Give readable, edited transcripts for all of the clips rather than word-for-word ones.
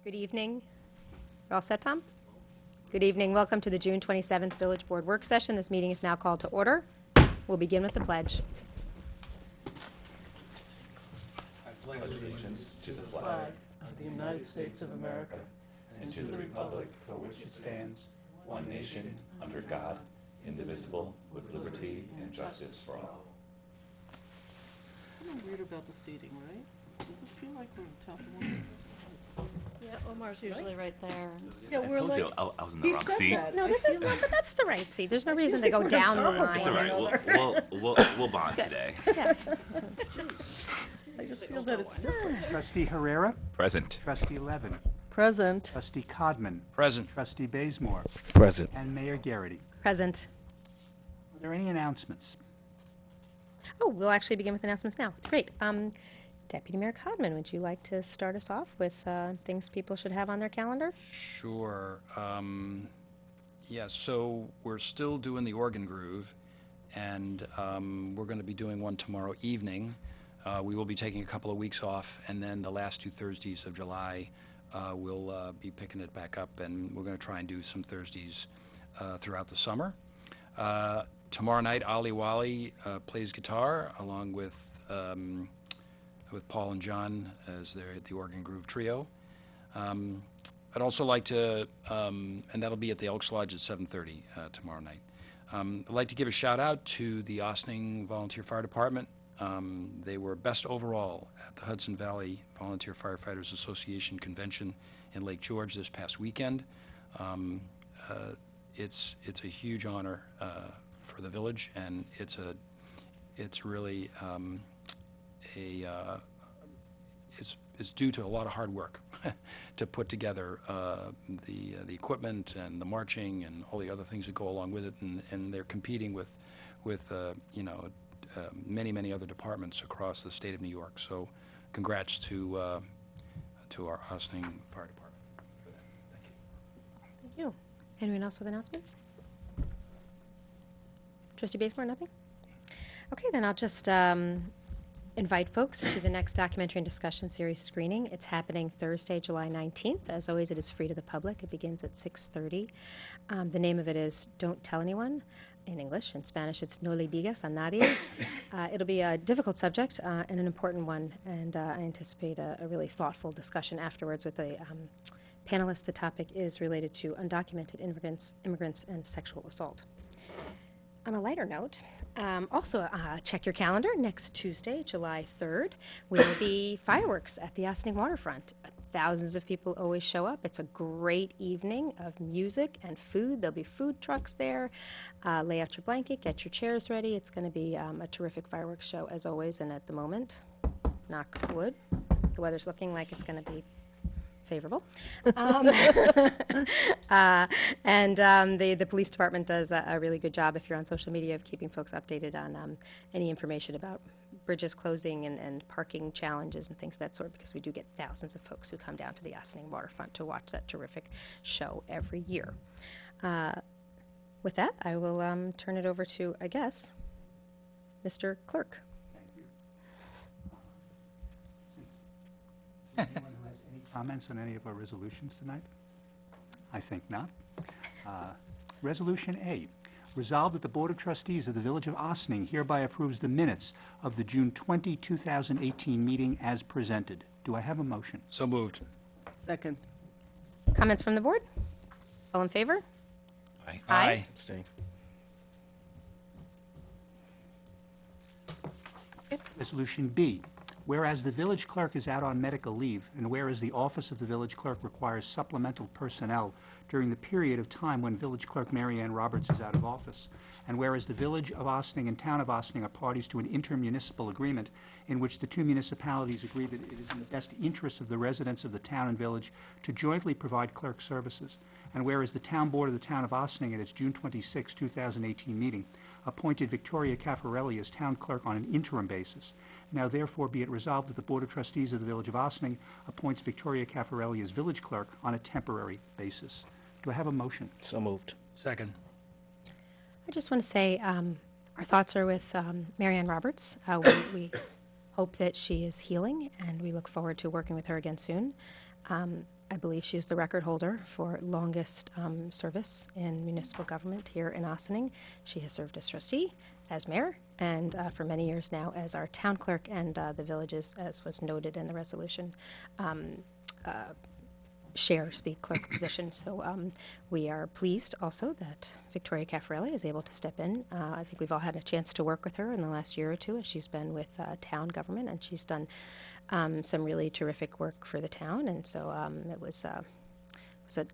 Good evening. We're all set, Tom? Good evening. Welcome to the June 27th Village Board Work Session. This meeting is now called to order. We'll begin with the pledge. I pledge allegiance to the flag of the United States of America and to the republic for which it stands, one nation, under God, indivisible, with liberty and justice for all. Something weird about the seating, right? Does it feel like we're top one? Yeah, Omar's usually right there. Yeah, I told you I was in the He wrong said seat. that. No, this is not, but that's the right seat. There's no reason to go down the line. It's all right. We'll bond today. Yes. I just feel that it's different. Trustee Herrera? Present. Trustee Levin? Present. Trustee Codman? Present. Trustee Bazemore? Present. And Mayor Garrity. Present. Are there any announcements? Oh, we'll actually begin with announcements now. Great. Deputy Mayor Codman, would you like to start us off with things people should have on their calendar? Sure. Yeah, so we're still doing the Organ Groove, and we're going to be doing one tomorrow evening. We will be taking a couple of weeks off, and then the last 2 Thursdays of July, we'll be picking it back up, and we're going to try and do some Thursdays throughout the summer. Tomorrow night, Ali Wali plays guitar, along with Paul and John as the Organ Groove Trio. I'd also like to, and that'll be at the Elks Lodge at 7:30 tomorrow night. I'd like to give a shout out to the Ossining Volunteer Fire Department. They were best overall at the Hudson Valley Volunteer Firefighters Association Convention in Lake George this past weekend. It's a huge honor for the village, and it's really it's due to a lot of hard work to put together the equipment and the marching and all the other things that go along with it, and they're competing with many other departments across the state of New York. So congrats to our Ossining Fire Department for that. Thank you. Thank you. Anyone else with announcements? Trustee Bazemore, nothing? Okay, then I'll just invite folks to the next documentary and discussion series screening. It's happening Thursday, July 19th. As always, it is free to the public. It begins at 6:30. The name of it is Don't Tell Anyone. In English. In Spanish, it's No le digas a nadie. It'll be a difficult subject and an important one, and I anticipate a really thoughtful discussion afterwards with the panelists. The topic is related to undocumented immigrants and sexual assault. On a lighter note, also check your calendar. Next Tuesday, July 3rd, will be fireworks at the Ossining Waterfront. Thousands of people always show up. It's a great evening of music and food. There'll be food trucks there. Lay out your blanket, get your chairs ready. It's going to be a terrific fireworks show as always, and at the moment, knock wood, the weather's looking like it's going to be favorable. The police department does a really good job, if you're on social media, of keeping folks updated on any information about bridges closing and parking challenges and things of that sort, because we do get thousands of folks who come down to the Ossining Waterfront to watch that terrific show every year. With that, I will turn it over to, I guess, Mr. Clerk. Thank you. Anyone who has any comments on any of our resolutions tonight? I think not. Resolution A. Resolved that the Board of Trustees of the Village of Ossining hereby approves the minutes of the June 20, 2018 meeting as presented. Do I have a motion? So moved. Second. Comments from the board? All in favor? Aye. Aye. Abstain. Resolution B. Whereas the village clerk is out on medical leave, and whereas the office of the village clerk requires supplemental personnel during the period of time when village clerk Mary Ann Roberts is out of office, and whereas the village of Ossining and town of Ossining are parties to an intermunicipal agreement in which the two municipalities agree that it is in the best interest of the residents of the town and village to jointly provide clerk services, and whereas the town board of the town of Ossining at its June 26, 2018 meeting appointed Victoria Caffarelli as town clerk on an interim basis, now therefore be it resolved that the Board of Trustees of the Village of Ossining appoints Victoria Caffarelli as village clerk on a temporary basis. Do I have a motion? So moved. Second. I just want to say our thoughts are with Mary Ann Roberts. We hope that she is healing, and we look forward to working with her again soon. I believe she's the record holder for longest service in municipal government here in Ossining. She has served as trustee, as mayor, and for many years now as our town clerk, and the villages, as was noted in the resolution, shares the clerk position. So we are pleased also that Victoria Caffarelli is able to step in. I think we've all had a chance to work with her in the last year or two as she's been with town government, and she's done some really terrific work for the town. And so it was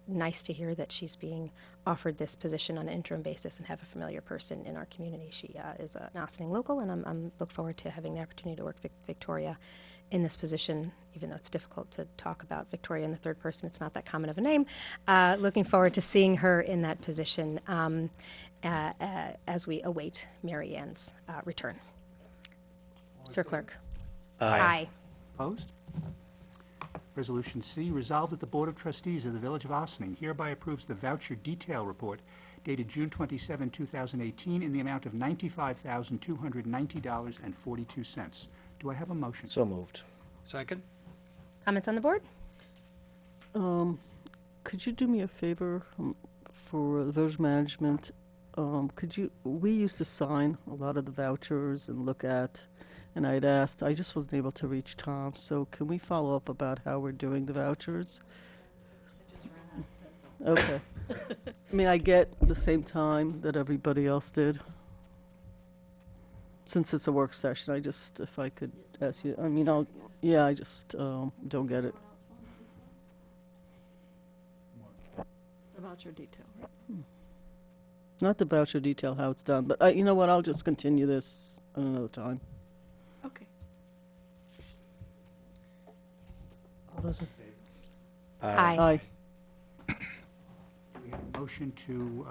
nice to hear that she's being offered this position on an interim basis and have a familiar person in our community. She is an Ossining local, and I'm look forward to having the opportunity to work with Victoria in this position, even though it's difficult to talk about Victoria in the third person. It's not that common of a name. Looking forward to seeing her in that position as we await Mary Ann's return. Sir Clerk. Aye. Opposed? Resolution C, resolved that the Board of Trustees of the Village of Ossining hereby approves the voucher detail report dated June 27, 2018, in the amount of $95,290.42. Do I have a motion? So moved. Second? Comments on the board? Could you do me a favor for the village management? We used to sign a lot of the vouchers and look at, and I just wasn't able to reach Tom, so can we follow up about how we're doing the vouchers? Okay. I mean, I get the same time that everybody else did. Since it's a work session, if I could ask you, I mean, I just don't get it. The voucher detail. Not the voucher detail, how it's done, but you know what, I'll just continue this another time. Okay. All those in Aye. Aye. We have a motion to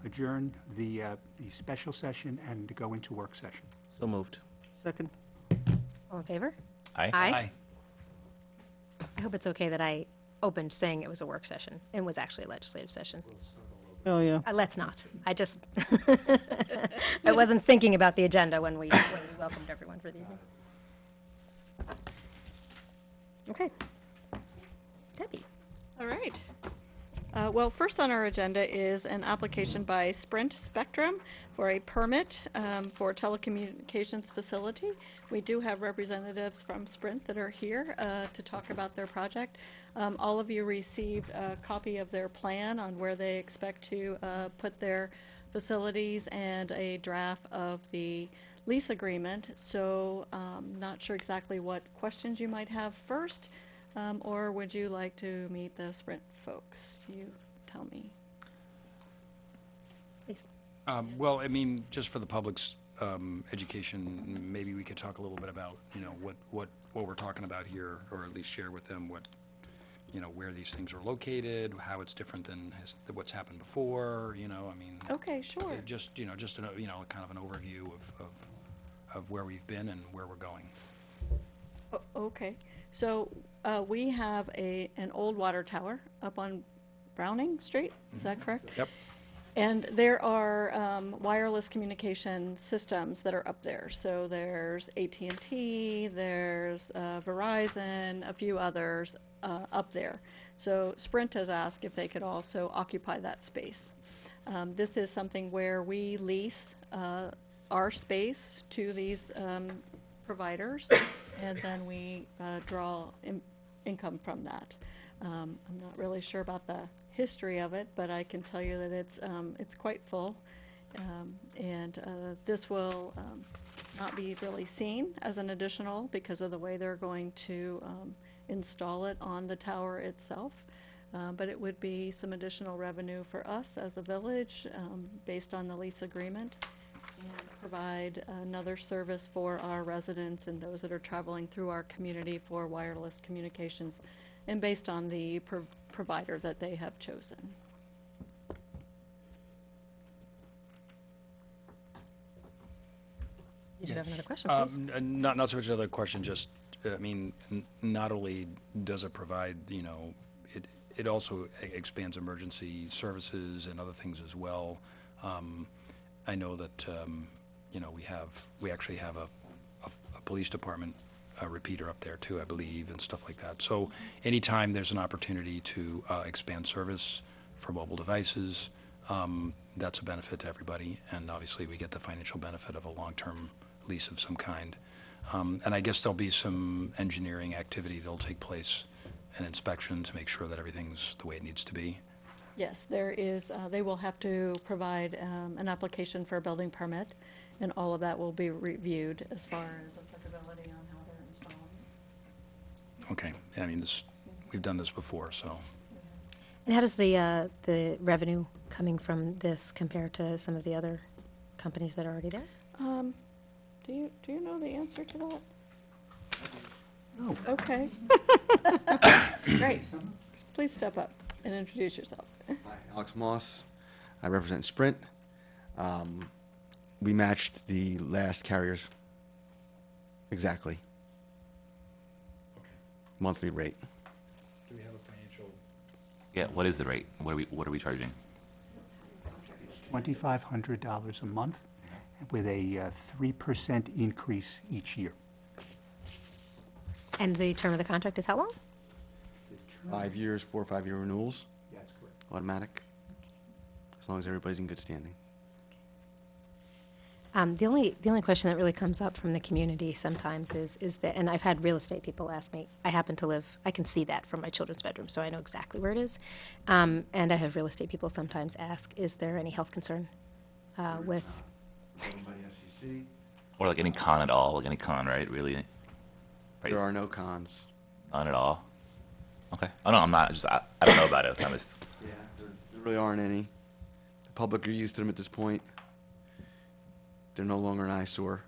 adjourn the special session and to go into work session. So moved. Second. All in favor? Aye. Aye. I hope it's okay that I opened saying it was a work session and was actually a legislative session. Oh, yeah. Let's not. I just, I wasn't thinking about the agenda when we welcomed everyone for the evening. Okay. Debbie. All right. Well, first on our agenda is an application by Sprint Spectrum for a permit for telecommunications facility. We do have representatives from Sprint that are here to talk about their project. All of you received a copy of their plan on where they expect to put their facilities and a draft of the lease agreement. So not sure exactly what questions you might have first. Or would you like to meet the Sprint folks? You tell me. Please. Well, I mean, just for the public's education, maybe we could talk a little bit about, you know, what we're talking about here, or at least share with them what, you know, where these things are located, how it's different than what's happened before, you know, I mean. Okay, sure. Just, you know, kind of an overview of where we've been and where we're going. Okay. So we have an old water tower up on Browning Street. Is that correct? Yep. And there are wireless communication systems that are up there. So there's AT&T, there's Verizon, a few others up there. So Sprint has asked if they could also occupy that space. This is something where we lease our space to these providers, and then we draw income from that. I'm not really sure about the history of it, but I can tell you that it's quite full, and this will not be really seen as an additional because of the way they're going to install it on the tower itself. But it would be some additional revenue for us as a village based on the lease agreement, and provide another service for our residents and those that are traveling through our community for wireless communications, and based on the provider that they have chosen. Did you have another question, please? Not so much another question, just, I mean, not only does it provide, you know, it also expands emergency services and other things as well. I know that, you know, we actually have a police department a repeater up there too, I believe, and stuff like that. So anytime there's an opportunity to expand service for mobile devices, that's a benefit to everybody, and obviously we get the financial benefit of a long-term lease of some kind. And I guess there'll be some engineering activity that'll take place, an inspection to make sure that everything's the way it needs to be. Yes, there is, they will have to provide an application for a building permit, and all of that will be reviewed as far as applicability on how they're installing. Okay, I mean, we've done this before, so. And how does the revenue coming from this compare to some of the other companies that are already there? Do you know the answer to that? No. Okay. Great. Please step up and introduce yourself. Hi, Alex Moss. I represent Sprint. We matched the last carriers exactly. Monthly rate. Do we have a financial? Yeah, what is the rate? What are we charging? $2,500 a month with a 3% increase each year. And the term of the contract is how long? 5 years, 4 or 5 year renewals, That's correct. automatic, as long as everybody's in good standing. The only question that really comes up from the community sometimes is that, and I've had real estate people ask me, I can see that from my children's bedroom, so I know exactly where it is. And I have real estate people sometimes ask, is there any health concern with? By the FCC, Or like any con at all? Like any con, right? Really? Right, there are no cons. none at all. Okay. Oh no, I'm not. I don't know about it. I'm just. Yeah, there really aren't any. The public are used to them at this point. They're no longer an eyesore,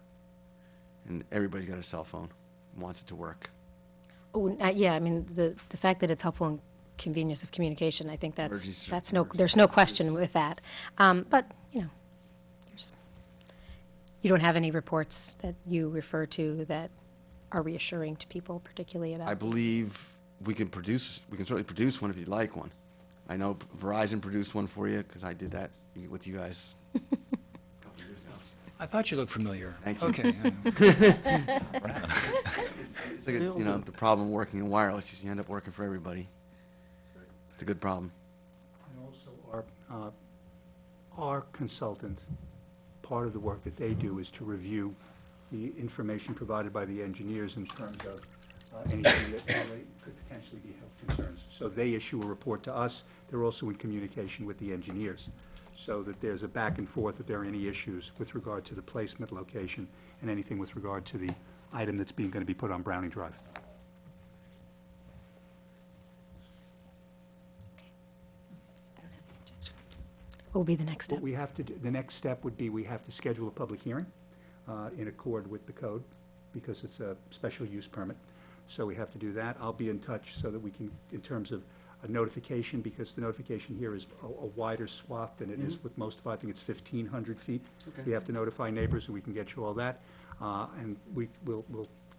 and everybody's got a cell phone and wants it to work. Oh, yeah, I mean, the fact that it's helpful and convenience of communication, I think Emergency- there's no question with that. But, you don't have any reports that you refer to that are reassuring to people, particularly about? I believe we can certainly produce one if you'd like one. I know Verizon produced one for you, because I did that with you guys a couple years ago. I thought you looked familiar. Thank you. Okay. It's like, the problem working in wireless is you end up working for everybody. It's a good problem. And also our consultant, part of the work that they do is to review the information provided by the engineers in terms of anything that really could potentially be health concerns. So they issue a report to us. They're also in communication with the engineers, so that there's a back and forth if there are any issues with regard to the placement, location, and anything with regard to the item that's going to be put on Browning Drive. I don't have any objection. What will be the next step? What we have to do, the next step would be we have to schedule a public hearing in accord with the code, because it's a special use permit. So we have to do that. I'll be in touch so that we can, in terms of a notification, because the notification here is a wider swath than it is with most of, I think it's 1,500 feet. Okay. We have to notify neighbors, and we can get you all that. And we'll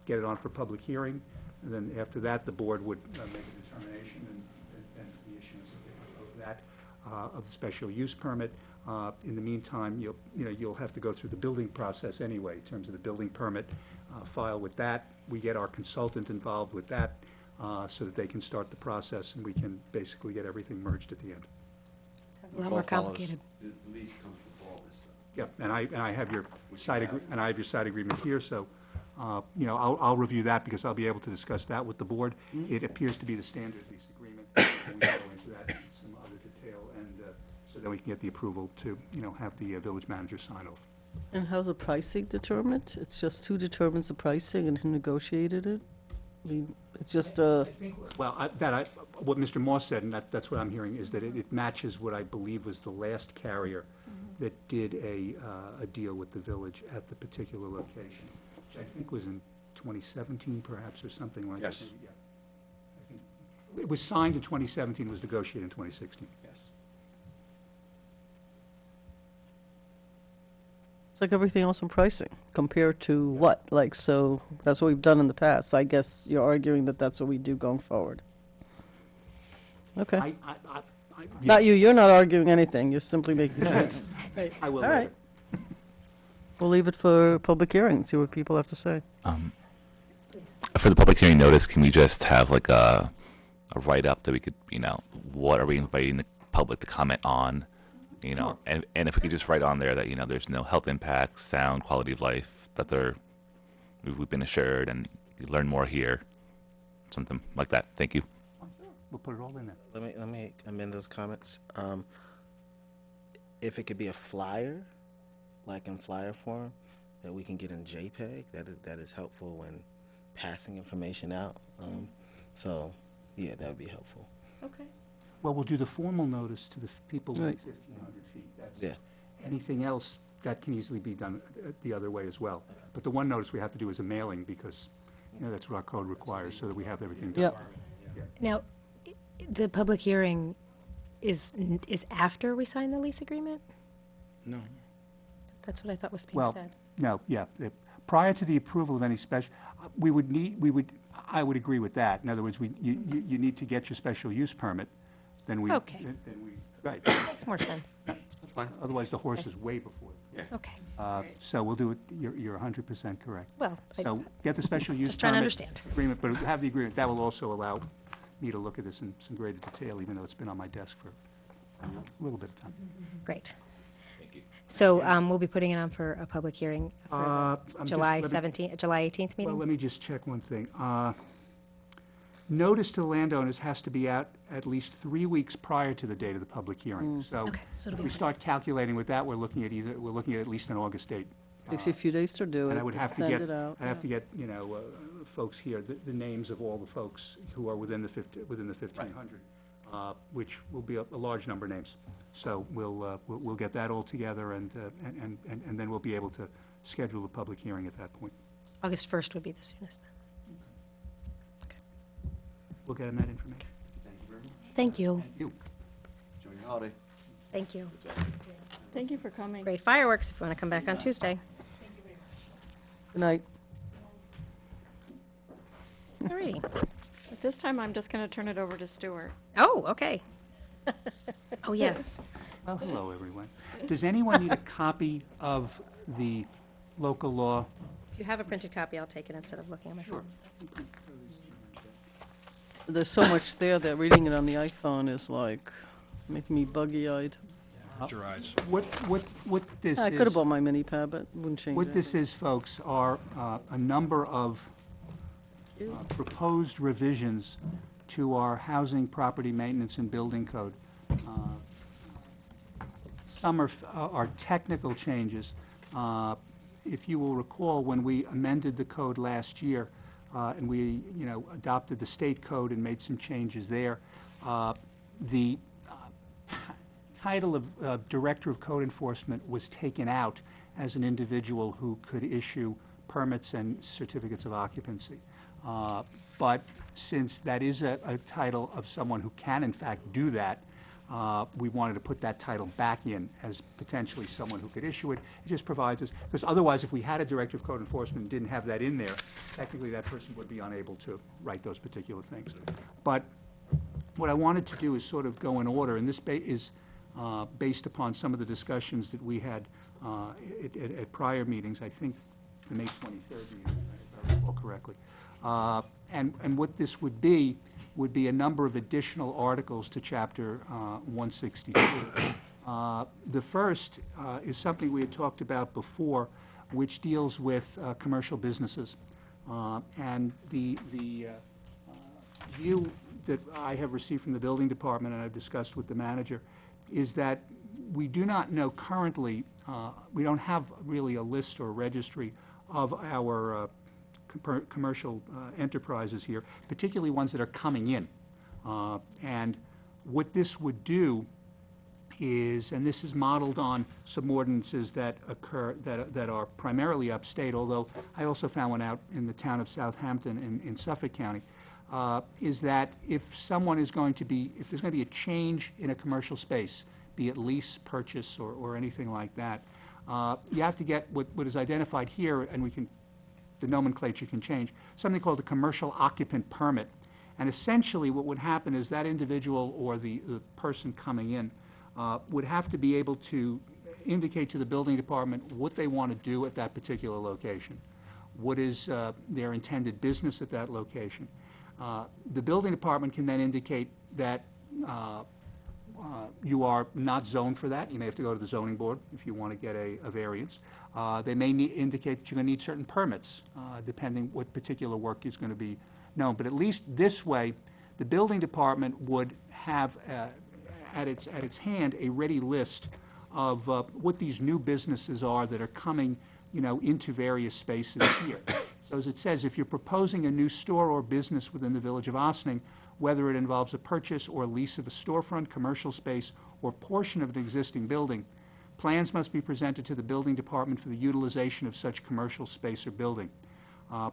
get it on for public hearing. And then after that, the board would make a determination and the issuance of that, of the special use permit. In the meantime, you'll have to go through the building process anyway, in terms of the building permit, file with that. We get our consultant involved with that, so that they can start the process, and we can basically get everything merged at the end. Sounds a lot more complicated. The lease comes with all this stuff. Yep, and I have your side agreement here, so, I'll review that, because I'll be able to discuss that with the board. It appears to be the standard lease agreement, and we can go into that in some other detail, and, so then we can get the approval to, have the village manager sign off. And how's the pricing determined? It's just who determines the pricing and who negotiated it? I mean, it's just Well, what Mr. Moss said, and that's what I'm hearing, is that it matches what I believe was the last carrier that did a deal with the village at the particular location, which I think was in 2017 perhaps, or something like that. Yes. Yeah. I think it was signed in 2017, was negotiated in 2016. Yes. It's like everything else in pricing, compared to what? Like, so, that's what we've done in the past. I guess you're arguing that that's what we do going forward. Okay. Yeah, Not you, you're not arguing anything, you're simply making sense. I will All right. later. We'll leave it for public hearing, see what people have to say. Please. for the public hearing notice, can we just have like a write-up that we could, what are we inviting the public to comment on? And if we could just write on there that, there's no health impacts, sound, quality of life, that we've been assured, and you learn more here. Something like that. Thank you. We'll put it all in there. Let me amend those comments. If it could be a flyer, like in flyer form, that we can get in JPEG, that is helpful when passing information out. So, yeah, that would be helpful. Okay. Well, we'll do the formal notice to the people within Right. 1,500 feet. That's Yeah. anything else that can easily be done the other way as well. But the one notice we have to do is a mailing because, that's what our code requires, so that we have everything done. Yep. Now, the public hearing is after we sign the lease agreement? No. That's what I thought was being Well, said. no, yeah. Prior to the approval of any special, I would agree with that. In other words, you need to get your special use permit, then we. Okay. Right. Makes more sense. That's fine. Otherwise, the horse is way before. Okay. So we'll do it, you're 100% correct. Well, So get the special use Just trying to permit understand. agreement, but have the agreement. That will also allow me to look at this in some greater detail, even though it's been on my desk for a little bit of time. Great. So we'll be putting it on for a public hearing for I'm the just- July let me- 17th, July 18th Well, meeting? let me just check one thing. Notice to landowners has to be out at least 3 weeks prior to the date of the public hearing. So Okay, so it'll if be we start calculating with that, we're looking at least an August date. Takes you a few days to do it. And I would have to send get, it out. I'd have to get, folks here, the names of all the folks who are within the 1,500, which will be a large number of names. So we'll get that all together, and then we'll be able to schedule a public hearing at that point. August 1st would be the soonest then. We'll get them that information. Thank you very much. Thank you. You. Enjoy your holiday. Thank you. Thank you for coming. Great fireworks if you want to come back on Tuesday. Good night. All righty. At this time, I'm just going to turn it over to Stuart. Oh, okay. Oh, yes. Well, hello, everyone. Does anyone need a copy of the local law? If you have a printed copy, I'll take it instead of looking at my phone. There's so much there that reading it on the iPhone is like making me buggy-eyed. Close your eyes. What this I could have is, bought my mini pad, but wouldn't change what it. this is, folks, are a number of proposed revisions to our housing, property maintenance, and building code. Some are technical changes. If you will recall, when we amended the code last year, and we, adopted the state code and made some changes there, the title of Director of Code Enforcement was taken out as an individual who could issue permits and certificates of occupancy. But since that is a title of someone who can in fact do that, we wanted to put that title back in as potentially someone who could issue it. It just provides us, because otherwise if we had a Director of Code Enforcement and didn't have that in there, technically that person would be unable to write those particular things. But what I wanted to do is sort of go in order, and this is based upon some of the discussions that we had at prior meetings, I think the May 23rd meeting, if I recall correctly. And what this would be a number of additional articles to Chapter 162. The first is something we had talked about before, which deals with commercial businesses. And the view that I have received from the building department and I've discussed with the manager is that we do not know currently, we don't have really a list or registry of our commercial enterprises here, particularly ones that are coming in. And what this would do is, and this is modeled on some ordinances that occur, that are primarily upstate, although I also found one out in the town of Southampton in Suffolk County, is that if someone is going to be, if there's going to be a change in a commercial space, be it lease, purchase, or anything like that, you have to get what is identified here, and we can, the nomenclature can change, something called a commercial occupant permit. And essentially what would happen is that individual or the person coming in would have to be able to indicate to the building department what they want to do at that particular location. what is their intended business at that location. The building department can then indicate that you are not zoned for that. You may have to go to the zoning board if you want to get a variance. They may indicate that you're going to need certain permits, depending what particular work is going to be known. But at least this way, the building department would have at its hand a ready list of what these new businesses are that are coming, into various spaces here. So as it says, if you're proposing a new store or business within the Village of Ossining, whether it involves a purchase or lease of a storefront, commercial space, or portion of an existing building, plans must be presented to the building department for the utilization of such commercial space or building.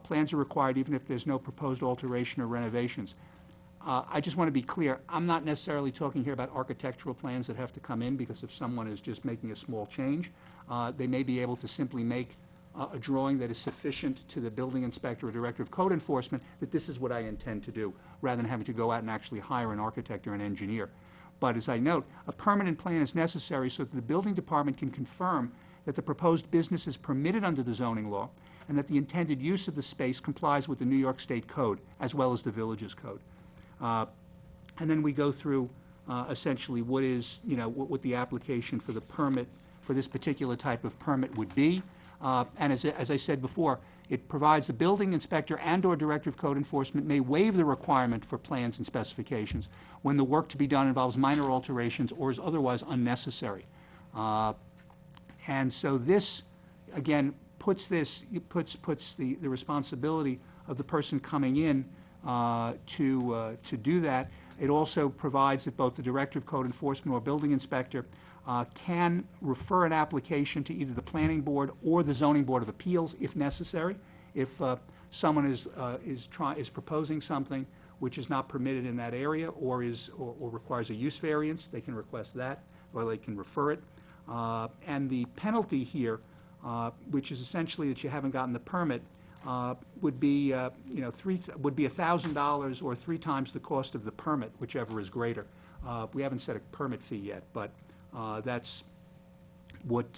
Plans are required even if there's no proposed alteration or renovations. I just want to be clear, I'm not necessarily talking here about architectural plans that have to come in, because if someone is just making a small change, they may be able to simply make a drawing that is sufficient to the building inspector or director of code enforcement that this is what I intend to do, rather than having to go out and actually hire an architect or an engineer. But as I note, a permanent plan is necessary so that the building department can confirm that the proposed business is permitted under the zoning law and that the intended use of the space complies with the New York State Code as well as the village's code. And then we go through essentially what is, what the application for the permit for this particular type of permit would be. And as I said before, it provides the building inspector and/or director of code enforcement may waive the requirement for plans and specifications when the work to be done involves minor alterations or is otherwise unnecessary. And so this, again, puts the responsibility of the person coming in to do that. It also provides that both the director of code enforcement or building inspector can refer an application to either the planning board or the zoning board of appeals if necessary. If someone is proposing something which is not permitted in that area or requires a use variance, they can request that, or they can refer it. And the penalty here, which is essentially that you haven't gotten the permit, would be $1,000 or 3 times the cost of the permit, whichever is greater. We haven't set a permit fee yet, but that's what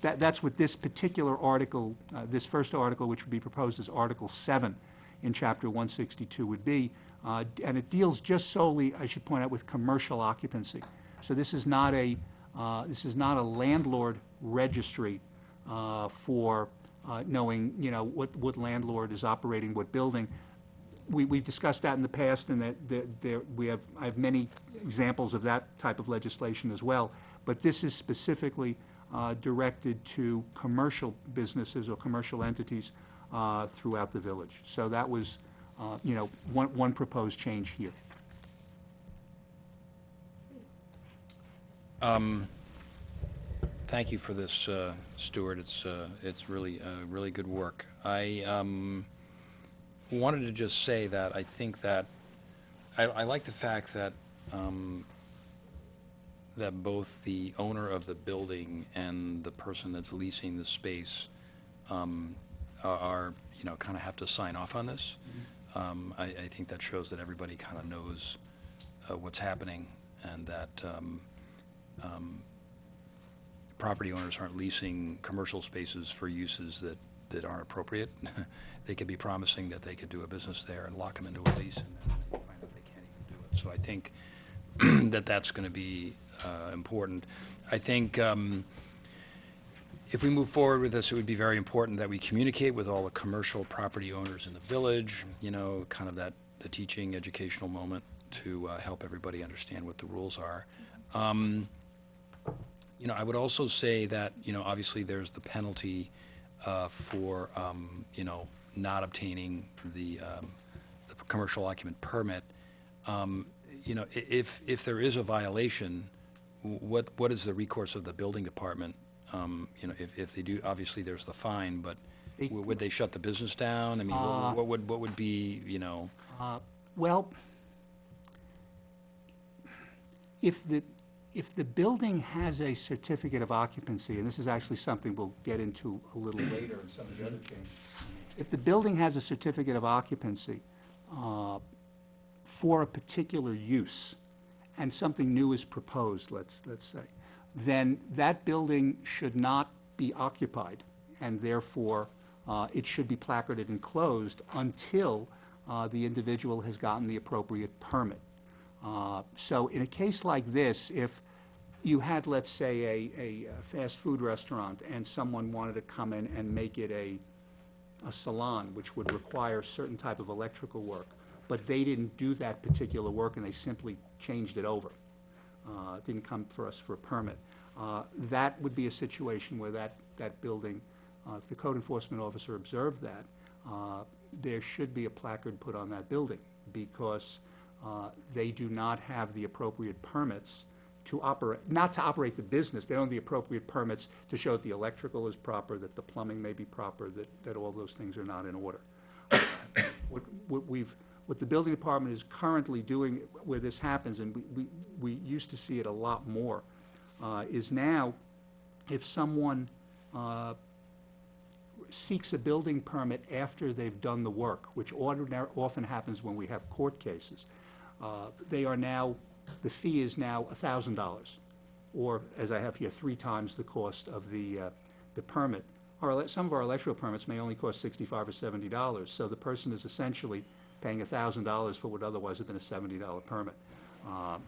that's what this particular article, this first article, which would be proposed as Article 7 in Chapter 162, would be, and it deals just solely, I should point out, with commercial occupancy. So this is not a landlord registry for knowing, what landlord is operating what building. We've discussed that in the past, and that I have many examples of that type of legislation as well. But this is specifically directed to commercial businesses or commercial entities throughout the village. So that was, one proposed change here. Thank you for this, Stuart. It's really good work. I wanted to just say that I think that I like the fact that that both the owner of the building and the person that's leasing the space are kind of have to sign off on this. I think that shows that everybody kind of knows what's happening, and that property owners aren't leasing commercial spaces for uses that aren't appropriate. They could be promising that they could do a business there and lock them into a lease, and then they find out they can't even do it. So I think that's going to be important. I think if we move forward with this, it would be very important that we communicate with all the commercial property owners in the village, kind of the teaching, educational moment to help everybody understand what the rules are. I would also say that, obviously there's the penalty for, not obtaining the commercial occupant permit. If there is a violation, what is the recourse of the building department? If they do, obviously there's the fine, but would they shut the business down? I mean, what would be, Well, if the building has a certificate of occupancy, and this is actually something we'll get into a little later in some of the other changes. If the building has a certificate of occupancy for a particular use, and something new is proposed, let's say, then that building should not be occupied, and therefore it should be placarded and closed until the individual has gotten the appropriate permit. So in a case like this, if you had, let's say, a fast food restaurant and someone wanted to come in and make it a salon, which would require certain type of electrical work, but they didn't do that particular work and they simply changed it over, didn't come for us for a permit, that would be a situation where that building, if the code enforcement officer observed that, there should be a placard put on that building, because they do not have the appropriate permits to operate, not to operate the business. They don't have the appropriate permits to show that the electrical is proper, that the plumbing may be proper, that all those things are not in order. What the building department is currently doing where this happens, and we used to see it a lot more, is now, if someone seeks a building permit after they've done the work, which often happens when we have court cases, the fee is now $1,000, or, as I have here, 3 times the cost of the permit. Some of our electrical permits may only cost $65 or $70, so the person is essentially paying $1,000 for what otherwise would have been a $70 permit. I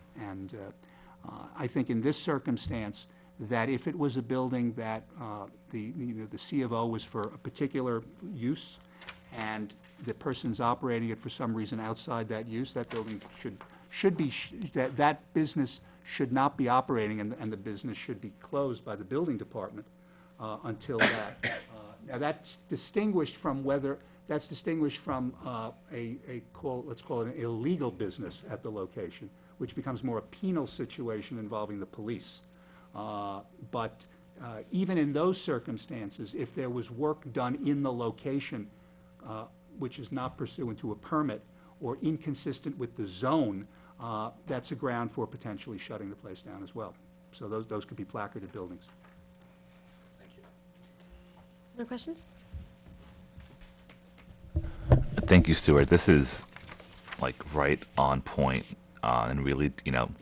think in this circumstance, that if it was a building that the C of O was for a particular use, and the person's operating it for some reason outside that use, that building should be, that business should not be operating, and the business should be closed by the building department until that. Now, that's distinguished from let's call it an illegal business at the location, which becomes more a penal situation involving the police. But even in those circumstances, if there was work done in the location which is not pursuant to a permit or inconsistent with the zone, that's a ground for potentially shutting the place down as well. So those could be placarded buildings. Thank you. Other questions? Thank you, Stuart. This is like right on point, and really,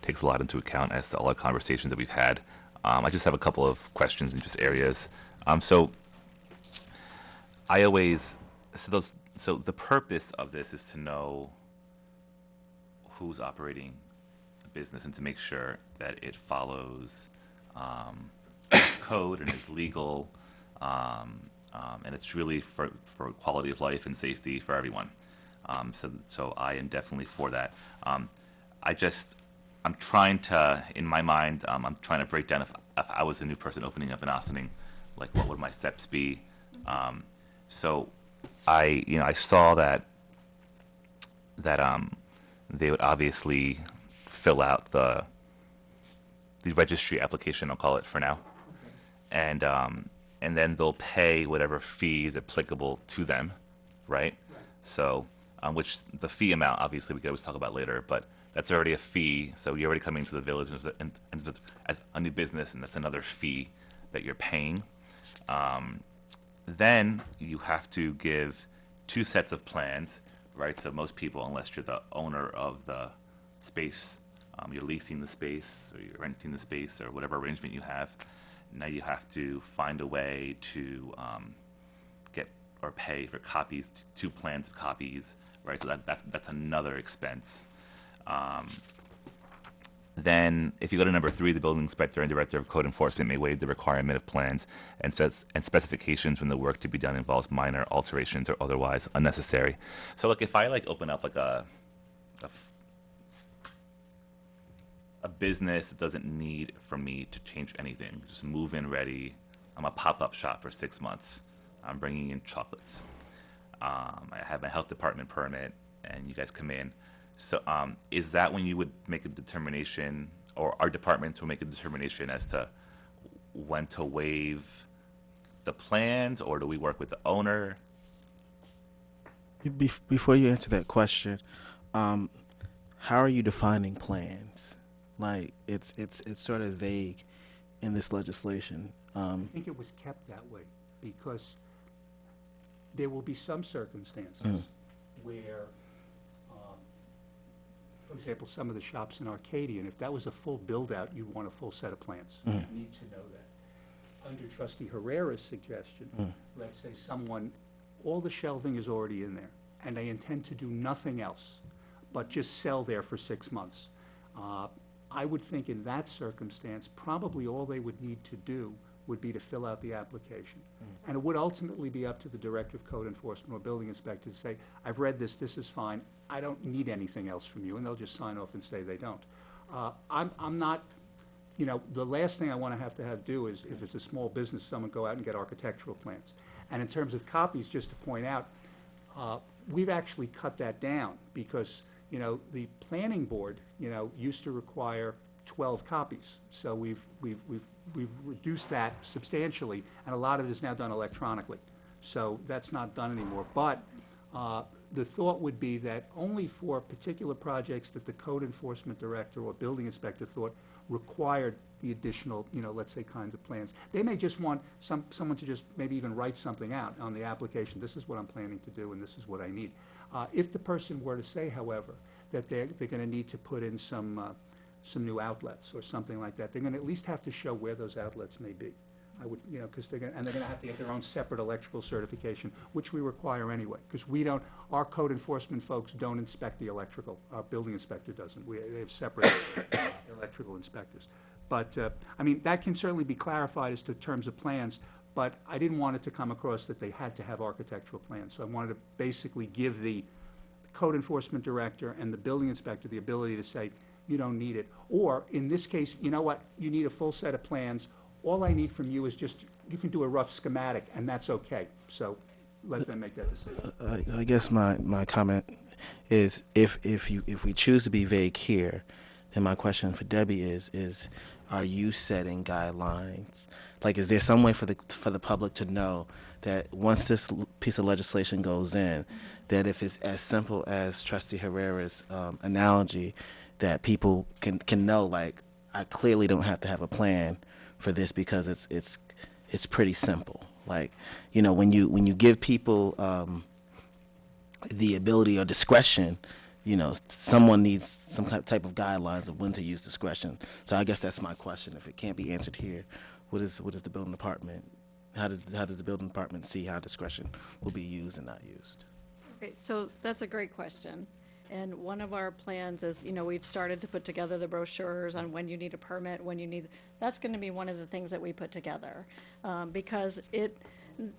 takes a lot into account as to all our conversations that we've had. I just have a couple of questions in just areas. So the purpose of this is to know who's operating the business and to make sure that it follows code and is legal, and it's really for quality of life and safety for everyone. So I am definitely for that. I'm trying to, in my mind, I'm trying to break down if I was a new person opening up an Ossining, like what would my steps be? So I saw that they would obviously fill out the registry application, I'll call it for now, and then they'll pay whatever fee is applicable to them, right? So, which the fee amount, obviously, we could always talk about later, but that's already a fee. So you're already coming to the village as a new business, and that's another fee that you're paying. Then you have to give 2 sets of plans, right? So most people, unless you're the owner of the space, you're leasing the space or you're renting the space or whatever arrangement you have, now you have to find a way to get or pay for copies, 2 plans of copies, right? So that's another expense. Then, if you go to number 3, the building inspector and director of code enforcement may waive the requirement of plans and specifications when the work to be done involves minor alterations or otherwise unnecessary. So, look, if I open up a business that doesn't need for me to change anything, just move in ready. I'm a pop-up shop for 6 months. I'm bringing in chocolates. I have my health department permit, and you guys come in. So is that when you would make a determination, or our department will make a determination as to when to waive the plans, or do we work with the owner? Before you answer that question, how are you defining plans? Like, it's sort of vague in this legislation. I think it was kept that way because there will be some circumstances where, for example, some of the shops in Arcadia, and if that was a full build-out, you'd want a full set of plans. You need to know that. Under Trustee Herrera's suggestion, let's say someone all the shelving is already in there, and they intend to do nothing else but just sell there for 6 months. I would think in that circumstance, probably all they would need to do would be to fill out the application. And it would ultimately be up to the Directive Code Enforcement or Building Inspector to say, I've read this is fine, I don't need anything else from you, and they'll just sign off and say they don't. I'm not, you know, the last thing I want to have do is, if it's a small business, someone go out and get architectural plans. And in terms of copies, just to point out, we've actually cut that down because, you know, the planning board, you know, used to require 12 copies. So we've reduced that substantially, and a lot of it is now done electronically. So that's not done anymore. But the thought would be that only for particular projects that the code enforcement director or building inspector thought required the additional, you know, let's say kinds of plans. They may just want someone to just maybe even write something out on the application. This is what I'm planning to do, and this is what I need. If the person were to say, however, that they're going to need to put in some new outlets or something like that, they're going to at least have to show where those outlets may be. I would, you know, because they're going to have to get their own separate electrical certification, which we require anyway, because we don't, our code enforcement folks don't inspect the electrical. Our building inspector doesn't. They have separate electrical inspectors. But, I mean, that can certainly be clarified as to terms of plans, but I didn't want it to come across that they had to have architectural plans. So I wanted to basically give the code enforcement director and the building inspector the ability to say, you don't need it. Or, in this case, you know what, you need a full set of plans. All I need from you is just, you can do a rough schematic, and that's okay. So let them make that decision. I guess my comment is if we choose to be vague here, then my question for Debbie is are you setting guidelines? Like, is there some way for the public to know that once this piece of legislation goes in, that if it's as simple as Trustee Herrera's analogy, that people can know, like, I clearly don't have to have a plan for this because it's pretty simple. Like, you know, when you give people the ability or discretion, you know, someone needs some type of guidelines of when to use discretion. So I guess that's my question. If it can't be answered here, what is the building department? How does the building department see how discretion will be used and not used? Okay, so that's a great question. And one of our plans is, you know, we've started to put together the brochures on when you need a permit, when you need, that's going to be one of the things that we put together. Because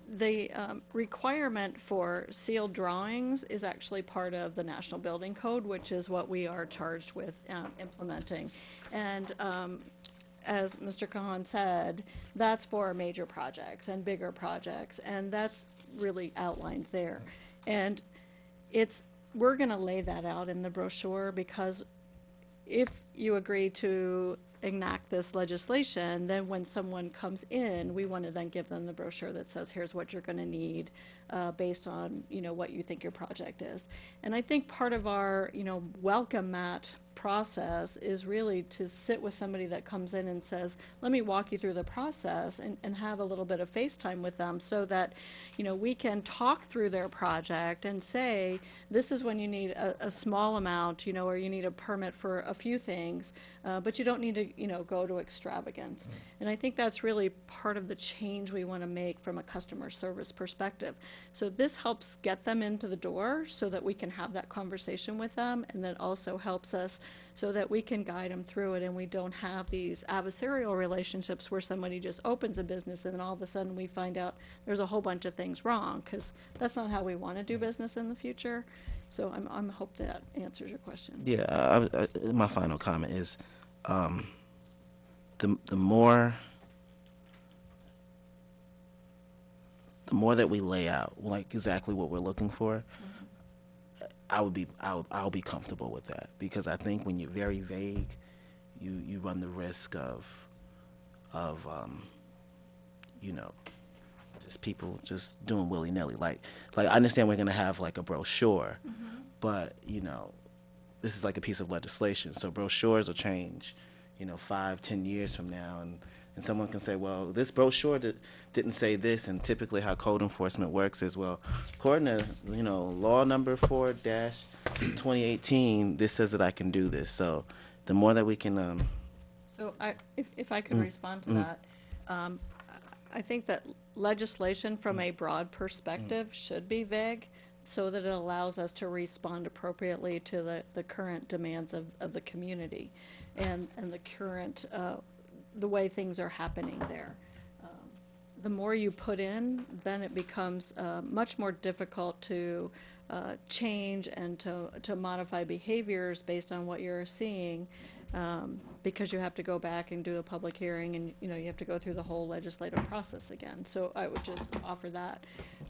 the requirement for sealed drawings is actually part of the National Building Code, which is what we are charged with implementing. And as Mr. Kahan said, that's for major projects and bigger projects, and that's really outlined there. And we're going to lay that out in the brochure, because if you agree to enact this legislation, then when someone comes in, we want to then give them the brochure that says, here's what you're going to need based on, you know, what you think your project is. And I think part of our, you know, Welcomemat process is really to sit with somebody that comes in and says, let me walk you through the process, and have a little bit of FaceTime with them so that, you know, we can talk through their project and say, this is when you need a small amount, you know, or you need a permit for a few things, but you don't need to, you know, go to extravagance. And I think that's really part of the change we want to make from a customer service perspective. So this helps get them into the door so that we can have that conversation with them, and that also helps us so that we can guide them through it, and we don't have these adversarial relationships where somebody just opens a business and then all of a sudden we find out there's a whole bunch of things wrong, because that's not how we want to do business in the future. So I'm hope that answers your question. Yeah, my final comment is the more that we lay out, like, exactly what we're looking for, I'll be comfortable with that, because I think when you're very vague, you run the risk of you know, just people just doing willy-nilly. Like I understand we're gonna have like a brochure, but you know, this is like a piece of legislation, so brochures will change, you know, 5-10 years from now, and someone can say, well, this brochure didn't say this, and typically how code enforcement works is, well, according to, you know, law number 4-2018, this says that I can do this. So the more that we can So if I could respond to that, I think that legislation from a broad perspective should be vague so that it allows us to respond appropriately to the current demands of the community and the current, the way things are happening there. The more you put in, then it becomes much more difficult to change and to modify behaviors based on what you're seeing, because you have to go back and do a public hearing, and you have to go through the whole legislative process again. So I would just offer that.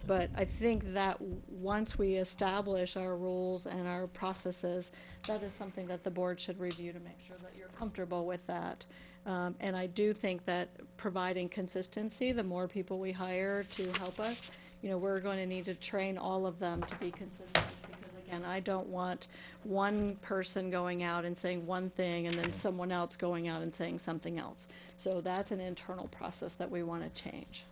But I think that once we establish our rules and our processes, that is something that the board should review to make sure that you're comfortable with that. And I do think that providing consistency, the more people we hire to help us, we're going to need to train all of them to be consistent. Because again, I don't want one person going out and saying one thing and then someone else going out and saying something else. So that's an internal process that we want to change.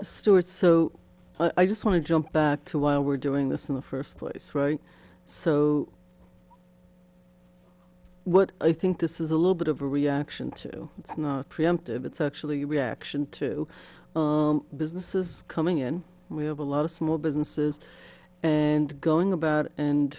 Stuart, so I just want to jump back to why we're doing this in the first place, right? So what I think this is a little bit of a reaction to, it's not preemptive, it's actually a reaction to businesses coming in. We have a lot of small businesses and going about and,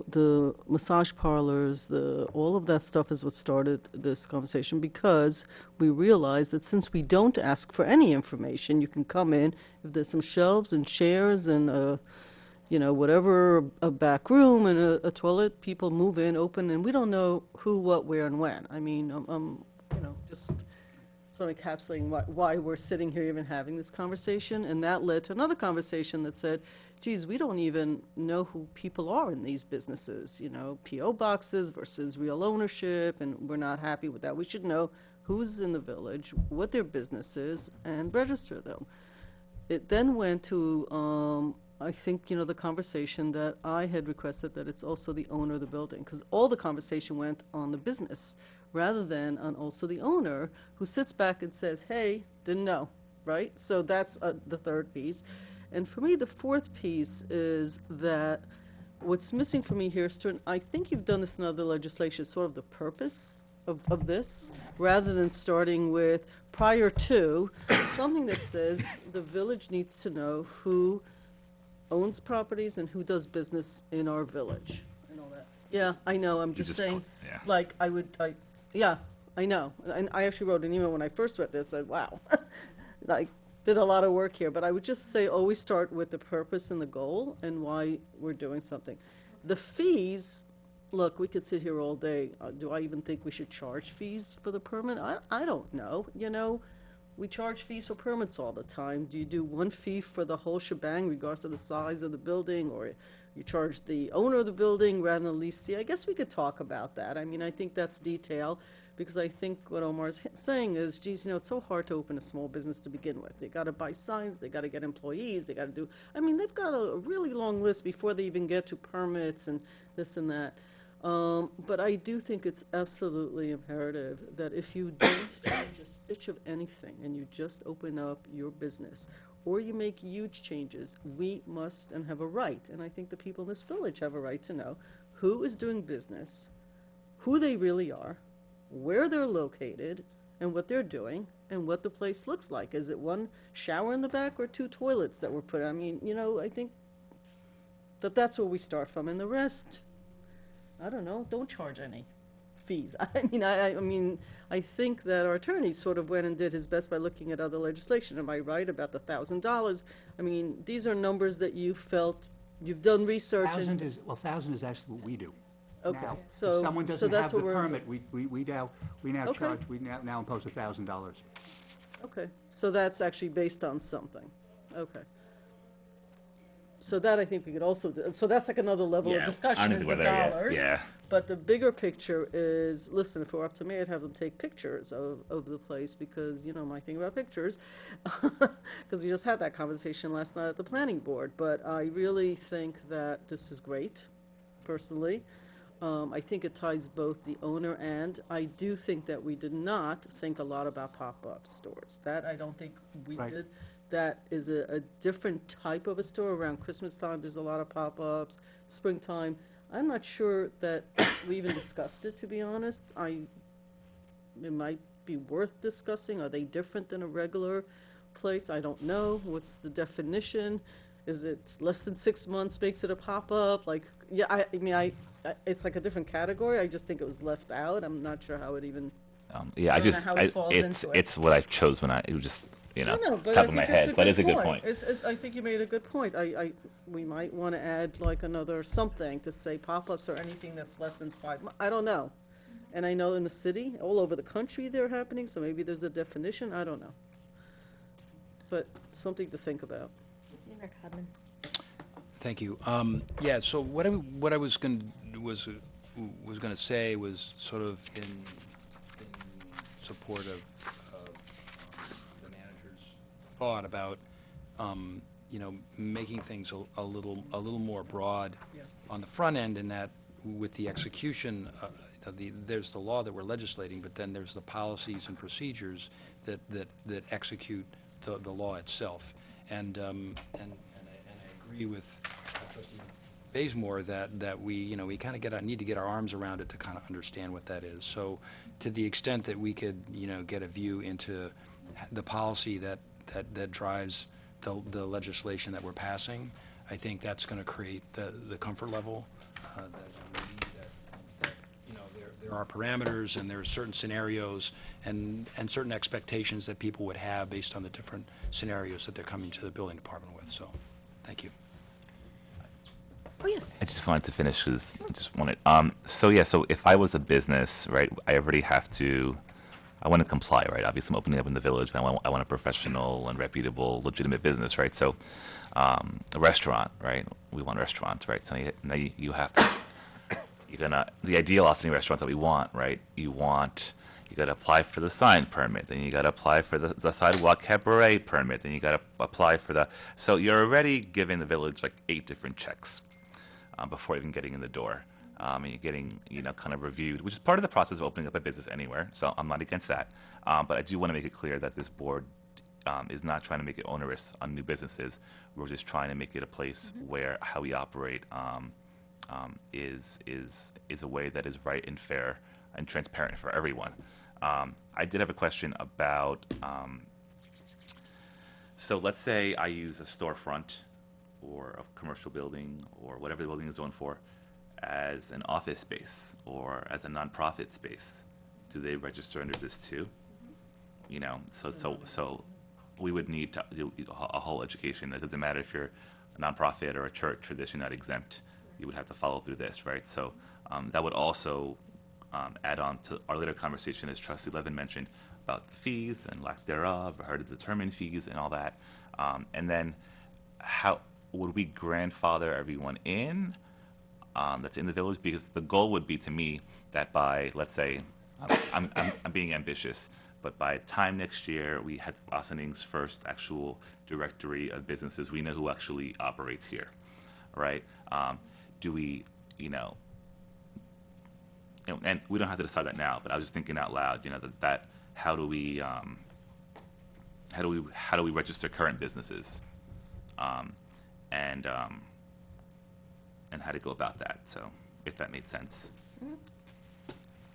the massage parlors, all of that stuff is what started this conversation, because we realized that since we don't ask for any information, you can come in, if there's some shelves and chairs and whatever, a back room and a toilet, people move in, open, and we don't know who, what, where, and when. I mean, just sort of encapsulating why we're sitting here even having this conversation. And that led to another conversation that said, geez, we don't even know who people are in these businesses, P.O. boxes versus real ownership, and we're not happy with that. We should know who's in the village, what their business is, and register them. It then went to, I think, the conversation that I had requested, that it's also the owner of the building, because all the conversation went on the business rather than on also the owner, who sits back and says, hey, didn't know, right? So that's the third piece. And for me, the fourth piece is that what's missing for me here, Stuart, I think you've done this in other legislation, sort of the purpose of this, rather than starting with prior to, something that says the village needs to know who owns properties and who does business in our village. And all that. Yeah, I know, I'm just saying, yeah. like, yeah, I know. And I actually wrote an email when I first read this, said, wow, like, did a lot of work here. But I would just say always start with the purpose and the goal and why we're doing something. The fees, look, we could sit here all day. Do I even think we should charge fees for the permit? I don't know, We charge fees for permits all the time. Do you do one fee for the whole shebang, regardless of the size of the building, or you charge the owner of the building rather than the leasee? I guess we could talk about that. I mean, I think that's detail, because I think what Omar's saying is, geez, it's so hard to open a small business to begin with. They got to buy signs, they got to get employees, they got to do, they've got a really long list before they even get to permits and this and that. But I do think it's absolutely imperative that if you don't change a stitch of anything and you just open up your business, or you make huge changes, we must and have a right, and I think the people in this village have a right to know who is doing business, who they really are, where they're located, and what they're doing, and what the place looks like. Is it one shower in the back or two toilets that were put? I think that's where we start from, and the rest, I don't know, don't charge any fees. I think that our attorney sort of went and did his best by looking at other legislation. Am I right about the $1,000? These are numbers that you felt, you've done research. 1,000 is actually what we do. Okay, Now, so if someone so doesn't that's have the what we're- permit, we now Okay. charge, we now impose $1,000. Okay, so that's actually based on something. Okay. So that I think we could also, so that's like another level of discussion, is the dollars. Yeah. But the bigger picture is, listen, if we're up to me, I'd have them take pictures of the place, because, my thing about pictures, because we just had that conversation last night at the planning board. But I really think that this is great, personally. I think it ties both the owner, and I do think that we did not think a lot about pop-up stores. That I don't think we Right. did. That is a different type of a store. Around Christmas time, there's a lot of pop-ups, springtime. I'm not sure that we even discussed it, to be honest. it might be worth discussing. Are they different than a regular place? I don't know. What's the definition? Is it less than 6 months makes it a pop-up? Like, yeah, I mean, it's like a different category. I just think it was left out. I'm not sure how it even, Yeah, I don't know how it falls it's into it. it's what I chose when it was just no, but top I of my think it's head, but it's a good point. I think you made a good point. We might want to add like another something to say pop-ups or anything that's less than 5 months. I don't know. And I know in the city, all over the country they're happening, so maybe there's a definition. I don't know. But something to think about. Mayor Codman. Thank you. Yeah, so what I was going to say was sort of in support of the manager's thought about making things a little more broad on the front end, in that with the execution, there's the law that we're legislating, but then there's the policies and procedures that execute the law itself. And I agree with Trustee Bazemore that we kind of need to get our arms around it to kind of understand what that is. So to the extent that we could get a view into the policy that drives the legislation that we're passing, I think that's going to create the comfort level that we need, that there are parameters and there are certain scenarios and certain expectations that people would have based on the different scenarios that they're coming to the building department with. So, thank you. Oh, yes. I just wanted to finish because I just wanted. So if I was a business, right, I already have to. I want to comply, right? Obviously, I'm opening up in the village. But I want a professional and reputable, legitimate business, right? So, a restaurant, right? We want restaurants, right? So now you have to. The ideal Austin restaurant that we want, right? You got to apply for the sign permit, then you got to apply for the sidewalk cabaret permit, then you got to apply for the. So you're already giving the village like 8 different checks before even getting in the door, and you're getting kind of reviewed, which is part of the process of opening up a business anywhere. So I'm not against that, but I do want to make it clear that this board is not trying to make it onerous on new businesses. We're just trying to make it a place where how we operate. Is a way that is right and fair and transparent for everyone. I did have a question about, so let's say I use a storefront or a commercial building or whatever the building is zoned for as an office space or as a nonprofit space. Do they register under this too? So we would need to do a whole education. It doesn't matter if you're a nonprofit or a church or this, you're not exempt. You would have to follow through this, right? So that would also add on to our later conversation, as Trustee Levin mentioned, about the fees and lack thereof, or how to determine fees and all that. And then how would we grandfather everyone in that's in the village? Because the goal would be, to me, that by, let's say, I'm being ambitious, but by time next year, we had Austin's first actual directory of businesses. We know who actually operates here, right? Do we, and we don't have to decide that now, but I was just thinking out loud, that how do we register current businesses, and how to go about that. So if that made sense.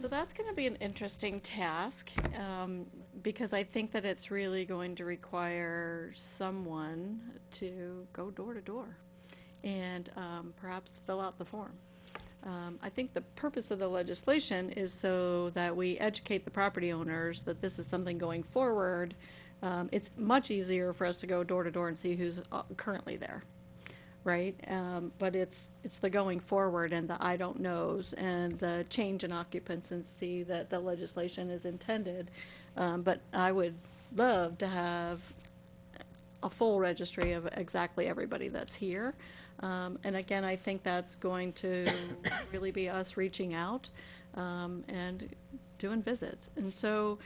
So that's going to be an interesting task, because I think that it's really going to require someone to go door to door and perhaps fill out the form. I think the purpose of the legislation is so that we educate the property owners that this is something going forward. It's much easier for us to go door to door and see who's currently there, right? But it's the going forward and the I don't knows and the change in occupancy that the legislation is intended. But I would love to have a full registry of exactly everybody that's here. And again, I think that's going to really be us reaching out and doing visits. And so,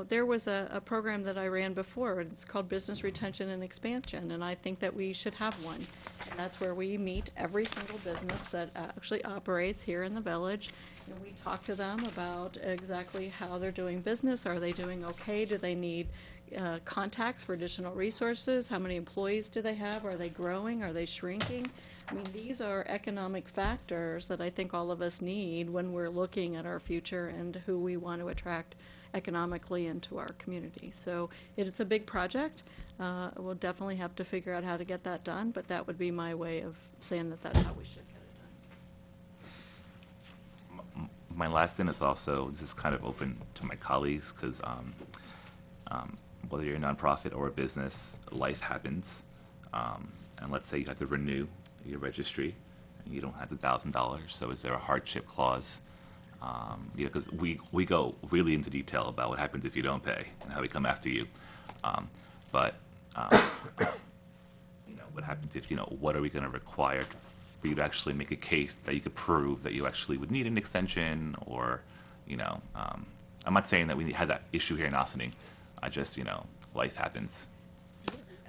there was a program that I ran before, and it's called Business Retention and Expansion, and I think that we should have one. And that's where we meet every single business that actually operates here in the village, and we talk to them about exactly how they're doing business. Are they doing okay? Do they need contacts for additional resources? How many employees do they have? Are they growing? Are they shrinking? I mean, these are economic factors that I think all of us need when we're looking at our future and who we want to attract economically into our community. So it's a big project. We'll definitely have to figure out how to get that done, but that would be my way of saying that that's how we should get it done. My last thing is also, this is kind of open to my colleagues, because whether you're a nonprofit or a business, life happens. And let's say you have to renew your registry, and you don't have the $1,000, so is there a hardship clause? Because we go really into detail about what happens if you don't pay and how we come after you. But what happens if, what are we going to require for you to actually make a case that you could prove that you actually would need an extension, or, I'm not saying that we had that issue here in Ossining. I just, life happens.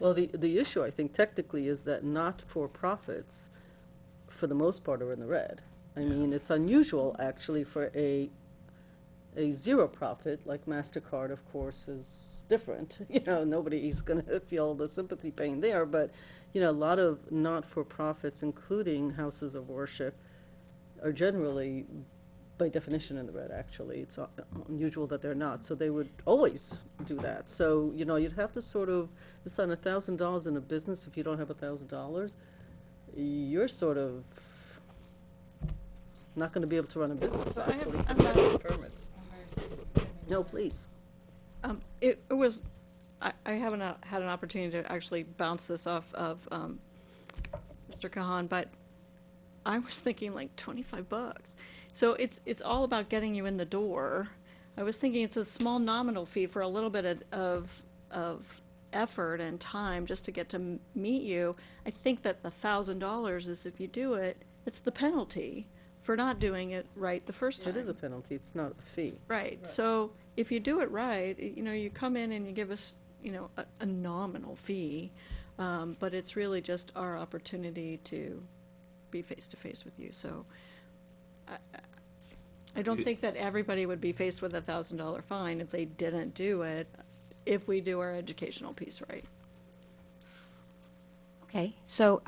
Well, the issue, I think, technically is that not-for-profits, for the most part, are in the red. I mean, it's unusual, actually, for a zero profit, like MasterCard, of course, is different. Nobody's going to feel the sympathy pain there, but, a lot of not-for-profits, including houses of worship, are generally, by definition, in the red, actually. It's unusual that they're not, so they would always do that. So, you'd have to sort of assign $1,000 in a business. If you don't have $1,000, you're sort of not going to be able to run a business, So actually, I'm for not- getting permits. No, please. It was, I haven't had an opportunity to actually bounce this off of Mr. Kahan, but I was thinking like $25. So it's all about getting you in the door. I was thinking it's a small nominal fee for a little bit of effort and time just to get to meet you. I think that the $1,000 is, if you do it, it's the penalty for not doing it right the first time. It is a penalty, it's not a fee. Right, so if you do it right, you come in and you give us, a nominal fee, but it's really just our opportunity to be face-to-face with you, so I don't think that everybody would be faced with a $1,000 fine if they didn't do it, if we do our educational piece right. Okay, so,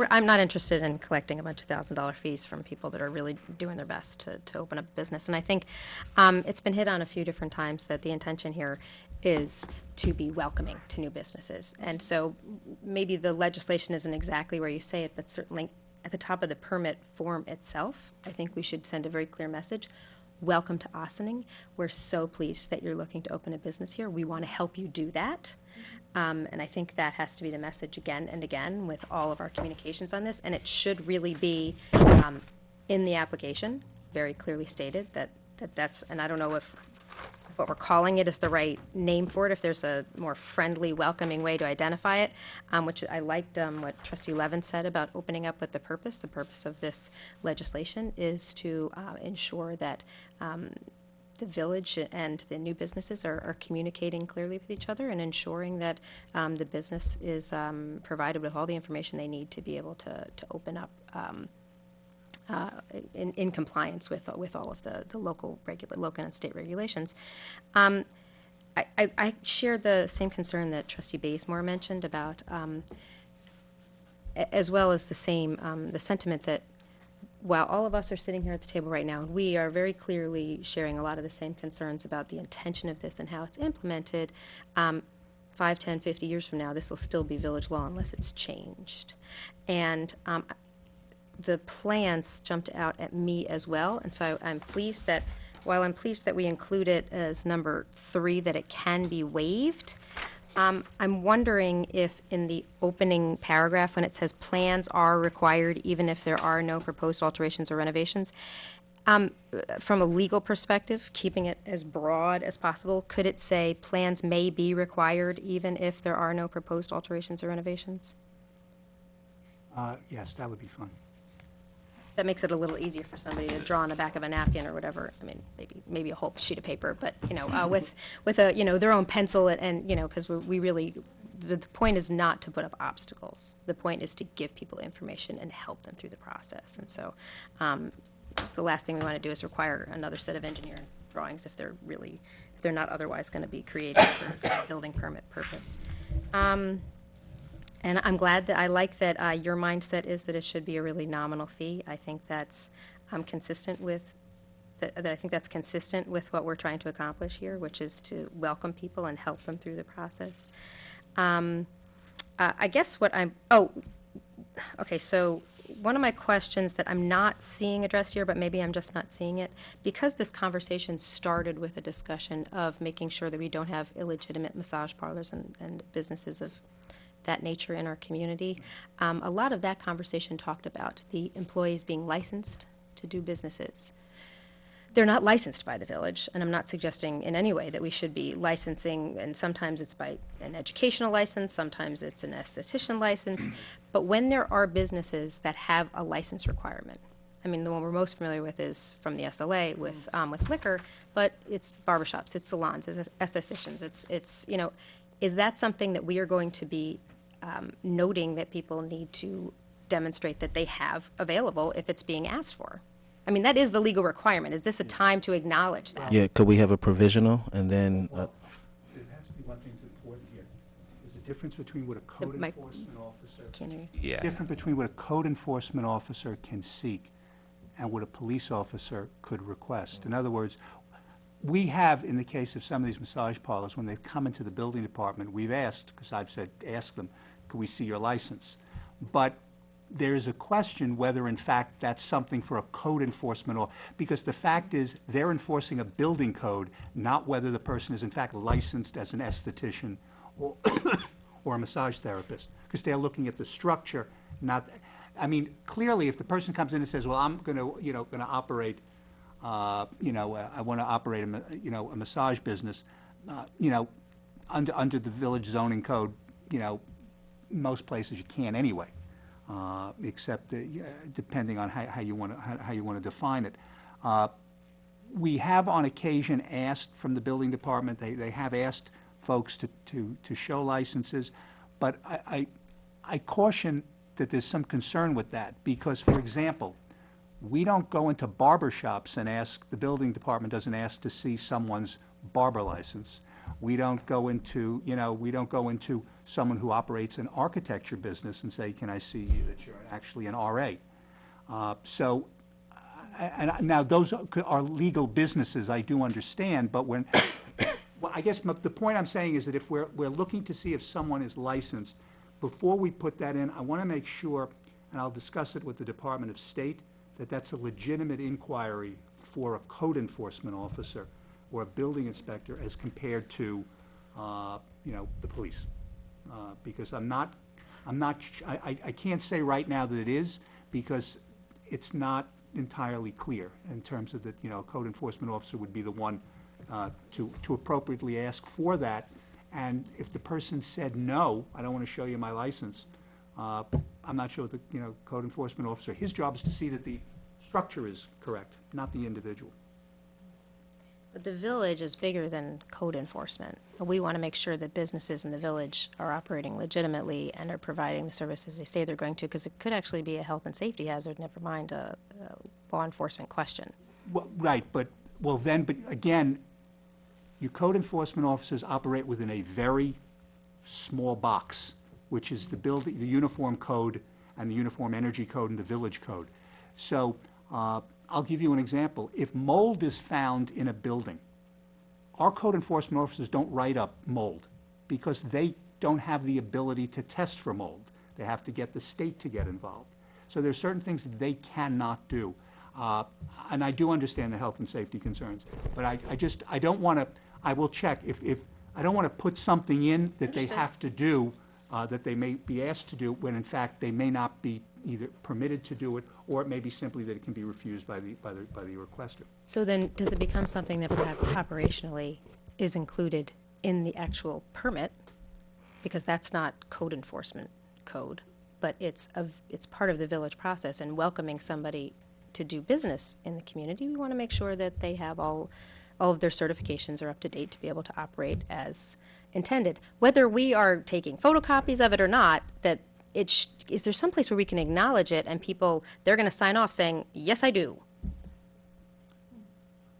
I'm not interested in collecting a bunch of $1,000 fees from people that are really doing their best to open up a business. And I think it's been hit on a few different times that the intention here is to be welcoming to new businesses. And so maybe the legislation isn't exactly where you say it, but certainly at the top of the permit form itself, I think we should send a very clear message. Welcome to Ossining. We're so pleased that you're looking to open a business here. We want to help you do that. And I think that has to be the message again and again with all of our communications on this. And it should really be in the application, very clearly stated that's, and I don't know if what we're calling it is the right name for it, if there's a more friendly, welcoming way to identify it, which I liked what Trustee Levin said about opening up with the purpose. The purpose of this legislation is to ensure that the village and the new businesses are communicating clearly with each other and ensuring that the business is provided with all the information they need to be able to open up in compliance with all of the local and state regulations. I share the same concern that Trustee Bazemore mentioned about, as well as the same the sentiment that while all of us are sitting here at the table right now, we are very clearly sharing a lot of the same concerns about the intention of this and how it's implemented. 5, 10, 50 years from now, this will still be village law unless it's changed. And the plans jumped out at me as well, and so I'm pleased that, while I'm pleased that we include it as number 3, that it can be waived, I'm wondering if in the opening paragraph, when it says plans are required even if there are no proposed alterations or renovations, from a legal perspective, keeping it as broad as possible, could it say plans may be required even if there are no proposed alterations or renovations? Yes, that would be fun. That makes it a little easier for somebody to draw on the back of a napkin or whatever. I mean, maybe a whole sheet of paper, but, with a, their own pencil and because we really, the point is not to put up obstacles. The point is to give people information and help them through the process. And so the last thing we want to do is require another set of engineering drawings if they're not otherwise going to be created for building permit purpose. And I'm glad that, I like that your mindset is that it should be a really nominal fee. I think that's consistent with that I think that's consistent with what we're trying to accomplish here, which is to welcome people and help them through the process. I guess what okay, so one of my questions that I'm not seeing addressed here, but maybe I'm just not seeing it, because this conversation started with a discussion of making sure that we don't have illegitimate massage parlors and businesses of that nature in our community. A lot of that conversation talked about the employees being licensed to do businesses. They're not licensed by the village, and I'm not suggesting in any way that we should be licensing, and sometimes it's by an educational license, sometimes it's an esthetician license, but when there are businesses that have a license requirement, I mean, the one we're most familiar with is from the SLA with liquor, but it's barbershops, it's salons, it's estheticians, it's you know, is that something that we are going to be noting that people need to demonstrate that they have available if it's being asked for? I mean, that is the legal requirement. Is this a time to acknowledge that? Yeah, could we have a provisional and then, There has to be one thing that's important here. There's a difference between what a code mic- enforcement officer, Can't hear you. Yeah. different between what a code enforcement officer can seek and what a police officer could request. In other words, we have, in the case of some of these massage parlors, when they've come into the building department, we've asked, because I've said, ask them, can we see your license? But there's a question whether, in fact, that's something for a code enforcement, or, because the fact is, they're enforcing a building code, not whether the person is, in fact, licensed as an esthetician or, or a massage therapist, because they're looking at the structure, not, I mean, clearly, if the person comes in and says, well, I'm going to, you know, going to operate, I want to operate a massage business, under the village zoning code, most places you can't anyway, except depending on how you want to define it. We have on occasion asked from the building department, they have asked folks to show licenses, but I caution that there's some concern with that, because, for example, we don't go into barber shops and ask, the building department doesn't ask to see someone's barber license. We don't go into, we don't go into someone who operates an architecture business and say, can I see that you're actually an RA? Now those are legal businesses, I do understand, but when, well, I guess the point I'm saying is that if we're looking to see if someone is licensed, before we put that in, I want to make sure, and I'll discuss it with the Department of State, that that's a legitimate inquiry for a code enforcement officer or a building inspector as compared to, the police. Because I can't say right now that it is, because it's not entirely clear in terms of that, a code enforcement officer would be the one to appropriately ask for that. And if the person said, no, I don't want to show you my license, I'm not sure the, code enforcement officer, his job is to see that the structure is correct, not the individual. But the village is bigger than code enforcement. We want to make sure that businesses in the village are operating legitimately and are providing the services they say they're going to, because it could actually be a health and safety hazard, never mind a law enforcement question. Well, right, but again, your code enforcement officers operate within a very small box, which is the uniform code and the uniform energy code and the village code. So I'll give you an example. If mold is found in a building, our code enforcement officers don't write up mold because they don't have the ability to test for mold. They have to get the state to get involved. So there's certain things that they cannot do. And I do understand the health and safety concerns, but I don't want to, I will check if I don't want to put something in that they have to do, that they may be asked to do, when in fact they may not be either permitted to do it, or it may be simply that it can be refused by the requester. So then, does it become something that perhaps operationally is included in the actual permit? Because that's not code enforcement code, but it's part of the village process, and welcoming somebody to do business in the community, we want to make sure that they have all of their certifications are up to date to be able to operate as intended. Whether we are taking photocopies of it or not, that is there some place where we can acknowledge it and people, they're going to sign off saying, yes, I do?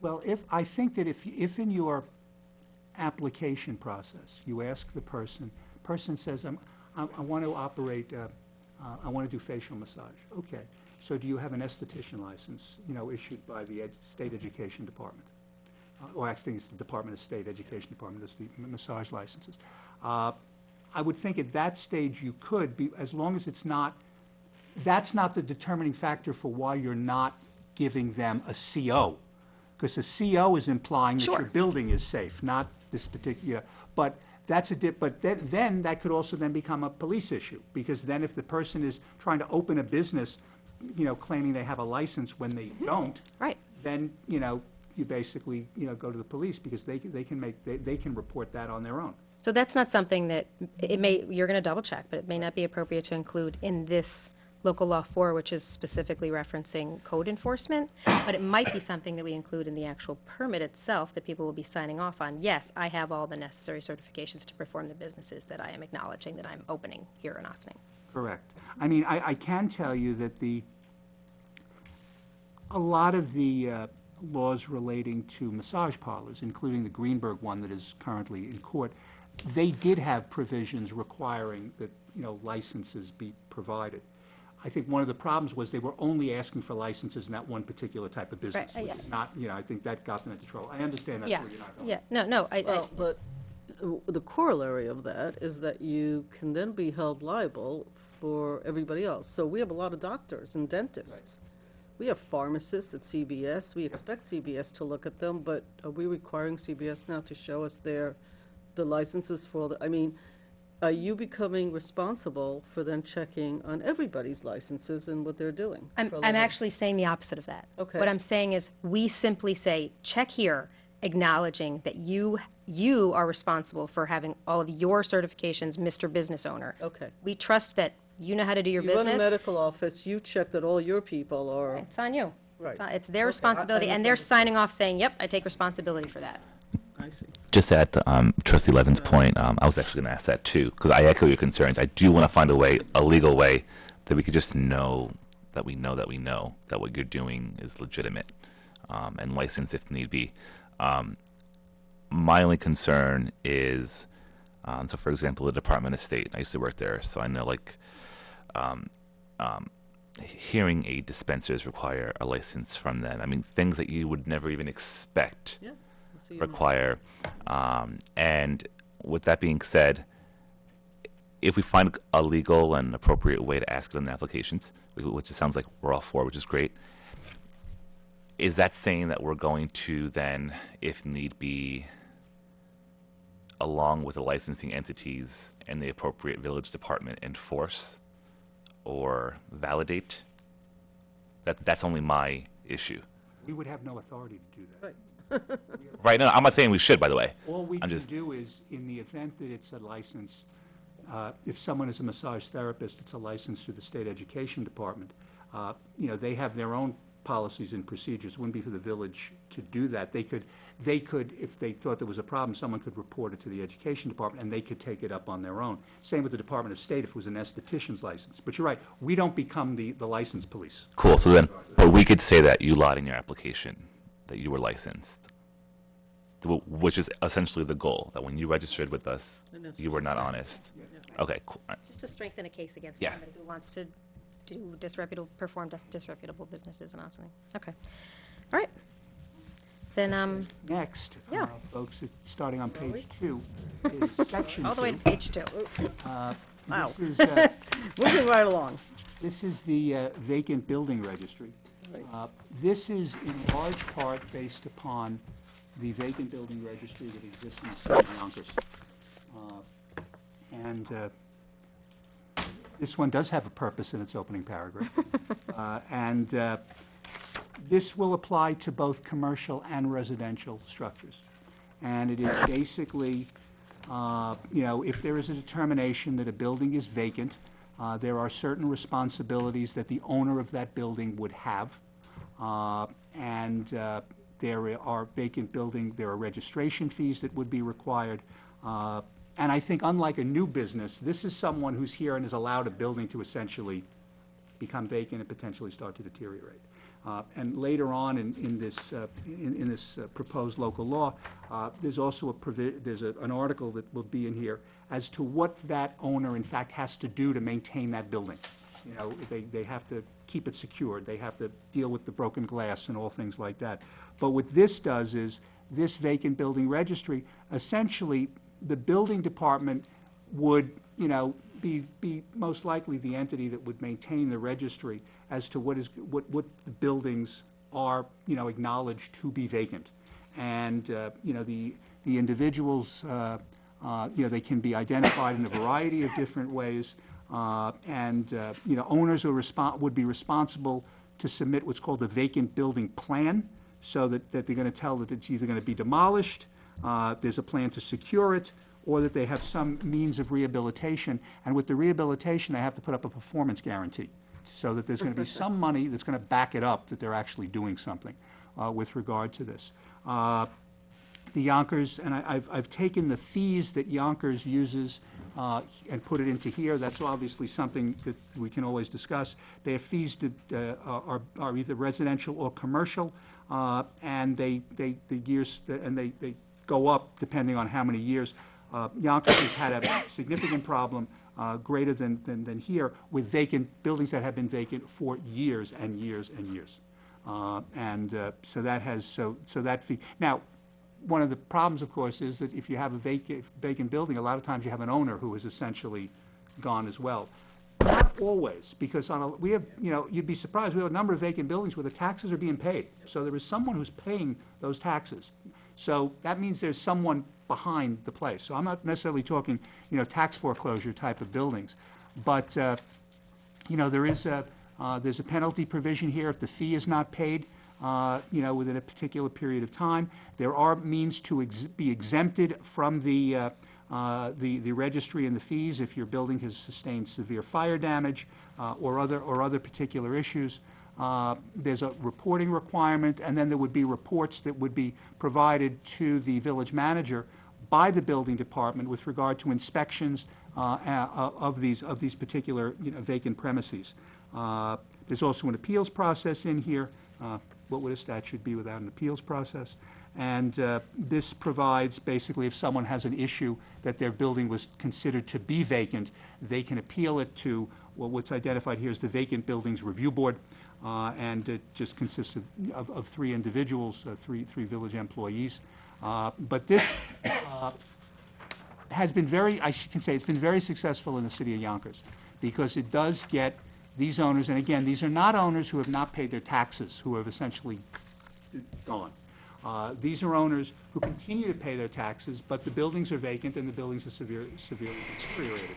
Well, I think that if in your application process, you ask the person says, I want to operate I want to do facial massage. Okay. So do you have an esthetician license, issued by the State Education Department? Or actually, it's the Department of State Education Department, that's the massage licenses. I would think at that stage you could be, as long as it's not, that's not the determining factor for why you're not giving them a CO. Because a CO is implying that your building is safe, not this particular, but that's but then that could also then become a police issue. Because then if the person is trying to open a business, claiming they have a license when they don't, Right. then, you basically, go to the police because they can report that on their own. So that's not something that, you're going to double check, but it may not be appropriate to include in this local law 4, which is specifically referencing code enforcement, but it might be something that we include in the actual permit itself that people will be signing off on. Yes, I have all the necessary certifications to perform the businesses that I am acknowledging that I'm opening here in Austining. Correct. I mean, I can tell you that a lot of the laws relating to massage parlors, including the Greenberg one that is currently in court, they did have provisions requiring that, licenses be provided. I think one of the problems was they were only asking for licenses in that one particular type of business, Right, which is not, I think that got them into trouble. I understand that's Yeah, where you're not going. yeah, no, Well, but the corollary of that is that you can then be held liable for everybody else. So we have a lot of doctors and dentists. We have pharmacists at CBS. We expect CBS to look at them, but are we requiring CBS now to show us the licenses for are you becoming responsible for then checking on everybody's licenses and what they're doing? I'm for a living? actually saying the opposite of that. Okay. What I'm saying is, we simply say, check here, acknowledging that you are responsible for having all of your certifications, Mr. Business Owner. Okay. We trust that you know how to do your You run a business. medical office, you check that all your people are. It's on you. Right. It's their Okay, responsibility, I and they're misunderstood. signing off saying, yep, I take responsibility for that. I see. Just to add to Trustee Levin's point, I was actually going to ask that too, because I echo your concerns. I do want to find a legal way that we could just know that we know that what you're doing is legitimate and licensed if need be. My only concern is, so for example, the Department of State. I used to work there, so I know hearing aid dispensers require a license from them. I mean, things that you would never even expect. Yeah. So you- Require. And with that being said, if we find a legal and appropriate way to ask it on the applications, which it sounds like we're all for, which is great, is that saying that we're going to then, if need be, along with the licensing entities and the appropriate village department, enforce or validate? That's only my issue. We would have no authority to do that. Right. Right now, I'm not saying we should, by the way. All we I'm can just- do is, in the event that it's a license, if someone is a massage therapist, it's a license through the State Education Department. They have their own policies and procedures. It wouldn't be for the village to do that. They could, if they thought there was a problem, someone could report it to the Education Department, and they could take it up on their own. Same with the Department of State if it was an esthetician's license. But you're right, we don't become the license police. Cool. So then, but we could say that you lied in your application, that you were licensed, which is essentially the goal, that when you registered with us, And that's you what were you not said. honest. Okay, cool. Just to strengthen a case against Yeah. somebody who wants to perform disreputable businesses in Austining. Okay. All right. Then, Next, Yeah. folks, starting on page 2, is section 2. all the way to page 2. Wow. This is, Moving right along. This is the vacant building registry. This is in large part based upon the vacant building registry that exists in the city of Yonkers. And this one does have a purpose in its opening paragraph. And this will apply to both commercial and residential structures. And it is basically, if there is a determination that a building is vacant, there are certain responsibilities that the owner of that building would have. And there are vacant building, there are registration fees that would be required. And I think unlike a new business, this is someone who's here and has allowed a building to essentially become vacant and potentially start to deteriorate. And later on in this proposed local law, there's also an article that will be in here as to what that owner in fact has to do to maintain that building. You know, they have to keep it secured, they have to deal with the broken glass and all things like that. But what this does is, this vacant building registry, essentially, the building department would, you know, be most likely the entity that would maintain the registry as to what the buildings are, you know, acknowledged to be vacant. And, you know, the individuals, you know, they can be identified in a variety of different ways. And, you know, owners would be responsible to submit what's called a vacant building plan, so that they're going to tell that it's either going to be demolished, there's a plan to secure it, or that they have some means of rehabilitation. And with the rehabilitation, they have to put up a performance guarantee, so that there's going to be some money that's going to back it up that they're actually doing something with regard to this. The Yonkers, and I've taken the fees that Yonkers uses and put it into here. That's obviously something that we can always discuss. They have fees that are either residential or commercial, and the years, and they go up depending on how many years. Yonkers has had a significant problem, greater than here, with vacant buildings that have been vacant for years and years and years. So that has, so that fee. Now, one of the problems, of course, is that if you have a vacant building, a lot of times you have an owner who is essentially gone as well. Not always, because we have, you know, you'd be surprised, we have a number of vacant buildings where the taxes are being paid. So there is someone who's paying those taxes. So that means there's someone behind the place. So I'm not necessarily talking, you know, tax foreclosure type of buildings. But, you know, there's a penalty provision here if the fee is not paid, you know, within a particular period of time. There are means to be exempted from the registry and the fees if your building has sustained severe fire damage or other particular issues. There's a reporting requirement, and then there would be reports that would be provided to the village manager by the building department with regard to inspections of these particular, you know, vacant premises. There's also an appeals process in here. What would a statute be without an appeals process? And this provides, basically, if someone has an issue that their building was considered to be vacant, they can appeal it to, well, what's identified here is the Vacant Buildings Review Board, and it just consists of three individuals, three village employees. But this has been I can say it's been very successful in the city of Yonkers, because it does get these owners, and again, these are not owners who have not paid their taxes, who have essentially gone. These are owners who continue to pay their taxes, but the buildings are vacant and the buildings are severely deteriorated.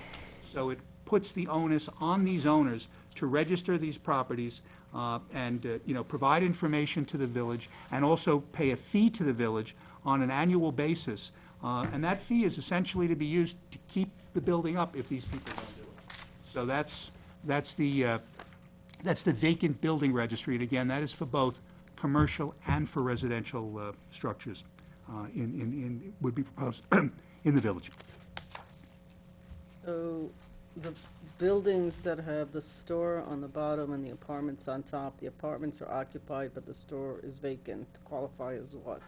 So it puts the onus on these owners to register these properties and you know, provide information to the village, and also pay a fee to the village on an annual basis. And that fee is essentially to be used to keep the building up if these people don't do it. So that's the vacant building registry, and again, that is for both commercial and for residential structures would be proposed in the village. So the buildings that have the store on the bottom and the apartments on top, the apartments are occupied, but the store is vacant, qualify as what?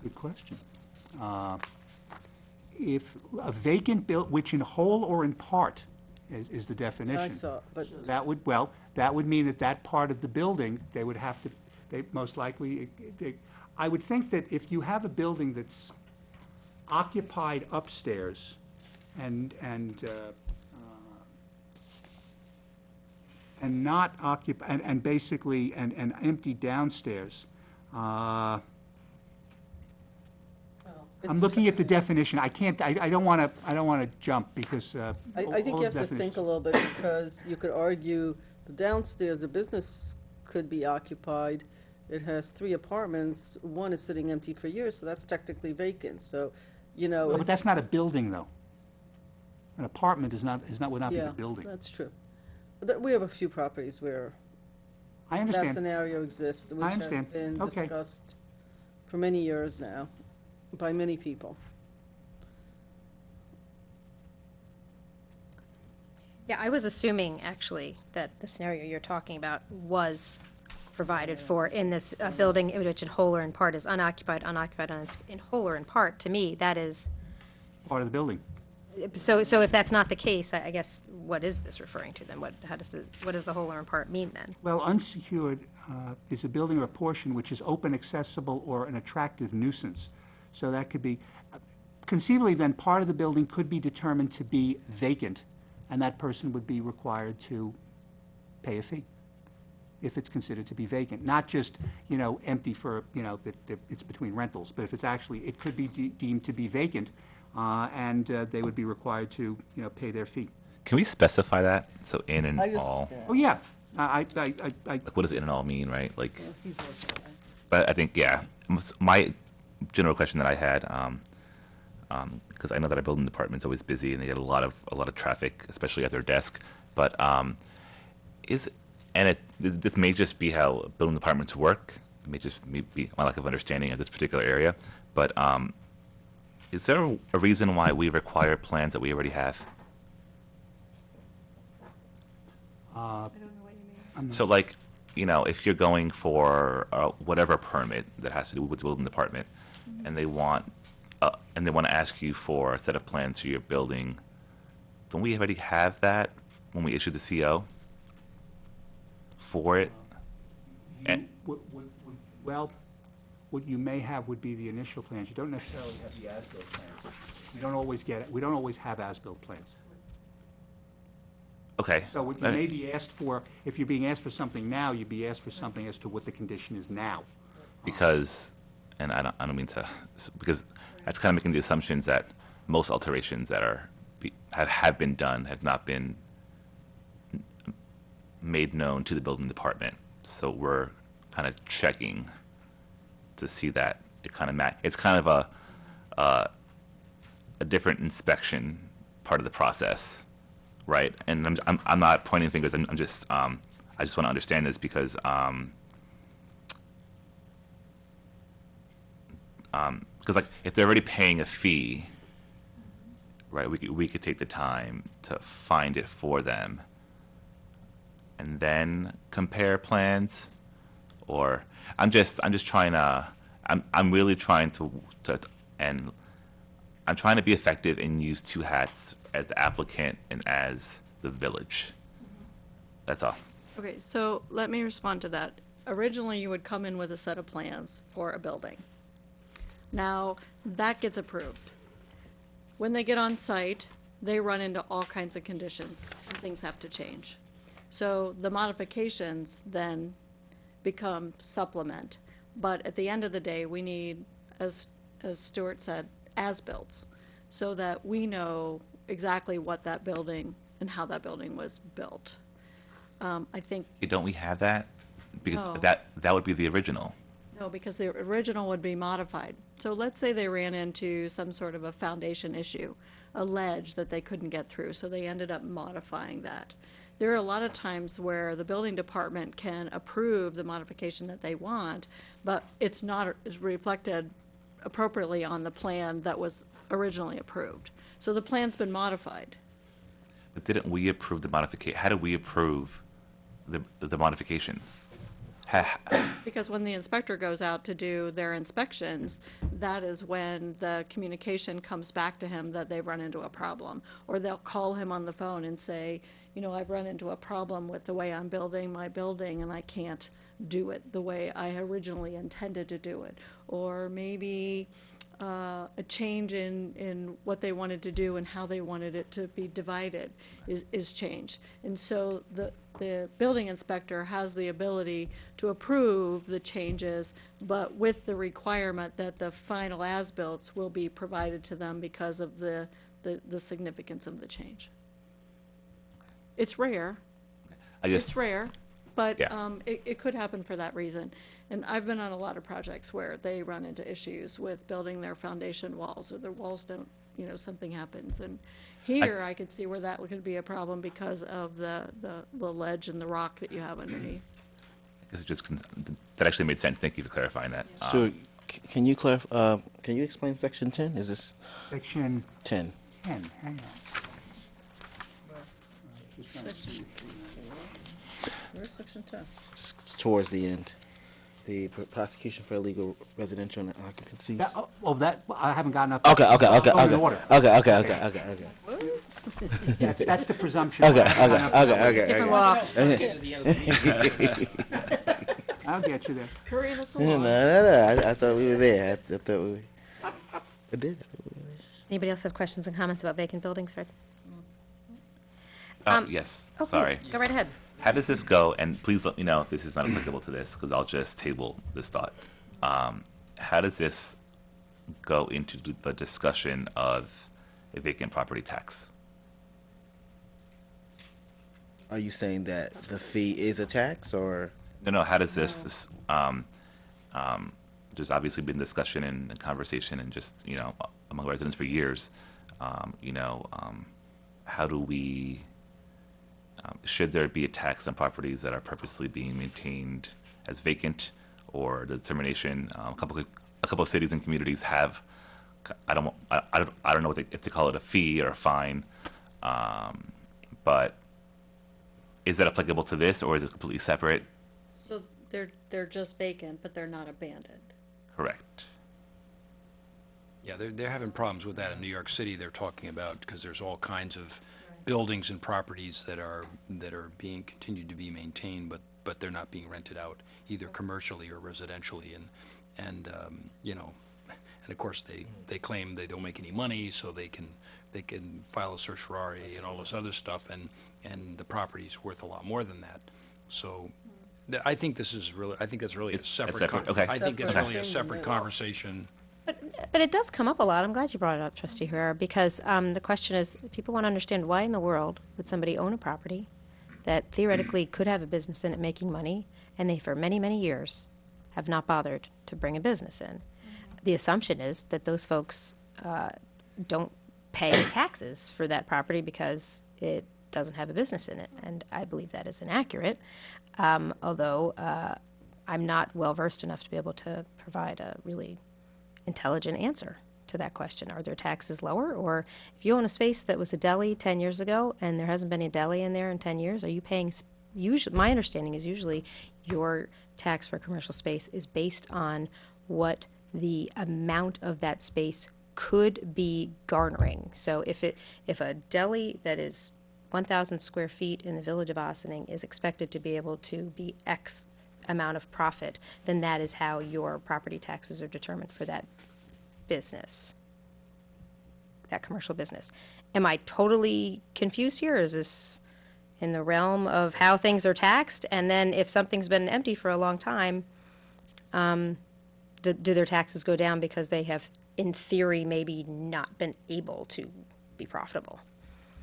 Good question. If a vacant which in whole or in part is the definition. I saw, but That would mean that part of the building, they would have to, they most likely, I would think that if you have a building that's occupied upstairs and not occupied, and basically, and empty downstairs, I'm looking at the definition. I can't, I don't want to jump, because I think you have to think a little bit, because you could argue the downstairs, the business could be occupied. It has 3 apartments, one is sitting empty for years, so that's technically vacant, so, you know. But that's not a building, though. An apartment would not be Yeah, a building. that's true. We have a few properties where I that understand. scenario exists, which has understand. been Okay. discussed for many years now by many people. Yeah, I was assuming, actually, that the scenario you're talking about was provided for in this building, which in whole or in part is unoccupied, in whole or in part. To me, that is, Part of the building. So if that's not the case, I guess, what is this referring to then? What does the whole or in part mean then? Well, unsecured is a building or portion which is open, accessible, or an attractive nuisance. So that could be, conceivably then, part of the building could be determined to be vacant, and that person would be required to pay a fee if it's considered to be vacant. Not just, empty for, that it's between rentals, but if it's actually, it could be deemed to be vacant, and they would be required to, pay their fee. Can we specify that? So in and I just- all. yeah. Oh, yeah. I Like, what does in and all mean, right? Like, He's working on it. but I think, yeah, my general question that I had, because I know that our building department's always busy and they get a lot of traffic, especially at their desk. But this may just be how building departments work. It may just be my lack of understanding of this particular area. But is there a reason why we require plans that we already have? I don't know what you mean. So, like, if you're going for whatever permit that has to do with the building department, and they want to ask you for a set of plans for your building, don't we already have that when we issue the CO for it? And Well, what you may have would be the initial plans. You don't necessarily have the as-built plans. We don't always have as-built plans. okay, So what you may be asked for, if you're being asked for something now, you'd be asked for something as to what the condition is now. because, and I don't mean to, because that's kind of making the assumptions that most alterations that have been done have not been made known to the building department. So we're kind of checking to see that it kind of it's kind of a different inspection part of the process, right? And I'm not pointing fingers. I'm just I just want to understand this because like if they're already paying a fee, right? We could take the time to find it for them and then compare plans, or I'm really trying to and I'm trying to be effective and use two hats as the applicant and as the village. That's all. Okay, so let me respond to that. Originally, you would come in with a set of plans for a building. Now, that gets approved. When they get on site, they run into all kinds of conditions, and things have to change. So the modifications then become supplement. But at the end of the day, we need, as Stuart said, as-builts, so that we know exactly what that building and how that building was built. I think, Don't we have that? Because No. that would be the original. no, because the original would be modified. So let's say they ran into some sort of a foundation issue, a ledge that they couldn't get through, so they ended up modifying that. There are a lot of times where the building department can approve the modification that they want, but it's not is reflected appropriately on the plan that was originally approved. So the plan's been modified. But didn't we approve the modification? How did we approve the modification? Because when the inspector goes out to do their inspections, that is when the communication comes back to him that they've run into a problem. Or they'll call him on the phone and say, I've run into a problem with the way I'm building my building and I can't do it the way I originally intended to do it. Or maybe a change in what they wanted to do and how they wanted it to be divided is changed. And so the building inspector has the ability to approve the changes, but with the requirement that the final as-bills will be provided to them because of the significance of the change. It's rare. It's rare, but Yeah. it could happen for that reason. And I've been on a lot of projects where they run into issues with building their foundation walls, or their walls don't, something happens. And here, I could see where that could be a problem because of the ledge and the rock that you have underneath. It's just that actually made sense. Thank you for clarifying that. So, can you clarify? Can you explain section 10? Is this Section 10? 10, hang on. Just trying to see. Where's section 10? It's towards the end. the prosecution for illegal residential and occupancies. That, I haven't gotten up. Okay. Oh, in order. Okay. That's the presumption. Okay. Different law. I'll get you there. Hurry us No, along. I thought we were there. I thought we. I did. Anybody else have questions and comments about vacant buildings, Fred? Yes, Oh, sorry. please, go right ahead. How does this go? And please let me know if this is not applicable to this, because I'll just table this thought. How does this go into the discussion of a vacant property tax? Are you saying that the fee is a tax, or? No, how does this there's obviously been discussion and conversation and just, among residents for years, how do we, should there be a tax on properties that are purposely being maintained as vacant, or the determination, a couple of cities and communities have, I don't know if to call it a fee or a fine, but is that applicable to this, or is it completely separate? So they're just vacant, but they're not abandoned. Correct. Yeah, they're having problems with that in New York City. They're talking about, because there's all kinds of buildings and properties that are being continued to be maintained, but they're not being rented out either commercially or residentially, and of course they claim they don't make any money, so they can file a certiorari and all this other stuff, and the property's worth a lot more than that. So I think that's really a separate. separate, okay. I think that's Separate really a thing, separate yes. conversation. But it does come up a lot. I'm glad you brought it up, Trustee Herrera, because the question is, people want to understand why in the world would somebody own a property that theoretically could have a business in it making money, and they, for many, many years, have not bothered to bring a business in. The assumption is that those folks don't pay taxes for that property because it doesn't have a business in it, and I believe that is inaccurate, although I'm not well-versed enough to be able to provide a really intelligent answer to that question. Are their taxes lower? Or if you own a space that was a deli 10 years ago and there hasn't been a deli in there in 10 years, are you paying, usually, my understanding is usually your tax for commercial space is based on what the amount of that space could be garnering. So if a deli that is 1,000 square feet in the village of Ossining is expected to be able to be X amount of profit, then that is how your property taxes are determined for that business, that commercial business. Am I totally confused here? Is this in the realm of how things are taxed? And then if something's been empty for a long time, do their taxes go down because they have, in theory, maybe not been able to be profitable?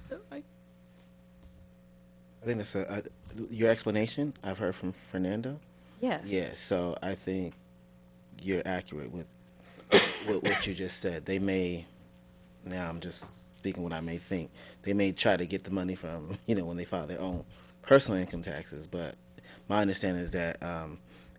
So I think that's your explanation. I've heard from Fernando. Yes. Yeah, so I think you're accurate with what you just said. They may, now I'm just speaking what I may think, they may try to get the money from, when they file their own personal income taxes, but my understanding is that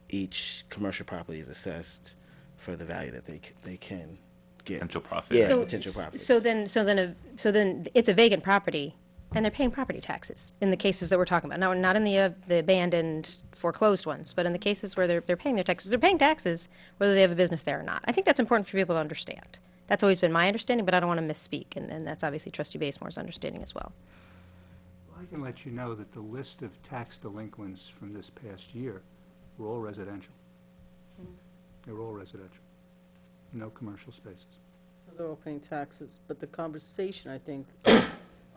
each commercial property is assessed for the value that they can get. Potential profit. Yeah, So- potential profits. So then it's a vacant property, and they're paying property taxes in the cases that we're talking about. Now, not in the abandoned, foreclosed ones, but in the cases where they're paying their taxes. They're paying taxes whether they have a business there or not. I think that's important for people to understand. That's always been my understanding, but I don't want to misspeak, and that's obviously Trustee Basemore's understanding as well. I can let you know that the list of tax delinquents from this past year were all residential. They were all residential, no commercial spaces. So they're all paying taxes, but the conversation, I think,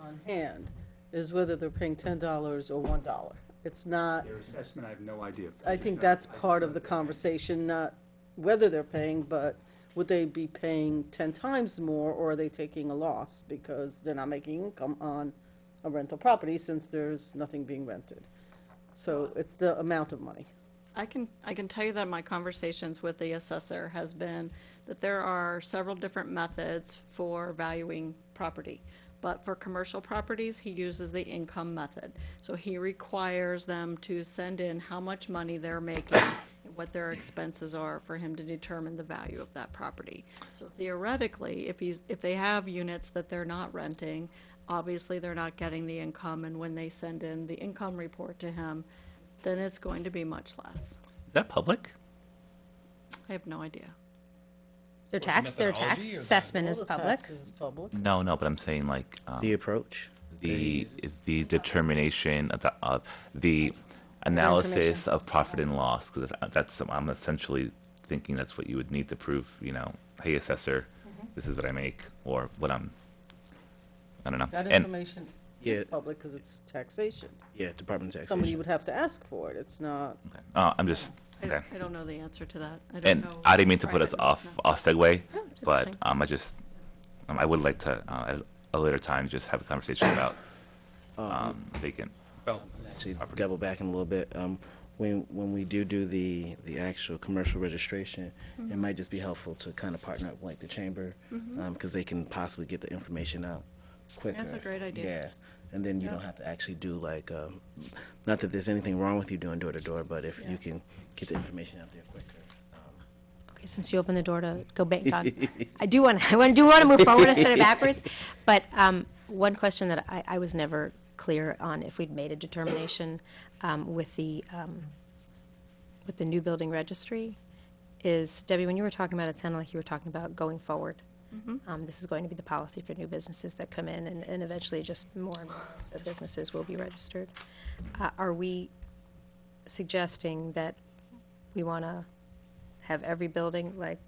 on hand is whether they're paying $10 or $1. It's not, Their assessment, I have no idea. I think that's part of the conversation, not whether they're paying, but would they be paying 10 times more, or are they taking a loss because they're not making income on a rental property since there's nothing being rented? So it's the amount of money. I can tell you that my conversations with the assessor has been that there are several different methods for valuing property. But for commercial properties, he uses the income method. So he requires them to send in how much money they're making and what their expenses are for him to determine the value of that property. So theoretically, if they have units that they're not renting, obviously they're not getting the income, and when they send in the income report to him, then it's going to be much less. Is that public? I have no idea. Their the tax methodology or the- assessment is All the public. taxes is public. No, no, but I'm saying like The approach. the determination of the analysis of profit and loss, because that's I'm essentially thinking that's what you would need to prove. You know, hey assessor, this is what I make, or what I don't know. That And information Yeah. is public because it's taxation. Yeah, Department of Somebody Taxation. would have to ask for it. It's not. I'm just okay. I don't know the answer to that. I don't And know. I didn't mean to put us private off investment. segue, it's but interesting. I would like to at a later time just have a conversation about vacant. Well, Actually, double back in a little bit. When we do the actual commercial registration, it might just be helpful to kind of partner up with like the chamber, because they can possibly get the information out quicker. That's a great idea. Yeah, and then you Yeah. don't have to actually do like, not that there's anything wrong with you doing door to door, but if Yeah. you can get the information out there quicker. Okay, since you opened the door to go back on, I do want to move forward instead of backwards. But one question that I was never clear on, if we'd made a determination with the new building registry, is, Debbie, when you were talking about it, sounded like you were talking about going forward. This is going to be the policy for new businesses that come in, and eventually just more and more of the businesses will be registered. Are we suggesting that we want to have every building, like,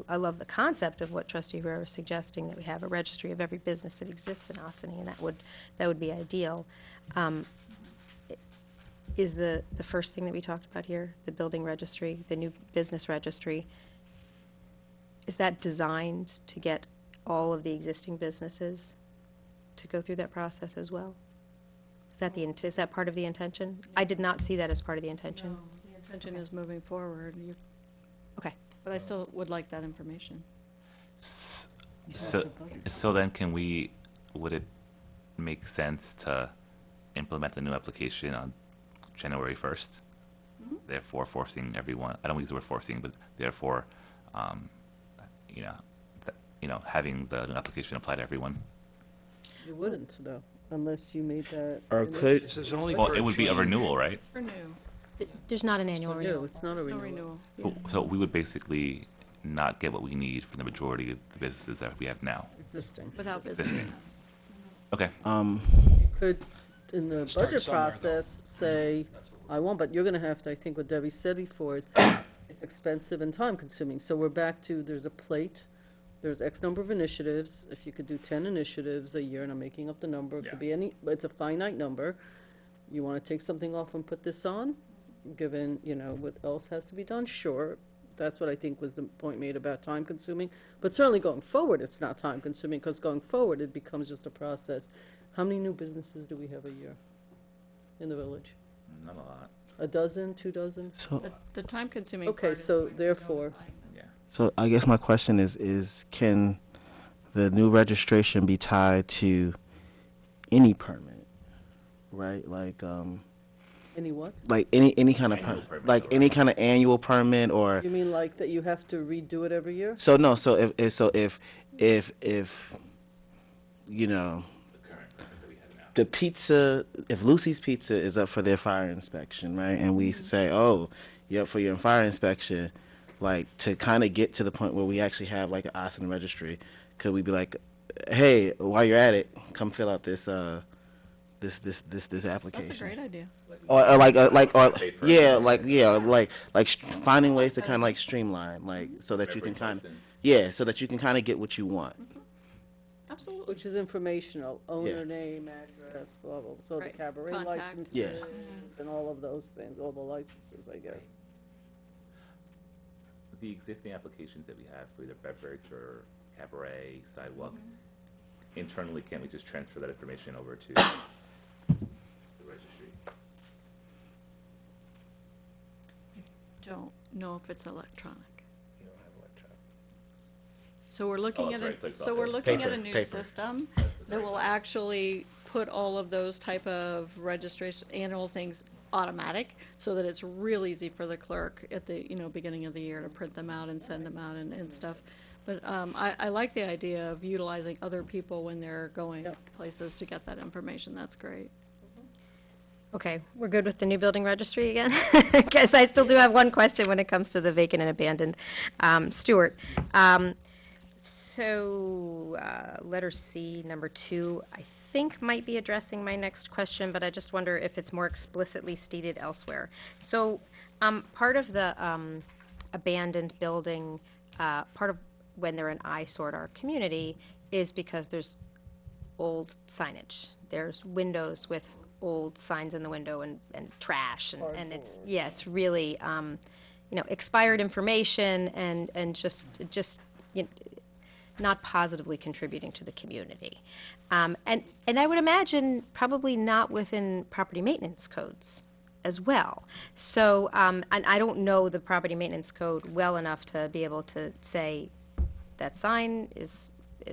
I love the concept of what Trustee Herrera is suggesting, that we have a registry of every business that exists in Ossene, and that would be ideal. Is the first thing that we talked about here, the building registry, the new business registry, is that designed to get all of the existing businesses to go through that process as well? Is that part of the intention? I did not see that as part of the intention. The intention is moving forward, Okay. but I still would like that information. So then would it make sense to implement the new application on January 1st? Therefore forcing everyone, I don't use the word forcing, but therefore, having the new application apply to everyone? You wouldn't, though, unless you made that. Or initial- could, this is only Well, for it would be a change. renewal, right? For new, There's not an annual No, renewal. it's not a no renewal. renewal. So we would basically not get what we need from the majority of the businesses that we have now. Existing. Without visiting. Okay. You could, in the Start budget somewhere, though. process, say, I won't, but you're gonna have to, I think what Debbie said before is, it's expensive and time-consuming. So we're back to, there's a plate, there's X number of initiatives. If you could do 10 initiatives a year, and I'm making up the number, it Yeah. could be any, but it's a finite number. You wanna take something off and put this on, given, what else has to be done? Sure. That's what I think was the point made about time-consuming. But certainly going forward, it's not time-consuming, because going forward, it becomes just a process. How many new businesses do we have a year in the village? Not a lot. A dozen, 2 dozen? so, The time-consuming Okay, part is so when we don't therefore- find them. Yeah. so I guess my question is can the new registration be tied to any permit, right? Any what? Like any kind of Annual permit, like or- any kind of annual permit or You mean like that you have to redo it every year? so no so if you know The current permit that we have now. the pizza, if Lucy's Pizza is up for their fire inspection, right, and we say, oh, you're up for your fire inspection, like to kind of get to the point where we actually have like an Austin registry, could we be like, hey, while you're at it, come fill out this this application. That's a great idea. Or finding ways to kind of like streamline, like so that you can kind of so that you can kind of get what you want. Absolutely. Which is informational, owner Yeah. name, address, blah, blah, so the Right. cabaret Contact. licenses Yeah. and all of those things, all the licenses, I guess. The existing applications that we have for either beverage or cabaret, sidewalk, internally, can't we just transfer that information over to the registry? Don't know if it's electronic. You don't have electronic. So we're looking that's at right, like so we're office. looking at a Paper, new paper. system that will actually put all of those type of registration, annual things automatic, so that it's real easy for the clerk at the, beginning of the year to print them out and send them out and stuff. But, I like the idea of utilizing other people when they're going Yep. places to get that information. That's great. Okay, we're good with the new building registry again? Because I still do have one question when it comes to the vacant and abandoned. Stuart, letter C, number 2, I think might be addressing my next question, but I just wonder if it's more explicitly stated elsewhere. So, part of the abandoned building, part of when they're an eyesore to our community is because there's old signage. There's windows with old signs in the window and trash, and it's, yeah, it's really, expired information and just not positively contributing to the community. And I would imagine probably not within property maintenance codes as well. So, and I don't know the property maintenance code well enough to be able to say that sign is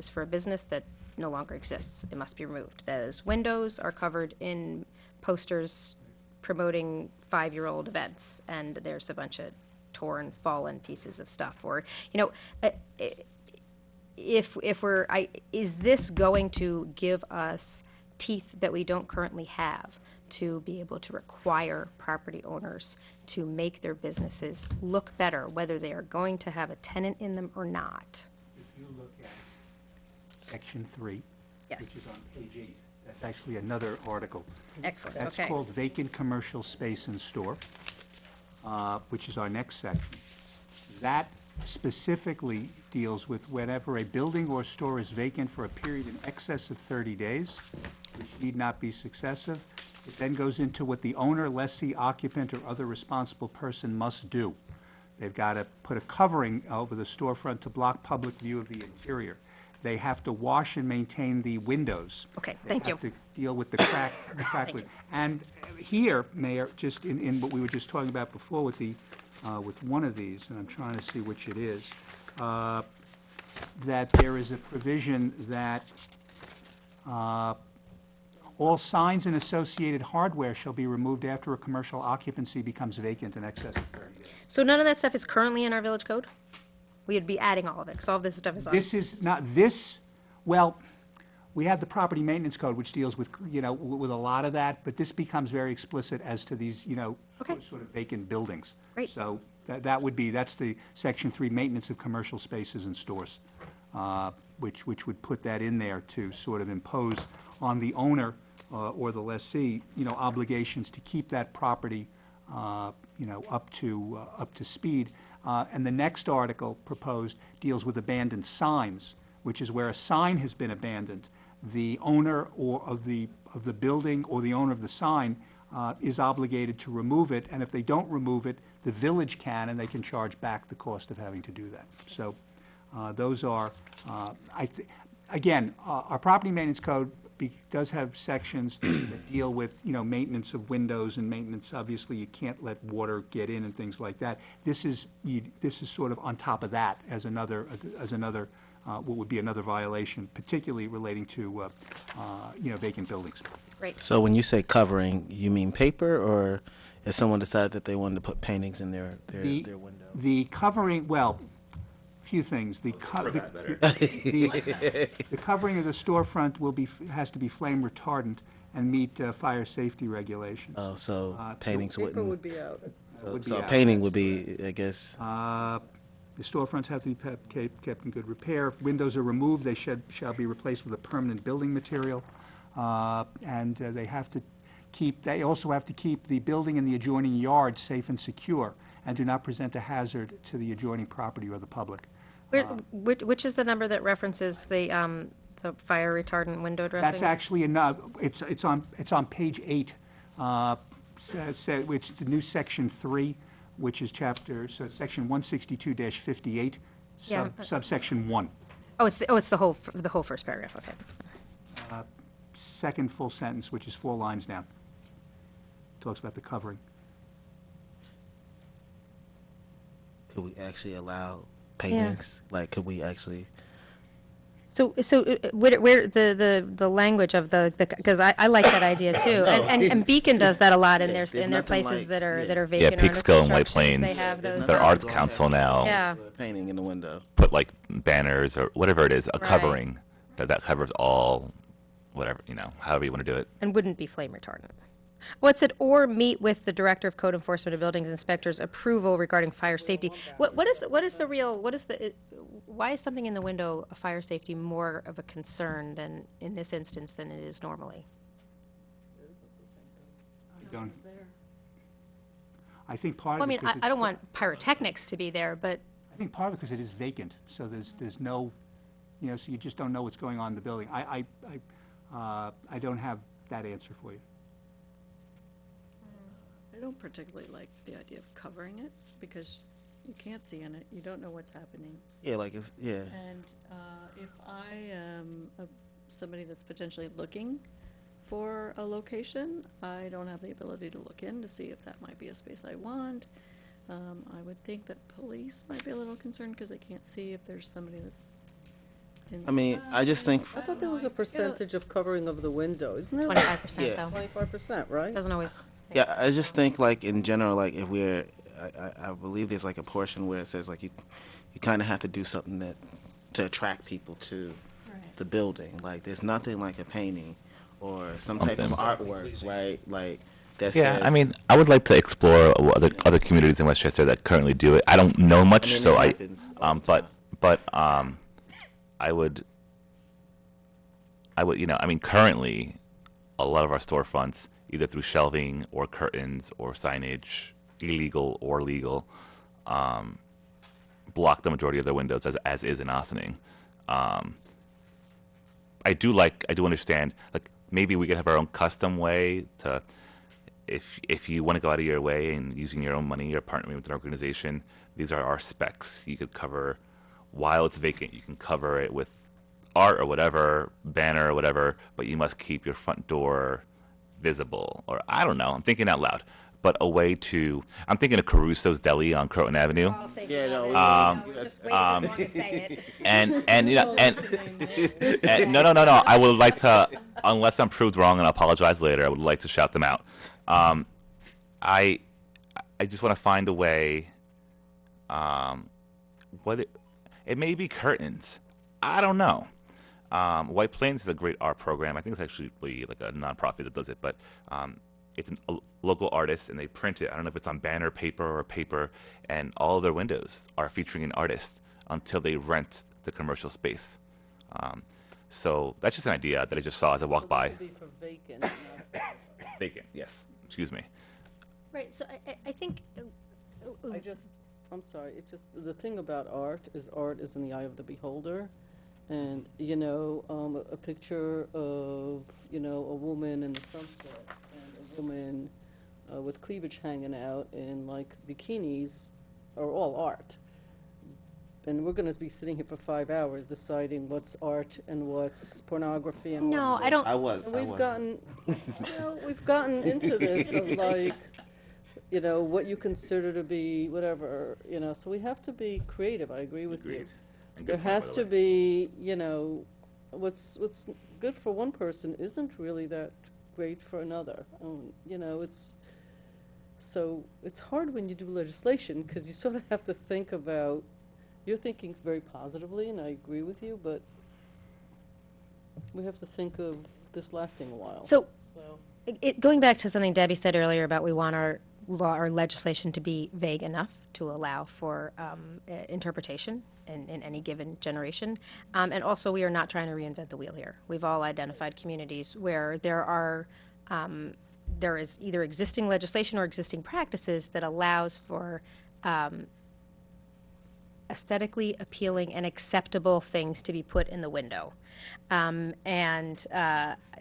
for a business that no longer exists. It must be removed. Those windows are covered in posters promoting 5-year-old events, and there's a bunch of torn, fallen pieces of stuff. Or, is this going to give us teeth that we don't currently have to be able to require property owners to make their businesses look better, whether they are going to have a tenant in them or not? If you look at Section 3, Yes. which is on page 8, that's actually another article. Excellent, That's okay. called Vacant Commercial Space and Store, which is our next section. That specifically deals with whenever a building or store is vacant for a period in excess of 30 days, which need not be successive. It then goes into what the owner, lessee, occupant, or other responsible person must do. They've got to put a covering over the storefront to block public view of the interior. They have to wash and maintain the windows. Okay, thank you. They have to deal with the crack, window. And here, Mayor, just in what we were just talking about before with the, with one of these, and I'm trying to see which it is, that there is a provision that all signs and associated hardware shall be removed after a commercial occupancy becomes vacant in excess of 30 days. So none of that stuff is currently in our village code? We would be adding all of it, because all of this stuff is on. This is not, this, well, we have the property maintenance code, which deals with, with a lot of that, but this becomes very explicit as to these, Okay. sort of vacant buildings. Great. So that would be, that's the Section 3, maintenance of commercial spaces and stores, which would put that in there to sort of impose on the owner or the lessee, obligations to keep that property, up to speed. And the next article proposed deals with abandoned signs, which is where a sign has been abandoned. The owner or of the building or the owner of the sign is obligated to remove it, and if they don't remove it, the village can, and they can charge back the cost of having to do that. So those are, again, our property maintenance code does have sections that deal with, maintenance of windows and maintenance. Obviously, you can't let water get in and things like that. This is sort of on top of that as another, what would be another violation, particularly relating to, vacant buildings. Great. So when you say covering, you mean paper, or if someone decided that they wanted to put paintings in their window? The covering, well, few things. The covering of the storefront has to be flame retardant and meet fire safety regulations. Oh, so paintings Paper wouldn't. would be out. So a painting would be, I guess. The storefronts have to be kept in good repair. If windows are removed, they shall be replaced with a permanent building material. And they also have to keep the building and the adjoining yard safe and secure, and do not present a hazard to the adjoining property or the public. Which is the number that references the fire retardant window dressing? That's actually enough. It's on page 8, which the new section 3, which is it's section 162-58, Yeah. subsection 1. Oh, it's the whole first paragraph. Okay. Second full sentence, which is 4 lines down. Talks about the covering. Could we actually allow paintings? Like, could we actually? So where the language of because I like that idea too, and Beacon does that a lot in their nothing places like- that are yeah. vacant. Yeah, or under Peekskill and White construction. Plains. They have There's those. Their nothing arts wrong council with now Yeah. a painting in the window. put like banners or whatever it is, a Right. covering that covers all, whatever, however you want to do it. And wouldn't be flame retardant. What's it, or meet with the Director of Code Enforcement and Buildings Inspector's approval regarding fire safety? What is the real, why is something in the window of fire safety more of a concern than, in this instance, than it is normally? I don't, I think part Well, I of it mean, because I don't want pyrotechnics to be there, but, I think part of it because it is vacant, so there's no, you know, so you just don't know what's going on in the building. I don't have that answer for you. I don't particularly like the idea of covering it, because you can't see in it, you don't know what's happening. Yeah, like if, yeah. And if I am somebody that's potentially looking for a location, I don't have the ability to look in to see if that might be a space I want. I would think that police might be a little concerned because they can't see if there's somebody that's inside. I mean, I just think I thought there was a percentage of covering of the window, isn't there? 25% Yeah. though. 25%, right? Doesn't always. Yeah, I just think like in general, like if we're, I believe there's like a portion where it says like you kind of have to do something that to attract people to Right. the building. Like there's nothing like a painting or some type of Something. artwork, right? Like that Yeah, says. I mean, I would like to explore other communities in Westchester that currently do it. I don't know much, it so happens all the but I would, you know, I mean, currently, a lot of our storefronts, either through shelving or curtains or signage, illegal or legal, block the majority of their windows, as is in Ossining. I do understand, like, maybe we could have our own custom way to, if you want to go out of your way and using your own money or partnering with an organization, these are our specs. You could cover, while it's vacant, you can cover it with art or whatever, banner or whatever, but you must keep your front door visible. Or I don't know, I'm thinking out loud. But a way to, I'm thinking of Caruso's Deli on Croton Avenue. Yeah, no, Just wait as long to say it. And you know, and no, I would like to, unless I'm proved wrong, and I apologize later, I would like to shout them out. I just want to find a way, whether it may be curtains, I don't know. White Plains is a great art program. I think it's actually like a nonprofit that does it, but it's a local artist, and they print it. I don't know if it's on banner paper or paper, and all of their windows are featuring an artist until they rent the commercial space. So that's just an idea that I just saw as I walked by. This would be for vacant, not Vacant, yes. Excuse me. Right, so I think, I'm sorry, it's just, the thing about art is in the eye of the beholder. And, you know, a picture of, you know, a woman in the sunset and a woman with cleavage hanging out in, like, bikinis are all art. And we're going to be sitting here for 5 hours deciding what's art and what's pornography and no, what's I don't, And we've gotten into this of like, you know, what you consider to be whatever, you know, so we have to be creative. I agree with you. Agreed. And There good point, has by to the way. be, you know, what's good for one person isn't really that great for another. You know, it's hard when you do legislation because you sort of have to think about. You're thinking very positively, and I agree with you, but we have to think of this lasting a while. so, going back to something Debbie said earlier about we want our law or legislation to be vague enough to allow for interpretation in any given generation. And also, we are not trying to reinvent the wheel here. We've all identified communities where there is either existing legislation or existing practices that allows for aesthetically appealing and acceptable things to be put in the window.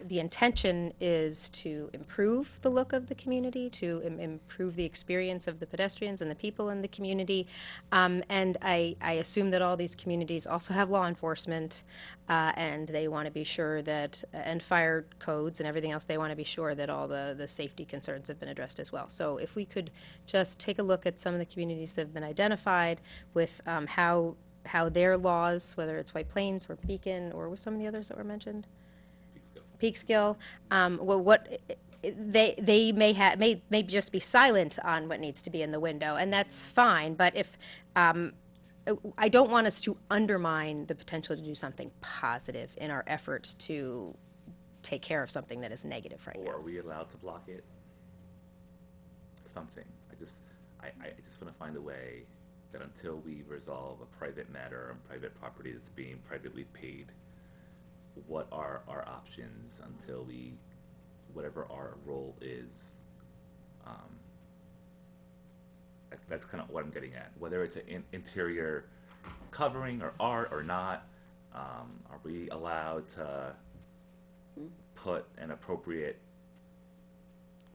The intention is to improve the look of the community, to improve the experience of the pedestrians and the people in the community. And I assume that all these communities also have law enforcement, and they want to be sure that, and fire codes and everything else, they want to be sure that all the safety concerns have been addressed as well. So if we could just take a look at some of the communities that have been identified with how their laws, whether it's White Plains or Beacon or with some of the others that were mentioned, Peekskill, they may just be silent on what needs to be in the window, and that's fine. But if I don't want us to undermine the potential to do something positive in our effort to take care of something that is negative right Or now. are we allowed to block it? something. I just want to find a way that until we resolve a private matter on private property that's being privately paid, what are our options until we, whatever our role is. That's kind of what I'm getting at. Whether it's an interior covering or art or not, are we allowed to put an appropriate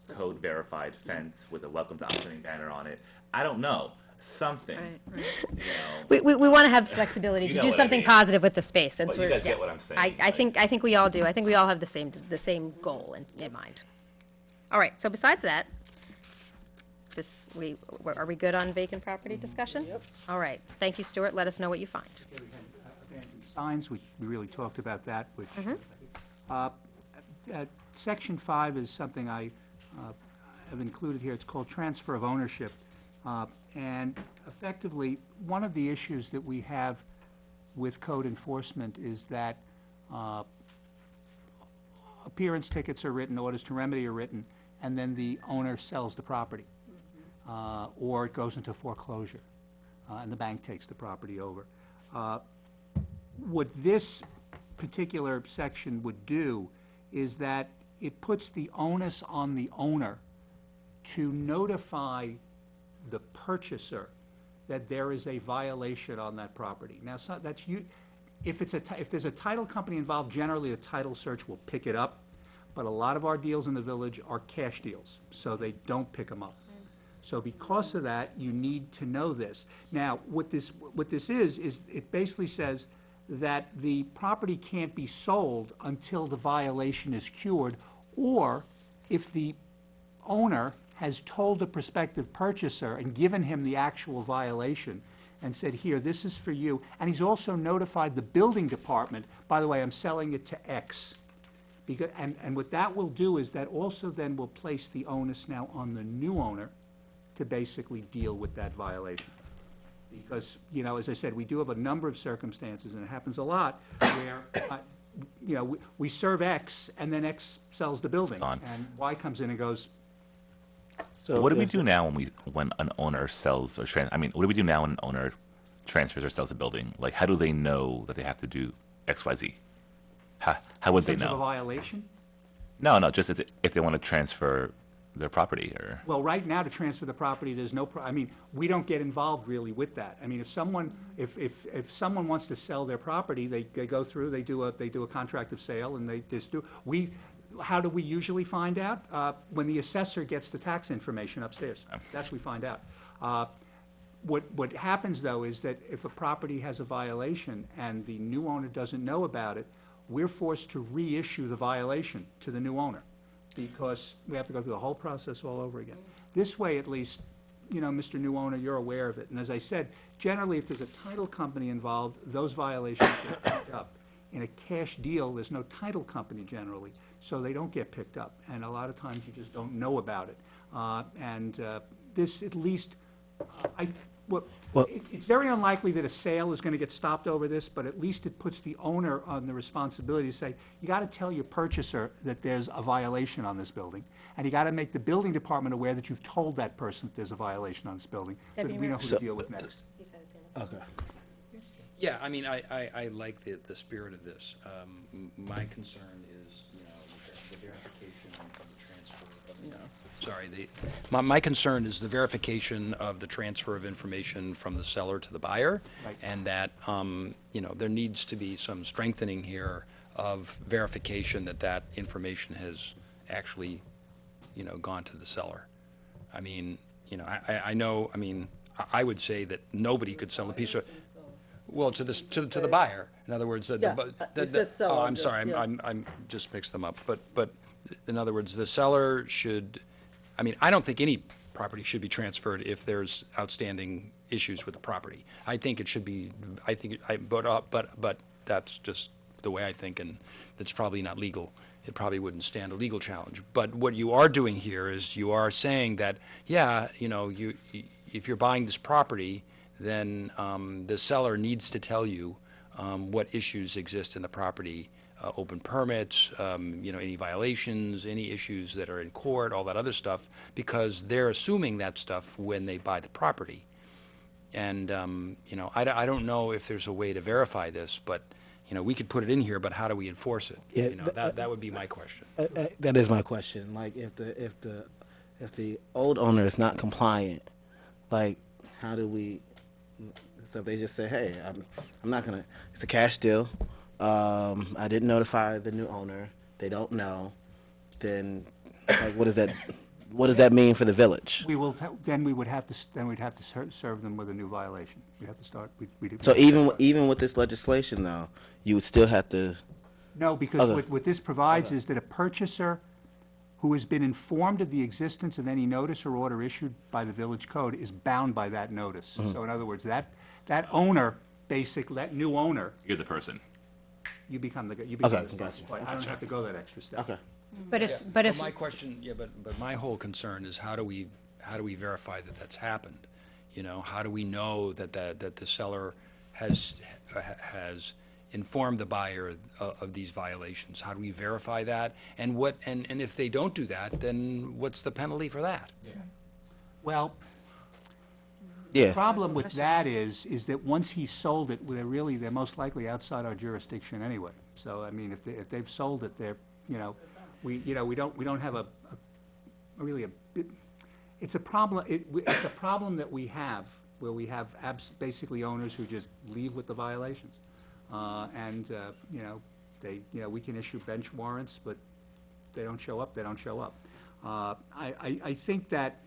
code verified fence with a welcome to Opening banner on it? I don't know. Something. Right. You know. We want to have the flexibility You to know do what I something mean. positive with the space, since But you we're, guys get yes. what I'm saying, I think we all do. I think we all have the same goal in mind. All right, so besides that, are we good on vacant property discussion? Yep. All right, thank you, Stuart. Let us know what you find. Abandoned signs, we really talked about that, which, Section 5 is something I have included here. It's called transfer of ownership. And effectively, one of the issues that we have with code enforcement is that appearance tickets are written, orders to remedy are written, and then the owner sells the property. Or it goes into foreclosure, and the bank takes the property over. What this particular section would do is that it puts the onus on the owner to notify the purchaser that there is a violation on that property. Now, if there's a title company involved, generally a title search will pick it up, but a lot of our deals in the village are cash deals, so they don't pick them up. So because of that, you need to know this. Now, what this is it basically says that the property can't be sold until the violation is cured, or if the owner has told the prospective purchaser and given him the actual violation and said, here, this is for you, and he's also notified the building department, by the way, I'm selling it to X. Because, and what that will do is that also then will place the onus now on the new owner to basically deal with that violation. Because, you know, as I said, we do have a number of circumstances, and it happens a lot, where, you know, we serve X, and then X sells the building. Gone. And Y comes in and goes, So What do we if- do now when an owner sells or what do we do now when an owner transfers or sells a building? Like, how do they know that they have to do X, Y, Z? How would they in terms of a know? violation? No, just if they want to transfer their property or. Well, right now, to transfer the property, there's no, I mean, we don't get involved really with that. I mean, if someone wants to sell their property, they go through, they do a contract of sale, and they just do, how do we usually find out? When the assessor gets the tax information upstairs. That's we find out. What happens, though, is that if a property has a violation and the new owner doesn't know about it, we're forced to reissue the violation to the new owner, because we have to go through the whole process all over again. This way, at least, you know, Mr. New Owner, you're aware of it. And as I said, generally, if there's a title company involved, those violations get picked up. In a cash deal, there's no title company generally, so they don't get picked up. And a lot of times, you just don't know about it. This, at least, it's very unlikely that a sale is going to get stopped over this, but at least it puts the owner on the responsibility to say, you got to tell your purchaser that there's a violation on this building, and you got to make the building department aware that you've told that person that there's a violation on this building, so that we know who to deal with next. Okay. Yeah, I mean, I like the spirit of this. My concern is, you know, the verification of the transfer of, my concern is the verification of the transfer of information from the seller to the buyer. Right. And that, you know, there needs to be some strengthening here of verification that that information has actually, you know, gone to the seller. I mean, you know, I know, I mean, I would say that nobody could sell a piece of, well, to the buyer. In other words, you said seller, oh, I'm just, sorry, yeah. I'm just mixed them up. But in other words, the seller should, I mean, I don't think any property should be transferred if there's outstanding issues with the property. I think it should be, but that's just the way I think, and that's probably not legal. It probably wouldn't stand a legal challenge. But what you are doing here is you are saying that, yeah, you know, if you're buying this property, then the seller needs to tell you what issues exist in the property open permits, any violations, any issues that are in court, all that other stuff, because they're assuming that stuff when they buy the property. And, I don't know if there's a way to verify this, but, we could put it in here, but how do we enforce it? Yeah, That would be my question. That is my question. Like, if the old owner is not compliant, like, how do we? So if they just say, "Hey, I'm not gonna. It's a cash deal. I didn't notify the new owner. They don't know." Then, like, what does that? What does that mean for the village? We will, then we'd have to serve them with a new violation. We'd have to start, So even with this legislation, though, you would still have to. No, because Okay. what this provides is that a purchaser who has been informed of the existence of any notice or order issued by the village code is bound by that notice. So in other words, that owner, that new owner, You're the person. you become the gotcha. I don't have to go that extra step. Okay. But if, My question, but my whole concern is how do we verify that that's happened? How do we know that the seller has informed the buyer of these violations? How do we verify that? And if they don't do that, then what's the penalty for that? Well, Yeah. the problem with that is that once he's sold it, they're most likely outside our jurisdiction anyway. So, I mean, if they've sold it, we don't have it's a problem, it's a problem that we have, where we have basically owners who just leave with the violations. We can issue bench warrants, but they don't show up, I think that,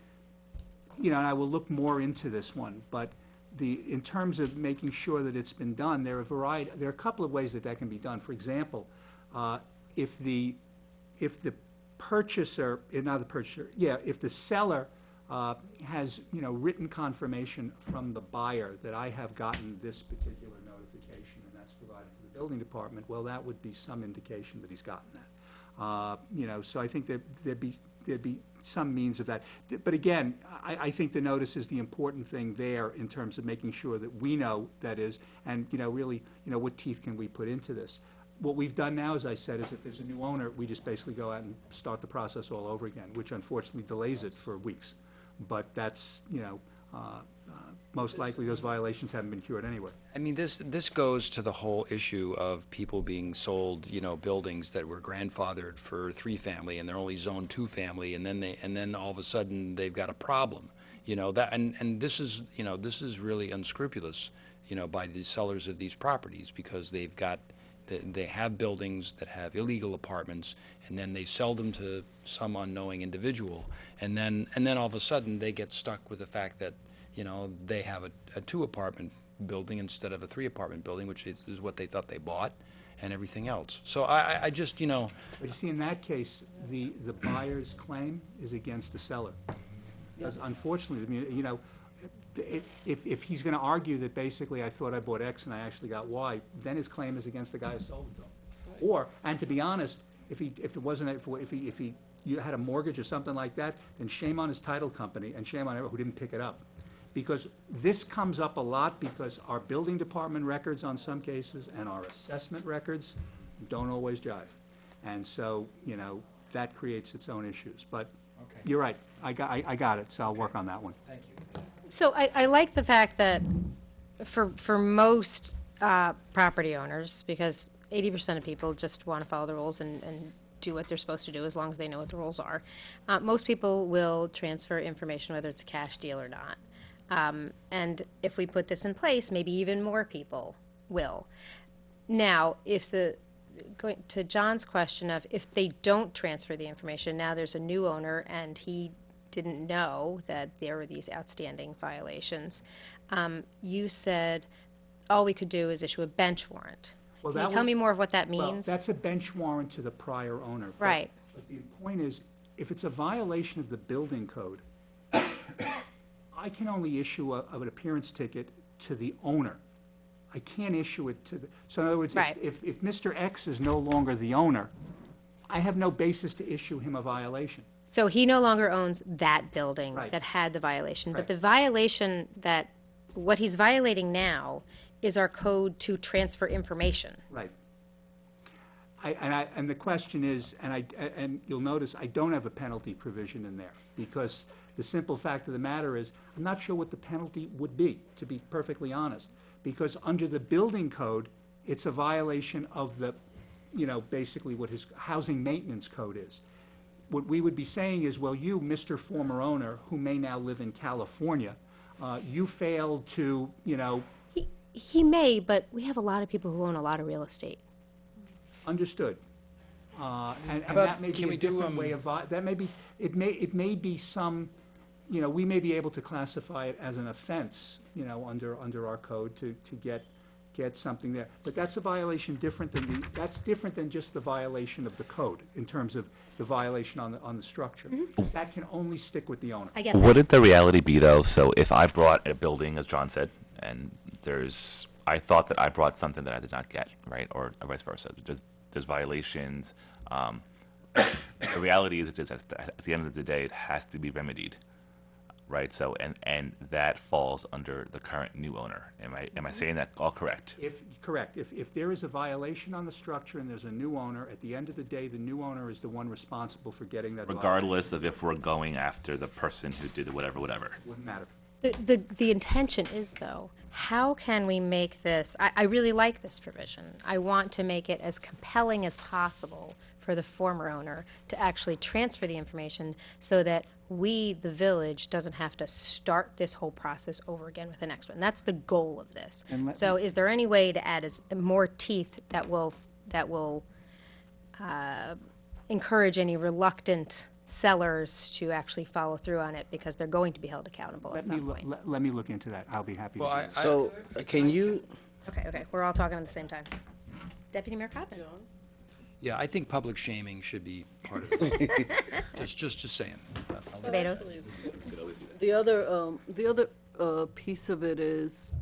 and I will look more into this one, but in terms of making sure that it's been done, there are a couple of ways that can be done. For example, if the seller has, written confirmation from the buyer that I have gotten this particular notification, and that's provided to the building department, well, that would be some indication that he's gotten that. So I think there'd be some means of that. But again, I think the notice is the important thing there in terms of making sure that we know that is, and, really, what teeth can we put into this. What we've done now, as I said, is if there's a new owner, we just basically go out and start the process all over again, which unfortunately delays it for weeks. But that's, most likely those violations haven't been cured anyway. I mean, this goes to the whole issue of people being sold, buildings that were grandfathered for 3-family and they're only zoned 2-family, and then all of a sudden they've got a problem. This is really unscrupulous, by the sellers of these properties, because they have buildings that have illegal apartments, and then they sell them to some unknowing individual, and then all of a sudden they get stuck with the fact that they have a 2-apartment building instead of a 3-apartment building, which is what they thought they bought, and everything else. So I just But you see, in that case, the buyer's claim is against the seller. Because unfortunately, if he's going to argue that basically I thought I bought X and I actually got Y, then his claim is against the guy who sold it to him. And to be honest, if you had a mortgage or something like that, then shame on his title company and shame on everyone who didn't pick it up. Because this comes up a lot because our building department records on some cases and our assessment records don't always jive. And so, that creates its own issues. But you're right, I got it, so I'll work on that one. Thank you. so I like the fact that for most property owners, because 80% of people just want to follow the rules and do what they're supposed to do as long as they know what the rules are. Most people will transfer information, whether it's a cash deal or not. And if we put this in place, maybe even more people will. Now, going to John's question of if they don't transfer the information, now there's a new owner and he didn't know that there were these outstanding violations. You said all we could do is issue a bench warrant. Well, Can you tell me more of what that means? Well, that's a bench warrant to the prior owner. Right. But the point is, if it's a violation of the building code, I can only issue an appearance ticket to the owner. I can't issue it to so in other words, Right. if Mr. X is no longer the owner, I have no basis to issue him a violation. So he no longer owns that building Right. that had the violation, but Right. the violation what he's violating now is our code to transfer information. Right. And the question is, and you'll notice, I don't have a penalty provision in there, because the simple fact of the matter is, I'm not sure what the penalty would be, to be perfectly honest. Because under the building code, it's a violation of the, basically what his housing maintenance code is. What we would be saying is, well, you, Mr. Former Owner, who may now live in California, you failed to, He may, but we have a lot of people who own a lot of real estate. understood. And about- that may be can a we do, different way of, that may be, it may be some, we may be able to classify it as an offense, under our code to get something there. But that's a violation different than that's different than just the violation of the code in terms of the violation on the structure. That can only stick with the owner. I get that. Wouldn't the reality be though? So if I brought a building, as John said, and I thought that I brought something that I did not get, right, or vice versa. There's violations. The reality is, at the end of the day, it has to be remedied, right? So and that falls under the current new owner. Am I saying that all correct? Correct. If there is a violation on the structure and there's a new owner, at the end of the day, the new owner is the one responsible for getting that violation. Regardless of if we're going after the person who did whatever. Wouldn't matter. The intention is, though, how can we make this, I really like this provision. I want to make it as compelling as possible for the former owner to actually transfer the information so that we, the village, doesn't have to start this whole process over again with the next one. That's the goal of this. So is there any way to add more teeth that will encourage any reluctant sellers to actually follow through on it, because they're going to be held accountable at some point? Let me look into that. I'll be happy to do that. So, can you, Okay, we're all talking at the same time. Deputy Mayor Cobbin? Yeah, I think public shaming should be part of it. Just saying. Tomatoes? The other piece of it is,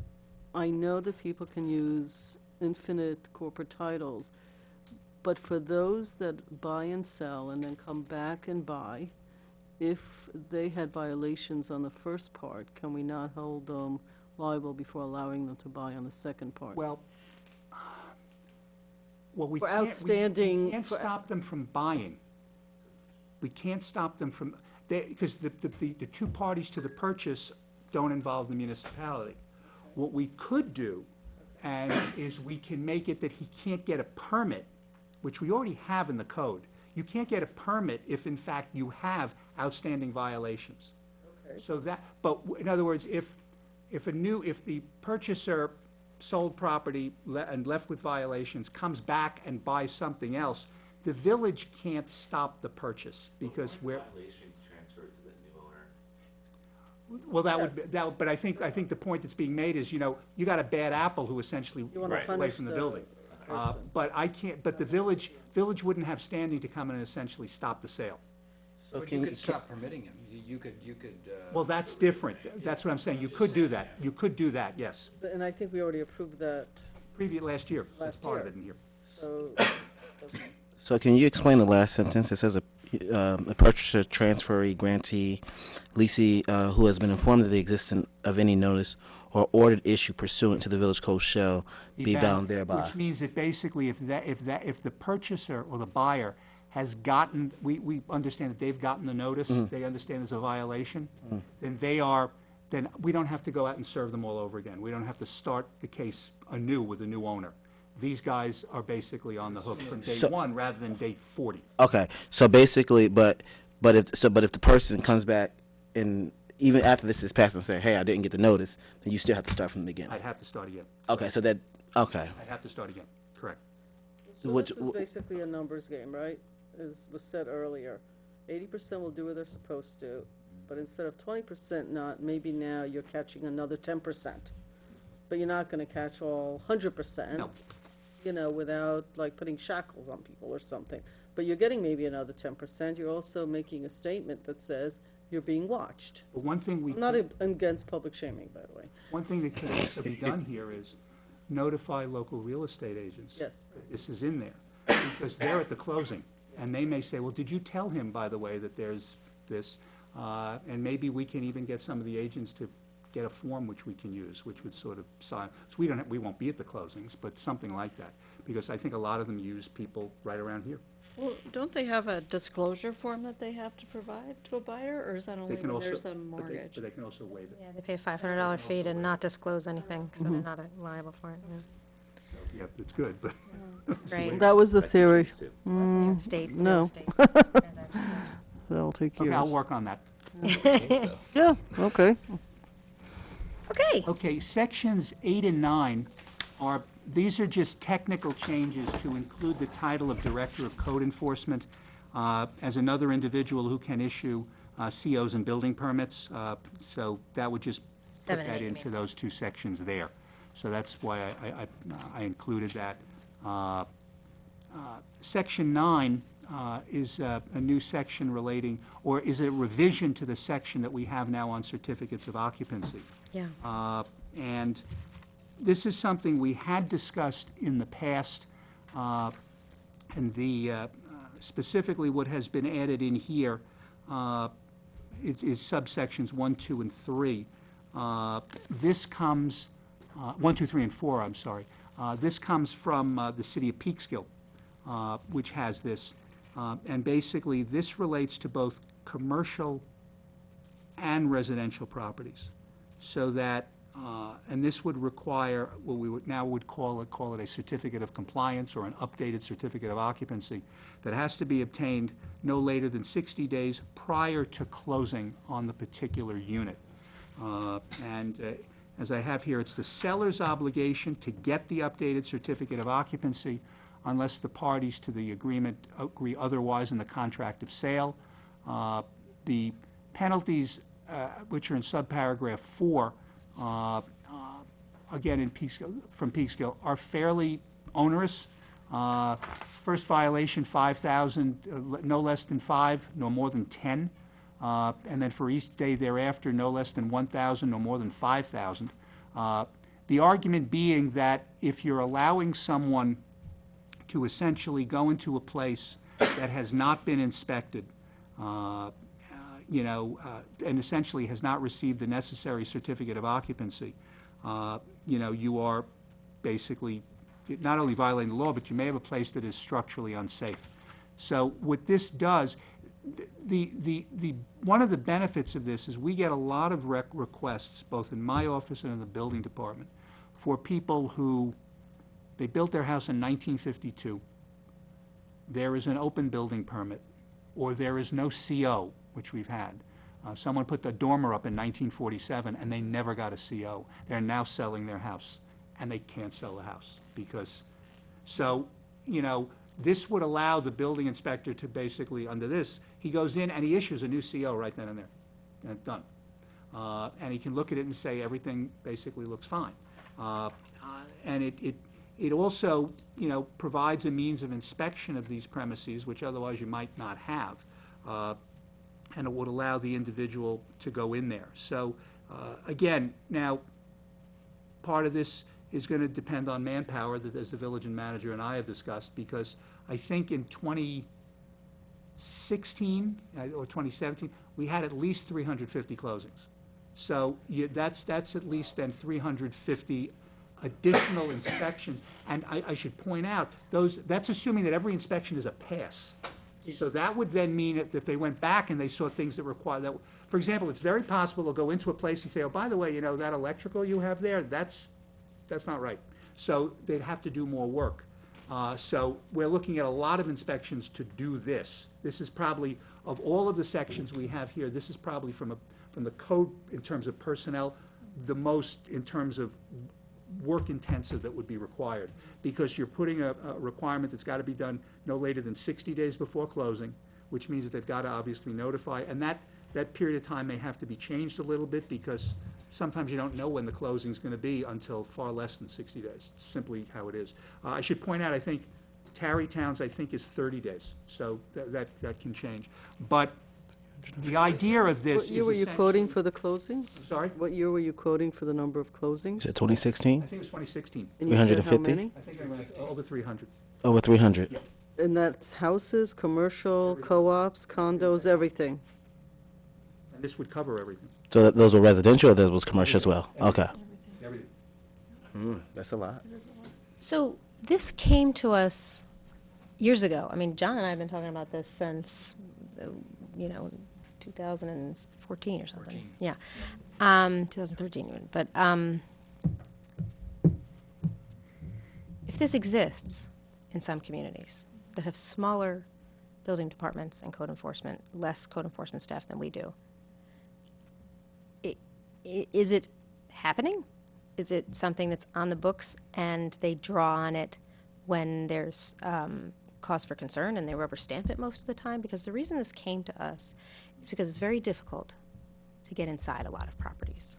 I know that people can use infinite corporate titles, but for those that buy and sell and then come back and buy, if they had violations on the first part, can we not hold them liable before allowing them to buy on the second part? Well, we For can't, outstanding- we can't for- stop them from buying. We can't stop them from, because the two parties to the purchase don't involve the municipality. What we could do, is we can make it that he can't get a permit, which we already have in the code. You can't get a permit if, in fact, you have outstanding violations. Okay. So but in other words, if the purchaser sold property and left with violations, comes back and buys something else, the village can't stop the purchase, because we're. Violations transferred to the new owner. Well, Yes. but I think the point that's being made is, you got a bad apple who essentially You wanna walked away punish from the the building. person. But the village wouldn't have standing to come in and essentially stop the sale. so But can you you, could stop permitting him. You could. Well, that's different. That's what I'm saying. You could do that. You could do that, yes. And I think we already approved that, Last year, that's Last part of year. it in here. so, can you explain the last sentence? It says a purchaser, transferee, grantee, leasee, who has been informed of the existence of any notice or ordered issue pursuant to the village code shall be bound thereby. Which means that basically if the purchaser or the buyer has gotten, we understand that they've gotten the notice, they understand there's a violation, then we don't have to go out and serve them all over again. We don't have to start the case anew with a new owner. These guys are basically on the hook from day one rather than day 40. Okay, so basically, but if the person comes back and even after this is passed and say, hey, I didn't get the notice, then you still have to start from the beginning. I'd have to start again. Okay, I'd have to start again, correct. so Which- this is basically a numbers game, right? As was said earlier, 80% will do what they're supposed to, but instead of 20% not, maybe now you're catching another 10%. But you're not gonna catch all 100%. No. Without like putting shackles on people or something. But you're getting maybe another 10%. You're also making a statement that says you're being watched. But one thing I'm not against public shaming, by the way. One thing that can also be done here is notify local real estate agents. Yes. that this is in there, because they're at the closing, and they may say, well, did you tell him, by the way, that there's this? And maybe we can even get some of the agents to get a form which we can use, which would sort of sign, so we won't be at the closings, but something like that, because I think a lot of them use people right around here. Well, don't they have a disclosure form that they have to provide to a buyer, or is that They only can when also, there's a but mortgage? they can also waive it. Yeah, they pay a $500 fee to not disclose anything, so they're not liable for it, yeah. So, yeah, it's good, but. Great. That was the I think theory. it's too. That's in New York State, real no. estate. That'll take Okay, I'll years. work on that. Yeah, okay. Okay. Okay, sections 8 and 9 are, these are just technical changes to include the title of Director of Code Enforcement as another individual who can issue COs and building permits. So that would just put 7 and that 8, you into mean. those two sections there. So that's why I included that. Section 9 is a new section relating, or is a revision to the section that we have now on certificates of occupancy. Yeah. And this is something we had discussed in the past, and specifically what has been added in here is subsections 1, 2, and 3. This comes, 1, 2, 3, and 4, I'm sorry. This comes from the city of Peekskill, which has this. And basically, this relates to both commercial and residential properties. So that, and this would require what we would now call it a certificate of compliance or an updated certificate of occupancy that has to be obtained no later than 60 days prior to closing on the particular unit. As I have here, it's the seller's obligation to get the updated certificate of occupancy unless the parties to the agreement agree otherwise in the contract of sale. The penalties, which are in subparagraph 4, again from Peekskill, are fairly onerous. First violation, 5,000, no less than 5, no more than 10. And then for each day thereafter, no less than 1,000, no more than 5,000. The argument being that if you're allowing someone to essentially go into a place that has not been inspected, and essentially has not received the necessary certificate of occupancy, you are basically not only violating the law, but you may have a place that is structurally unsafe. So what this does, one of the benefits of this is we get a lot of requests, both in my office and in the building department, for people who, they built their house in 1952. There is an open building permit, or there is no CO, which we've had. Someone put the dormer up in 1947, and they never got a CO. They're now selling their house, and they can't sell the house because, so, this would allow the building inspector to basically, under this, he goes in and he issues a new CO right then and there, and it's done. And he can look at it and say everything basically looks fine. And it also, provides a means of inspection of these premises, which otherwise you might not have. And it would allow the individual to go in there. So, again, now, part of this is going to depend on manpower, that as the village and manager and I have discussed, because I think in 2016 or 2017, we had at least 350 closings. So that's at least then 350 additional inspections. And I should point out, that's assuming that every inspection is a pass. So that would then mean that if they went back and they saw things that require that, for example, it's very possible they'll go into a place and say, oh, by the way, that electrical you have there, that's not right. So they'd have to do more work. So we're looking at a lot of inspections to do this. This is probably, of all of the sections we have here, this is probably from the code in terms of personnel, the most in terms of work intensive that would be required, because you're putting a requirement that's got to be done no later than 60 days before closing, which means that they've got to obviously notify, and that period of time may have to be changed a little bit, because sometimes you don't know when the closing is going to be until far less than 60 days. It's simply how it is. I should point out, I think Tarrytown's, I think, is 30 days, so that can change. But the idea of this What is year were you quoting for the closings? Sorry? What year were you quoting for the number of closings? Is it 2016? I think it was 2016. And you said how 350? many? I think I went over 300. Over 300. Yeah. And that's houses, commercial, co-ops, condos, everything. And This would cover everything. So those were residential, or that was commercial as well? Okay. Everything. That's a lot. So this came to us years ago. I mean, John and I have been talking about this since, 2014 or something. 14. Yeah. 2013 even. But if this exists in some communities that have smaller building departments and code enforcement, less code enforcement staff than we do, is it happening? Is it something that's on the books and they draw on it when there's cause for concern and they rubber stamp it most of the time? Because the reason this came to us is because it's very difficult to get inside a lot of properties.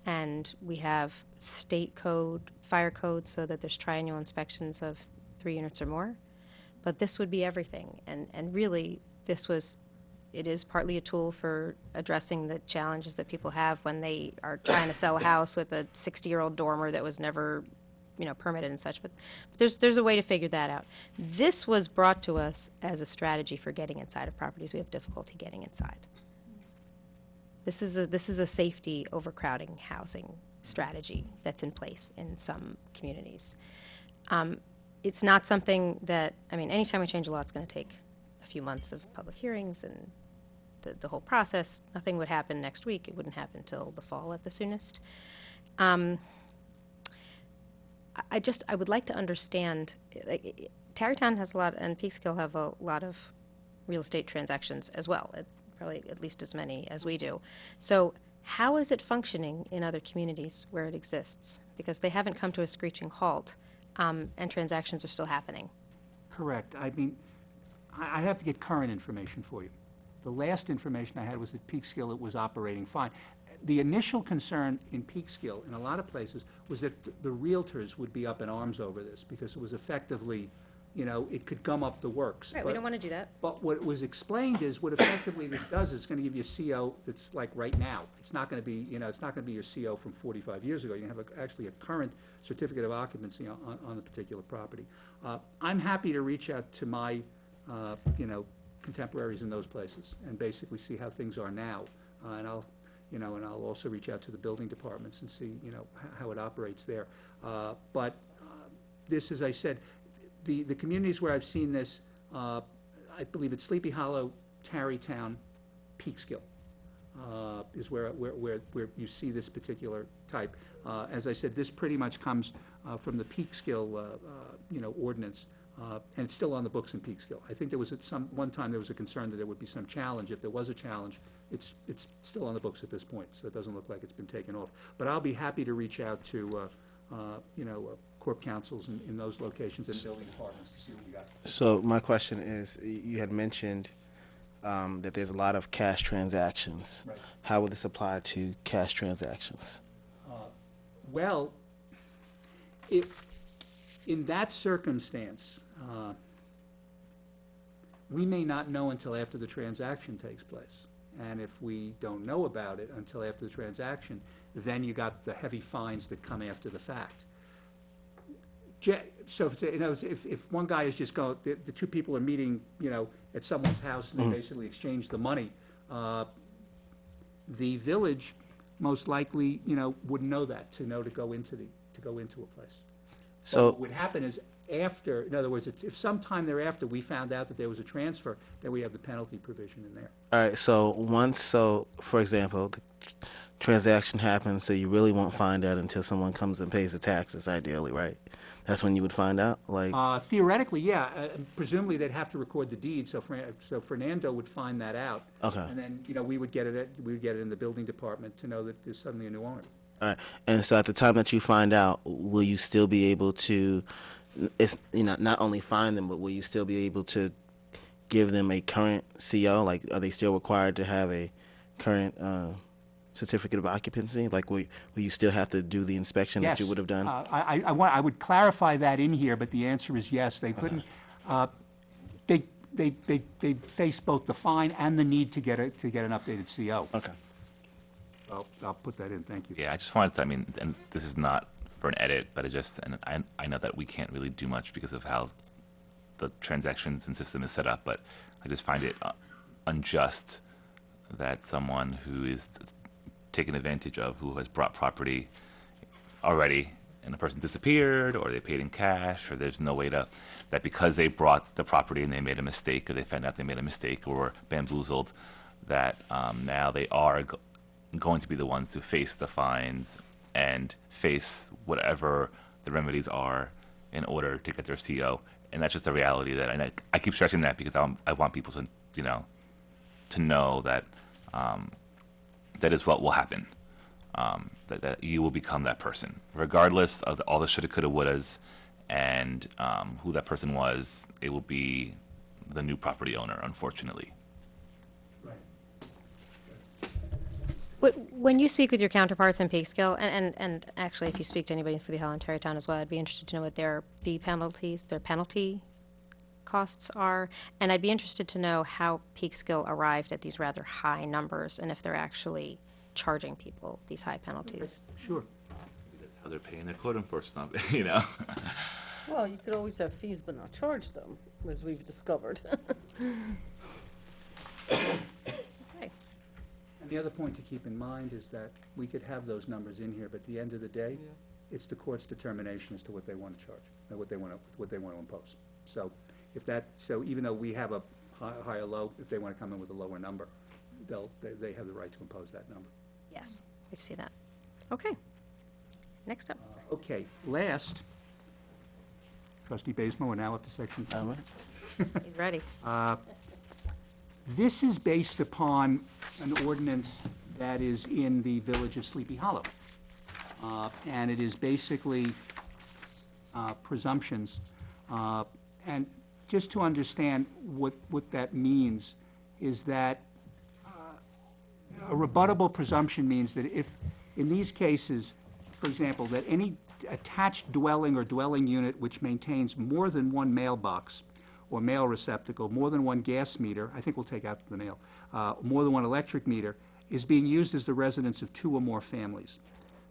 And we have state code, fire code, so that there's triennial inspections of 3 units or more. But this would be everything. And really, it is partly a tool for addressing the challenges that people have when they are trying to sell a house with a 60-year-old dormer that was never, permitted and such. But there's a way to figure that out. This was brought to us as a strategy for getting inside of properties we have difficulty getting inside. This is a safety overcrowding housing strategy that's in place in some communities. It's not something that, anytime we change a law, it's going to take a few months of public hearings and the whole process. Nothing would happen next week. It wouldn't happen till the fall at the soonest. I would like to understand, Tarrytown has a lot, and Peekskill have a lot of real estate transactions as well, probably at least as many as we do. So how is it functioning in other communities where it exists? Because they haven't come to a screeching halt, and transactions are still happening. Correct. I have to get current information for you. The last information I had was that Peekskill, it was operating fine. The initial concern in Peekskill, in a lot of places, was that the realtors would be up in arms over this because it was effectively, it could gum up the works. Right, we don't want to do that. But what was explained is what effectively this does is it's going to give you a CO that's like right now. It's not going to be, it's not going to be your CO from 45 years ago. You're going to have actually a current certificate of occupancy on the particular property. I'm happy to reach out to my, contemporaries in those places and basically see how things are now. And I'll also reach out to the building departments and see, how it operates there. But this, as I said, the communities where I've seen this, I believe it's Sleepy Hollow, Tarrytown, Peekskill, is where you see this particular type. As I said, this pretty much comes from the Peekskill, ordinance, and it's still on the books in Peekskill. I think there was one time there was a concern that there would be some challenge. If there was a challenge, it's still on the books at this point, so it doesn't look like it's been taken off. But I'll be happy to reach out to, corp councils in those locations and building departments to see what we got. So my question is, you had mentioned that there's a lot of cash transactions. Right. How would this apply to cash transactions? Well, in that circumstance, we may not know until after the transaction takes place. And if we don't know about it until after the transaction, then you got the heavy fines that come after the fact. So if one guy is just going, the two people are meeting, at someone's house and they basically exchange the money, the village most likely, wouldn't know that, to go into a place. So What would happen is after, in other words, if sometime thereafter we found out that there was a transfer, then we have the penalty provision in there. all right, so for example, the transaction happens, so you really won't find out until someone comes and pays the taxes, ideally, right? That's when you would find out, like. Theoretically, yeah. Presumably, they'd have to record the deed, so Fernando would find that out. Okay. And then, we would get it in the building department to know that there's suddenly a new owner. All right, and so at the time that you find out, will you still be able to, not only find them, but will you still be able to give them a current CO? Like, are they still required to have a current certificate of occupancy? Like, will you still have to do the inspection that you would have done? I would clarify that in here, but the answer is yes. They couldn't. They face both the fine and the need to get an updated CO. Okay. I'll put that in. Thank you. Yeah, I just wanted to, and this is not for an edit, but I know that we can't really do much because of how the transactions and system is set up, but I just find it unjust that someone who is taken advantage of, who has brought property already, and the person disappeared, or they paid in cash, or there's no way to, that because they brought the property and they made a mistake, or they found out they made a mistake, or were bamboozled, that now they are going to be the ones to face the fines and face whatever the remedies are in order to get their CO. And that's just a reality that, and I keep stressing that because I want people to, to know that that is what will happen. That you will become that person, regardless of all the shoulda, coulda, wouldas, and who that person was. It will be the new property owner, unfortunately. When you speak with your counterparts in Peekskill, and actually if you speak to anybody in Sleepy Hollow and Tarrytown as well, I'd be interested to know what their fee penalties, their penalty costs are, and I'd be interested to know how Peekskill arrived at these rather high numbers, and if they're actually charging people these high penalties. Sure. That's how they're paying their code enforcement, Well, you could always have fees but not charge them, as we've discovered. Okay. And the other point to keep in mind is that we could have those numbers in here, but at the end of the day, it's the court's determination as to what they want to charge, and what they want to impose. So so even though we have a high or low, if they want to come in with a lower number, they have the right to impose that number. Yes, we've seen that. Okay. Next up. Okay, last, Trustee Bazemo, we're now up to section 2. He's ready. This is based upon an ordinance that is in the village of Sleepy Hollow. And it is basically presumptions. And just to understand what that means is that a rebuttable presumption means that if, in these cases, for example, that any attached dwelling or dwelling unit which maintains more than one mailbox or mail receptacle, more than one gas meter, I think we'll take out the mail, more than one electric meter, is being used as the residence of 2 or more families.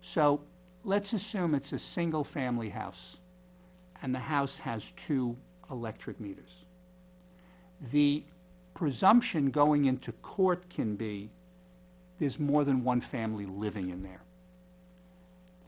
So let's assume it's a single-family house, and the house has 2 electric meters. The presumption going into court can be there's more than one family living in there.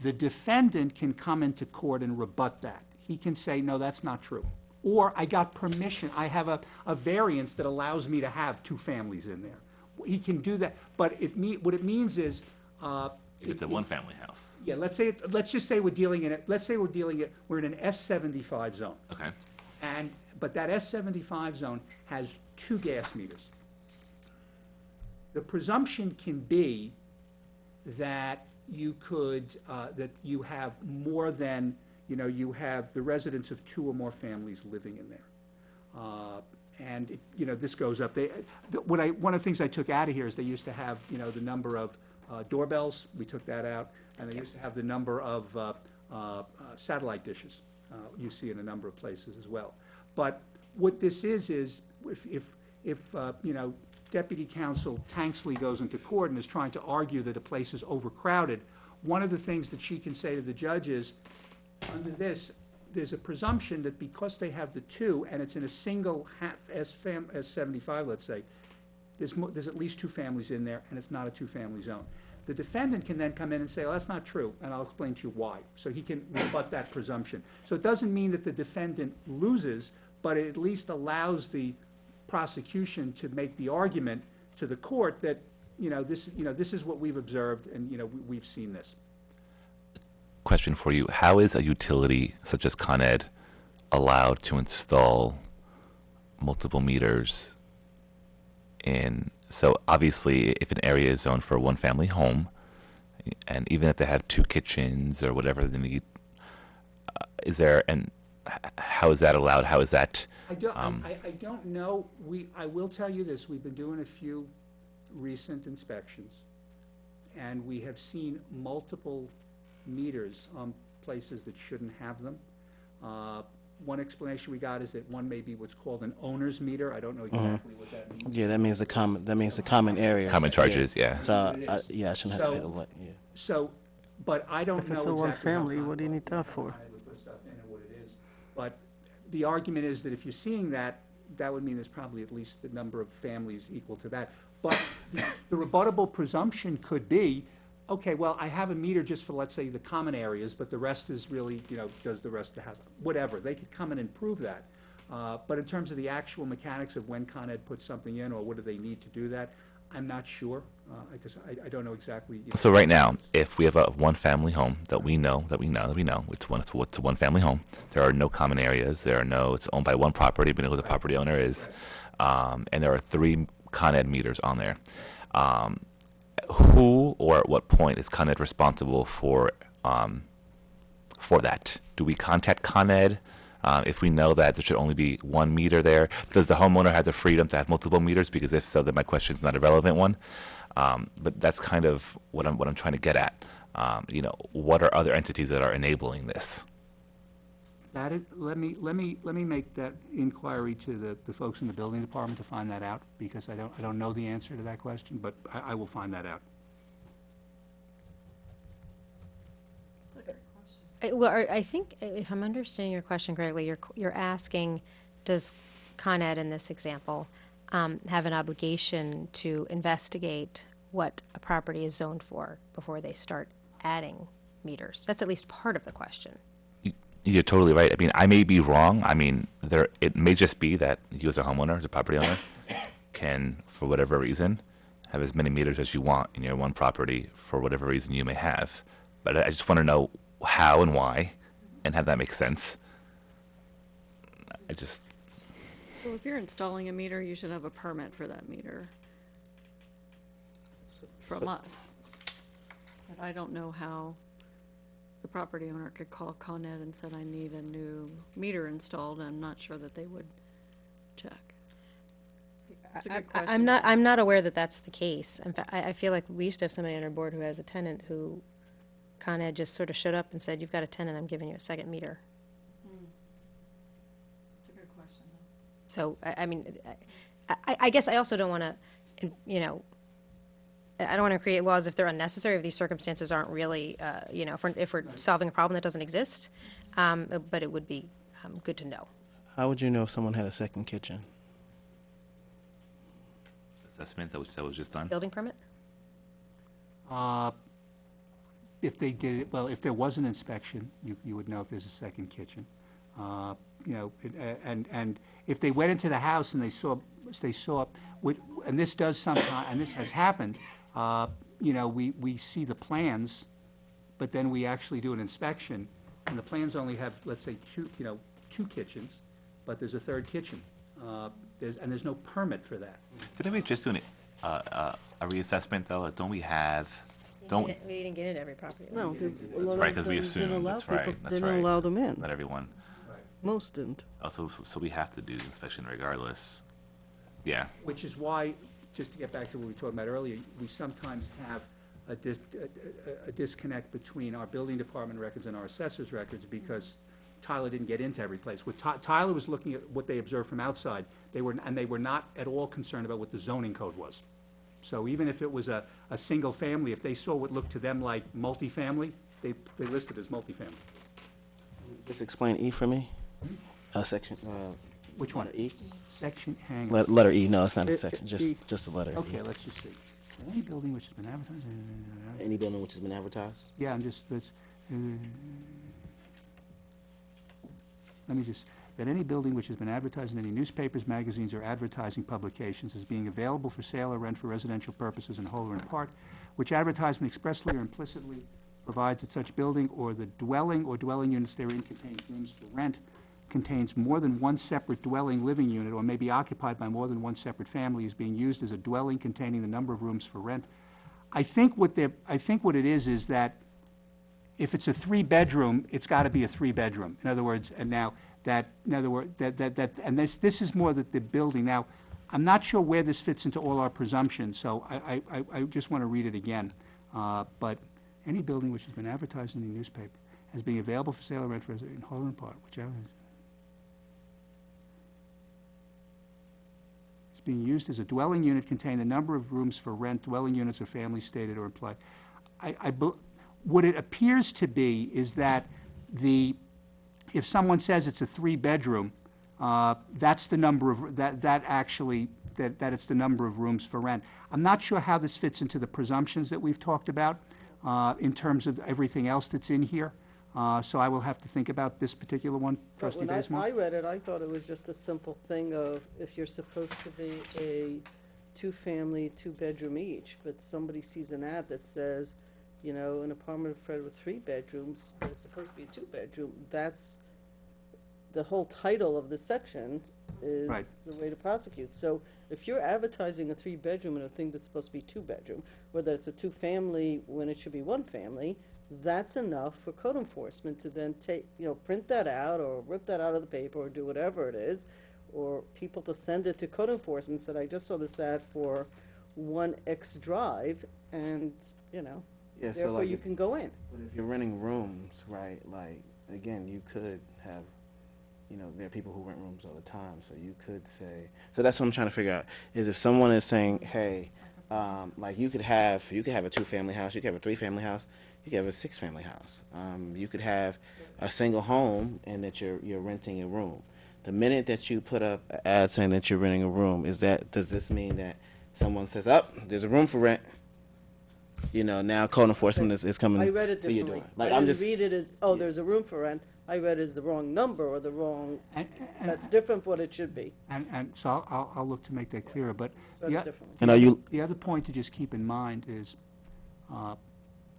The defendant can come into court and rebut that. He can say, no, that's not true. Or I got permission, I have a variance that allows me to have 2 families in there. He can do that, but what it means is, If it's a one-family house. yeah, let's just say we're in an S75 zone. Okay. But that S75 zone has 2 gas meters. The presumption can be that you could, that you have more than, you have the residents of 2 or more families living in there. And, this goes up. One of the things I took out of here is they used to have, the number of doorbells. We took that out. And they used to have the number of satellite dishes. You see in a number of places as well. But what this is if Deputy Counsel Tanksley goes into court and is trying to argue that a place is overcrowded, one of the things that she can say to the judge is, under this, there's a presumption that because they have the 2, and it's in a single S75, let's say, there's at least 2 families in there, and it's not a 2-family zone. The defendant can then come in and say, well, that's not true, and I'll explain to you why. So he can rebut that presumption. So it doesn't mean that the defendant loses, but it at least allows the prosecution to make the argument to the court that, this is what we've observed, and, we've seen this. Question for you. How is a utility such as Con Ed allowed to install multiple meters in? So obviously, if an area is zoned for a one-family home, and even if they have 2 kitchens or whatever they need, how is that allowed? How is that? I don't know. I will tell you this. We've been doing a few recent inspections, and we have seen multiple meters on places that shouldn't have them. One explanation we got is that one may be what's called an owner's meter. I don't know exactly what that means. Yeah, that means the common area. Common charges, yeah. So I shouldn't have to pay the what. Yeah. So, but I don't If know it's exactly a one how family, what do you need that for? we put stuff in and what it is. But the argument is that if you're seeing that, that would mean there's probably at least the number of families equal to that. But The rebuttable presumption could be, okay, well, I have a meter just for, let's say, the common areas, but the rest is really, does the rest of the house, whatever. They could come in and prove that. But in terms of the actual mechanics of when Con Ed puts something in, or what do they need to do that, I'm not sure, because I don't know exactly. So right now, if we have a one-family home that we know, it's a one-family home. There are no common areas. It's owned by one property. We know who the property owner is, and there are 3 Con Ed meters on there. Who or at what point is Con Ed responsible for that? Do we contact Con Ed if we know that there should only be 1 meter there? Does the homeowner have the freedom to have multiple meters? Because if so, then my question is not a relevant one. But that's kind of what I'm trying to get at. What are other entities that are enabling this? That is, let me make that inquiry to the folks in the building department to find that out, because I don't know the answer to that question, but I will find that out. Well, I think, if I'm understanding your question correctly, you're asking, does Con Ed in this example have an obligation to investigate what a property is zoned for before they start adding meters? That's at least part of the question. You're totally right. I mean, I may be wrong. I mean, it may just be that you as a homeowner, as a property owner, can, for whatever reason, have as many meters as you want in your one property for whatever reason you may have. But I just want to know how and why, and have that make sense. Well, if you're installing a meter, you should have a permit for that meter from us. But I don't know how the property owner could call Con Ed and said, I need a new meter installed. I'm not sure that they would check. It's a good question. I'm not aware that that's the case. In fact, I feel like we used to have somebody on our board who has a tenant who Con Ed just sort of showed up and said, you've got a tenant, I'm giving you a second meter. That's a good question, though. So, I mean, I guess I also don't want to, I don't want to create laws if they're unnecessary, if these circumstances aren't really, if we're solving a problem that doesn't exist. But it would be good to know. How would you know if someone had a second kitchen? Assessment that was just done. Building permit? If they did it, well, if there was an inspection, you would know if there's a second kitchen. And if they went into the house and they saw, and this does sometimes, and this has happened, we see the plans, but then we actually do an inspection, and the plans only have, let's say, 2 kitchens, but there's a 3rd kitchen. There's no permit for that. Didn't we just do a reassessment though? Don't we have? We didn't get it every property. No, That's right, because we assumed. That's right. They didn't allow them in. Not everyone. Most didn't. Also, so we have to do the inspection regardless. Yeah. Which is why, just to get back to what we talked about earlier, we sometimes have a disconnect between our building department records and our assessor's records, because Tyler didn't get into every place. Tyler was looking at what they observed from outside. They were not at all concerned about what the zoning code was. So even if it was a single family, if they saw what looked to them like multifamily, they listed as multifamily. Just explain E for me. Section. Which one? Letter E. Section, hang. Letter E. No, it's not a E- section. E- Just a letter. Okay, E. let's just see. Any building which has been advertised. Any building which has been advertised. Yeah, I'm just, let me just, that any building which has been advertised in any newspapers, magazines, or advertising publications as being available for sale or rent for residential purposes in whole or in part, which advertisement expressly or implicitly provides that such building or the dwelling or dwelling units therein contains rooms for rent, contains more than one separate dwelling living unit, or may be occupied by more than one separate family, is being used as a dwelling containing the number of rooms for rent. I think what it is that if it's a 3-bedroom, it's got to be a 3-bedroom. In other words, and this is more that the building. Now, I'm not sure where this fits into all our presumptions, so I just want to read it again. But any building which has been advertised in the newspaper as being available for sale or rent for in whole or in part, whichever is being used as a dwelling unit containing the number of rooms for rent, dwelling units or families stated or implied. What it appears to be is that if someone says it's a 3-bedroom, that's the number of, that actually that it's the number of rooms for rent. I'm not sure how this fits into the presumptions that we've talked about in terms of everything else that's in here. So I will have to think about this particular one, But Trustee when I Bazemore. read it, I thought it was just a simple thing of if you're supposed to be a two-family, two-bedroom each, but somebody sees an ad that says, you know, an apartment of Fred with 3 bedrooms, but it's supposed to be a 2-bedroom, that's, the whole title of this section Right. is the way to prosecute. So if you're advertising a 3-bedroom and a thing that's supposed to be 2-bedroom, whether it's a 2-family when it should be 1 family, that's enough for code enforcement to then take, you know, print that out or rip that out of the paper or do whatever it is, or people to send it to code enforcement, said, I just saw this ad for 1X Drive, and, you know, Yeah, so therefore like you if- can go in. But if you're renting rooms, right, like, again, you could have, you know, there are people who rent rooms all the time, so you could say, so that's what I'm trying to figure out, is if someone is saying, hey, like, you could have a 2-family house, you could have a 3-family house, you could have a 6-family house. You could have a single home and that you're renting a room. The minute that you put up an ad saying that you're renting a room, does this mean that someone says, oh, there's a room for rent? You know, now code enforcement is coming I read it to your differently. door. Like, I I'm didn't just, read it as, oh, there's a room for rent. I read it as the wrong number or the wrong, And that's different from what it should be. so I'll look to make that clearer, but Read it the, differently. and are you, the other point to just keep in mind is,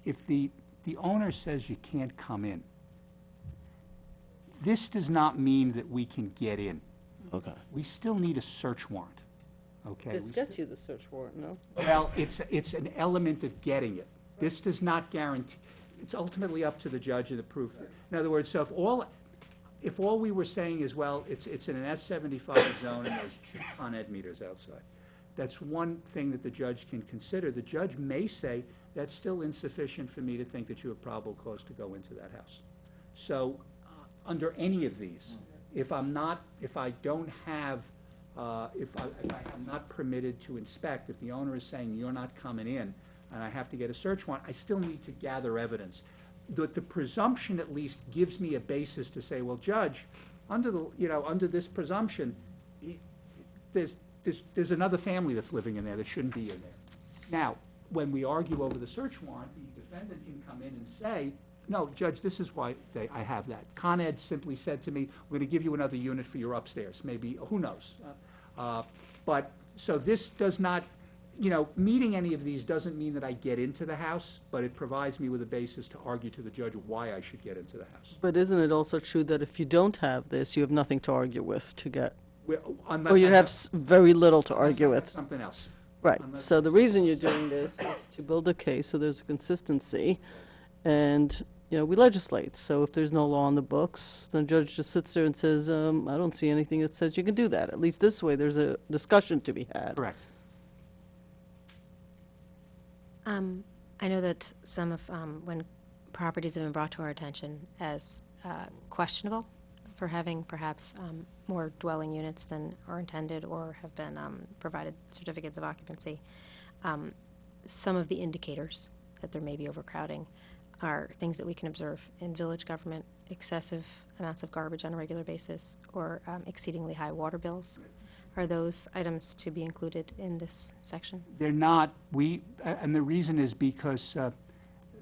if the owner says you can't come in, this does not mean that we can get in. okay. We still need a search warrant, okay? This We gets you the search warrant, no? Well, it's an element of getting it. This does not guarantee, it's ultimately up to the judge and the proof. In other words, so if all we were saying is, well, it's in an S-75 zone and there's 2 Con Ed meters outside, that's one thing that the judge can consider. The judge may say, that's still insufficient for me to think that you have probable cause to go into that house. So, under any of these, if I don't have, if I'm not permitted to inspect, if the owner is saying you're not coming in, and I have to get a search warrant, I still need to gather evidence. The presumption at least gives me a basis to say, well, Judge, under this presumption, there's another family that's living in there that shouldn't be in there. Now, when we argue over the search warrant, the defendant can come in and say, no, Judge, this is why I have that. Con Ed simply said to me, we're going to give you another unit for your upstairs, maybe, who knows? But, so this does not, meeting any of these doesn't mean that I get into the house, but it provides me with a basis to argue to the judge why I should get into the house. But isn't it also true that if you don't have this, you have nothing to argue with to get, Unless or you I have very little to unless I argue have with? something else. Right, Unless so the reason you're doing this is to build a case so there's a consistency, and, we legislate. So if there's no law on the books, the judge just sits there and says, I don't see anything that says you can do that. At least this way, there's a discussion to be had. Correct. I know that some of, when properties have been brought to our attention as questionable for having perhaps more dwelling units than are intended or have been provided certificates of occupancy, some of the indicators that there may be overcrowding are things that we can observe in village government: excessive amounts of garbage on a regular basis or exceedingly high water bills. Are those items to be included in this section? They're not, and the reason is because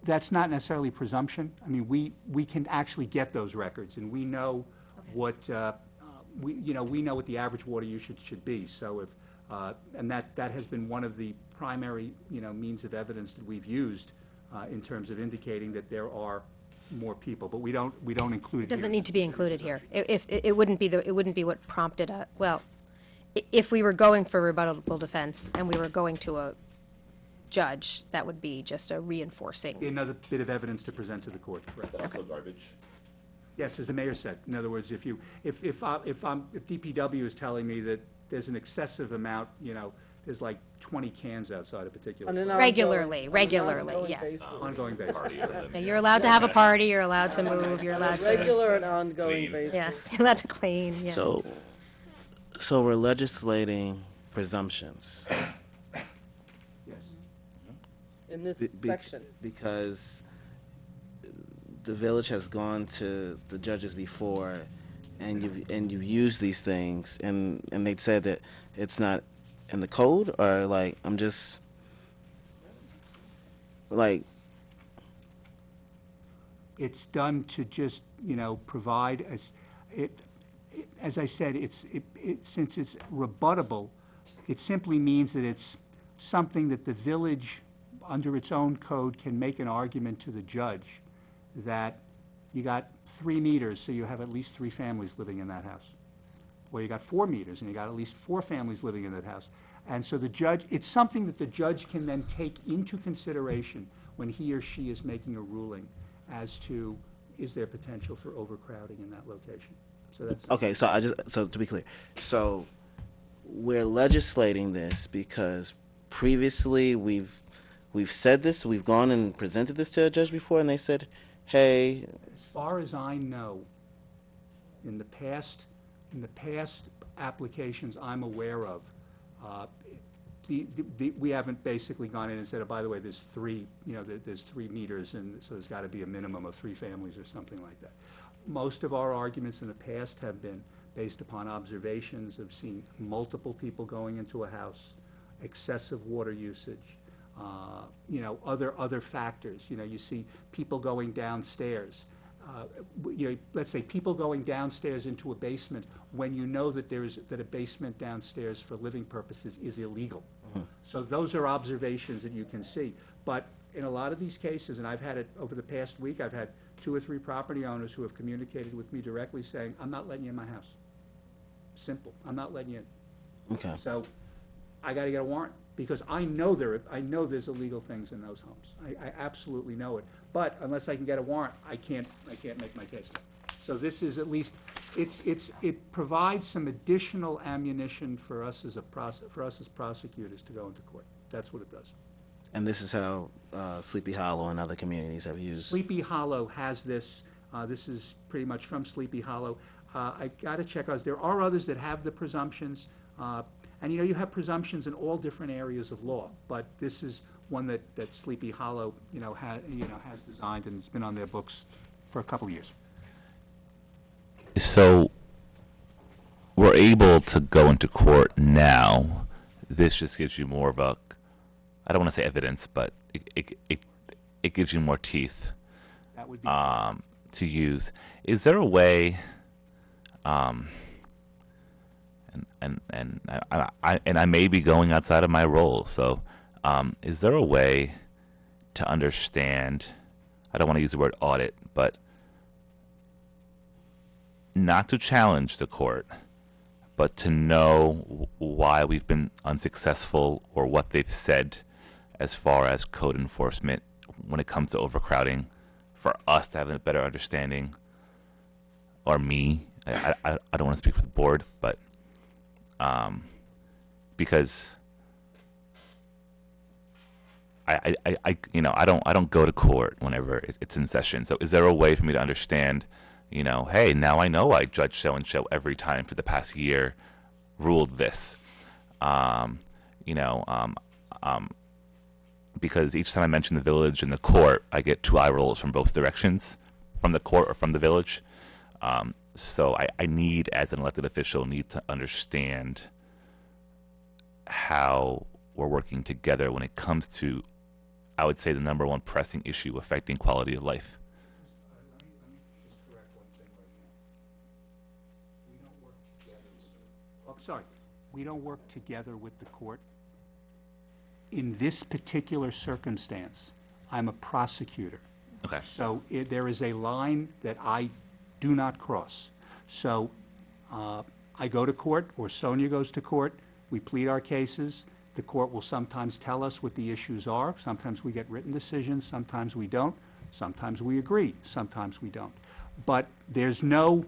that's not necessarily presumption. I mean, we can actually get those records, and we know what, we know what the average water usage should be. So if, and that has been one of the primary, means of evidence that we've used in terms of indicating that there are more people, but we don't include it It doesn't here. need to be included here. If it wouldn't be what prompted if we were going for rebuttable defense and we were going to a judge, that would be just a reinforcing. Another bit of evidence to present to the court, correct? Also garbage. Yes, as the mayor said. In other words, if DPW is telling me that there's an excessive amount, there's like 20 cans outside a particular On an place. Regularly, ongoing yes. basis. Ongoing basis. Okay, you're allowed to have a party, you're allowed to move, you're allowed to, Regular and ongoing Clean. basis. yes, you're allowed to clean, yes. So we're legislating presumptions. Yes. In this Be- be- section. Because the village has gone to the judges before, and you've used these things, and they'd said that it's not in the code, or like I'm just like It's done to just, provide as I said, since it's rebuttable, it simply means that it's something that the village, under its own code, can make an argument to the judge that you got 3 meters, so you have at least 3 families living in that house. Or you got 4 meters, and you got at least 4 families living in that house. And so the judge, it's something that the judge can then take into consideration when he or she is making a ruling as to, is there potential for overcrowding in that location? So that's. okay. So to be clear, so we're legislating this because previously we've said this, we've gone and presented this to a judge before, and they said, hey, As far as I know, in the past applications I'm aware of, we haven't basically gone in and said, oh, by the way, there's 3, there's 3 meters, and so there's got to be a minimum of 3 families or something like that. Most of our arguments in the past have been based upon observations of seeing multiple people going into a house, excessive water usage, other factors. You see people going downstairs. Let's say people going downstairs into a basement when you know that that a basement downstairs for living purposes is illegal. So those are observations that you can see. But in a lot of these cases, and I've had it over the past week, I've had 2 or 3 property owners who have communicated with me directly saying, I'm not letting you in my house. Simple. I'm not letting you in. okay, So I got to get a warrant because I know there's illegal things in those homes. I absolutely know it. But unless I can get a warrant, I can't make my case. So this is at least, it provides some additional ammunition for us as prosecutors to go into court. That's what it does. and this is how Sleepy Hollow and other communities have used. Sleepy Hollow has this. This is pretty much from Sleepy Hollow. I got to check out. There are others that have the presumptions. And you have presumptions in all different areas of law, but this is one that Sleepy Hollow, has designed, and it's been on their books for a couple of years. So we're able to go into court now. This just gives you more of a, I don't want to say evidence, but it gives you more teeth That would be. to use. Is there a way? And I may be going outside of my role. So, is there a way to understand? I don't want to use the word audit, but not to challenge the court, but to know why we've been unsuccessful or what they've said as far as code enforcement when it comes to overcrowding, for us to have a better understanding, or me. I don't want to speak for the board, but because I don't go to court whenever it's in session. So is there a way for me to understand, hey, now I know why Judge so and so every time for the past year ruled this, because each time I mention the village and the court, I get 2 eye rolls from both directions, from the court or from the village. So I need, as an elected official, to understand how we're working together when it comes to, I would say, the number 1 pressing issue affecting quality of life. Let me just correct one thing right now. We don't work together. I'm sorry. We don't work together with the court. In this particular circumstance, I'm a prosecutor. Okay. So there is a line that I do not cross. So I go to court, or Sonia goes to court. We plead our cases. The court will sometimes tell us what the issues are. Sometimes we get written decisions. Sometimes we don't. Sometimes we agree. Sometimes we don't. But there's no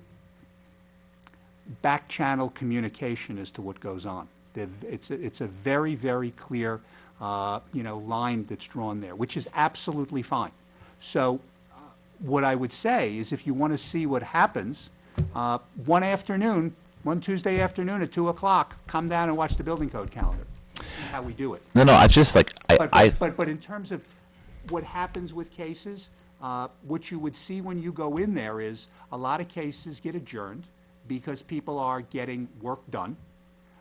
back channel communication as to what goes on. It's a very, very clear line that's drawn there, which is absolutely fine. So what I would say is, if you want to see what happens, one Tuesday afternoon at 2:00, come down and watch the building code calendar. See how we do it. No, I just But in terms of what happens with cases, what you would see when you go in there is a lot of cases get adjourned because people are getting work done.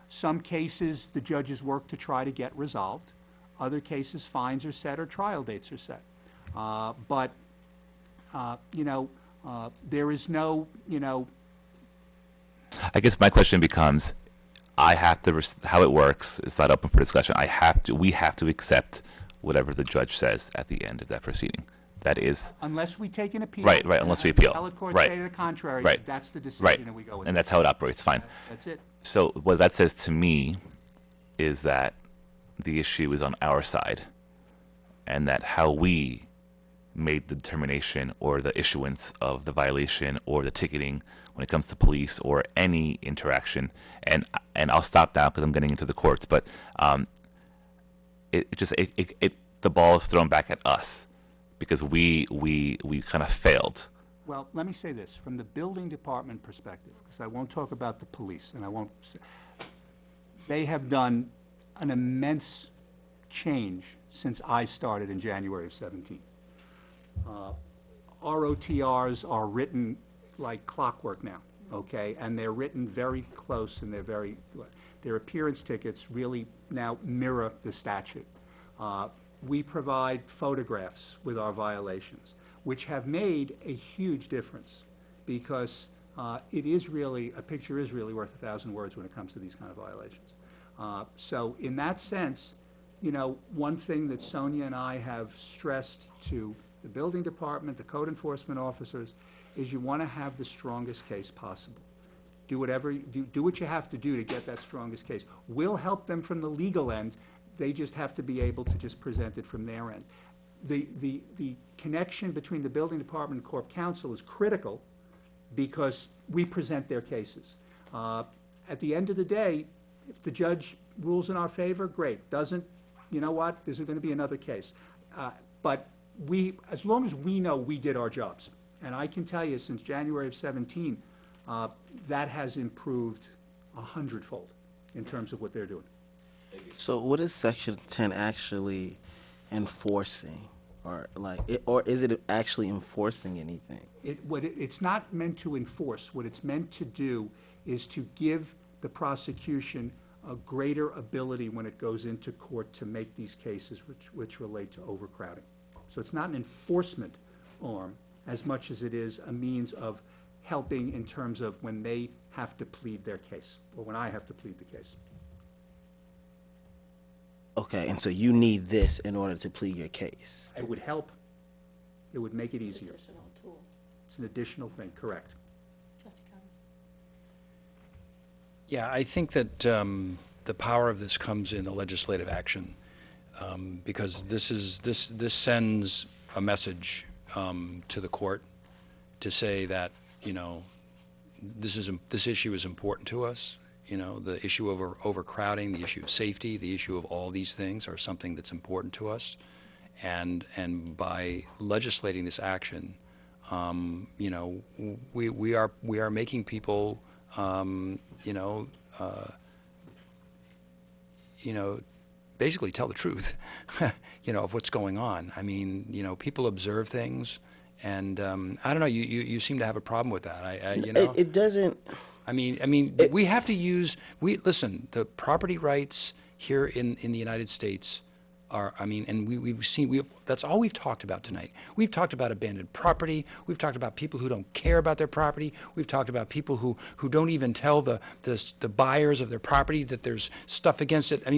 Some cases, the judges work to try to get resolved. Other cases, fines are set or trial dates are set. But there is no, I guess my question becomes, I have to, how it works is not open for discussion. We have to accept whatever the judge says at the end of that proceeding. That is, unless we take an appeal. Right, unless we appeal. Appellate court Right. say the contrary, Right. that's the decision, right, and we go with and it. that's how it operates, fine. That's it. So what that says to me is that the issue is on our side, and that how we made the determination or the issuance of the violation or the ticketing when it comes to police or any interaction, and I'll stop now because I'm getting into the courts, but the ball is thrown back at us because we kind of failed. Well, let me say this, from the building department perspective, because I won't talk about the police, and I won't, they have done an immense change since I started in January of 17. ROTRs are written like clockwork now, okay? And they're written very close, and their appearance tickets really now mirror the statute. We provide photographs with our violations, which have made a huge difference because a picture is really worth 1,000 words when it comes to these kind of violations. So in that sense, one thing that Sonia and I have stressed to the building department, the code enforcement officers, is you want to have the strongest case possible. Do what you have to do to get that strongest case. We'll help them from the legal end. They just have to be able to just present it from their end. The connection between the building department and Corp Counsel is critical because we present their cases. At the end of the day, if the judge rules in our favor, great. Doesn't, you know what, there's going to be another case. But as long as we know we did our jobs, and I can tell you since January of 17, that has improved 100-fold in terms of what they're doing. So what is Section 10 actually enforcing? Or is it actually enforcing anything? It's not meant to enforce. What it's meant to do is to give the prosecution a greater ability when it goes into court to make these cases which relate to overcrowding. So it's not an enforcement arm as much as it is a means of helping in terms of when they have to plead their case, or when I have to plead the case. Okay, and so you need this in order to plead your case. It would help. It would make it easier. Additional tool. It's an additional thing, correct. Trustee Connor. Yeah, I think that the power of this comes in the legislative action, because this sends a message to the court to say that this issue is important to us. The issue of overcrowding, the issue of safety, the issue of all these things are something that's important to us, and by legislating this action, we are making people basically tell the truth, of what's going on. I mean, people observe things, and I don't know. You seem to have a problem with that. It doesn't. I mean, we have to use. Listen. The property rights here in the United States are. I mean, and we've seen. That's all we've talked about tonight. We've talked about abandoned property. We've talked about people who don't care about their property. We've talked about people who don't even tell the buyers of their property that there's stuff against it. I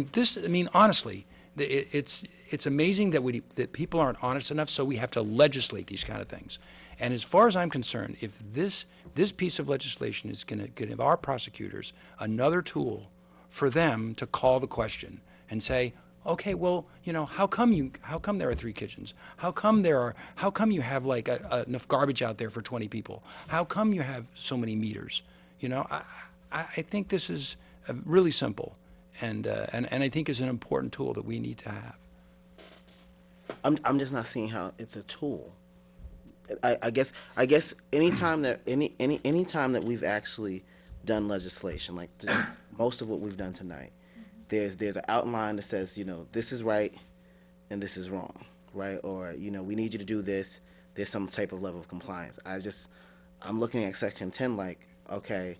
mean, honestly, it's amazing that people aren't honest enough. So we have to legislate these kind of things. And as far as I'm concerned, if this piece of legislation is going to give our prosecutors another tool for them to call the question and say, okay, well, how come there are 3 kitchens? How come you have like enough garbage out there for 20 people? How come you have so many meters? I think this is really simple, and I think is an important tool that we need to have. I'm just not seeing how it's a tool. I guess anytime that anytime that we've actually done legislation, like most of what we've done tonight, there's an outline that says, this is right and this is wrong, right? Or, we need you to do this. There's some type of level of compliance. I'm looking at Section 10 like, okay,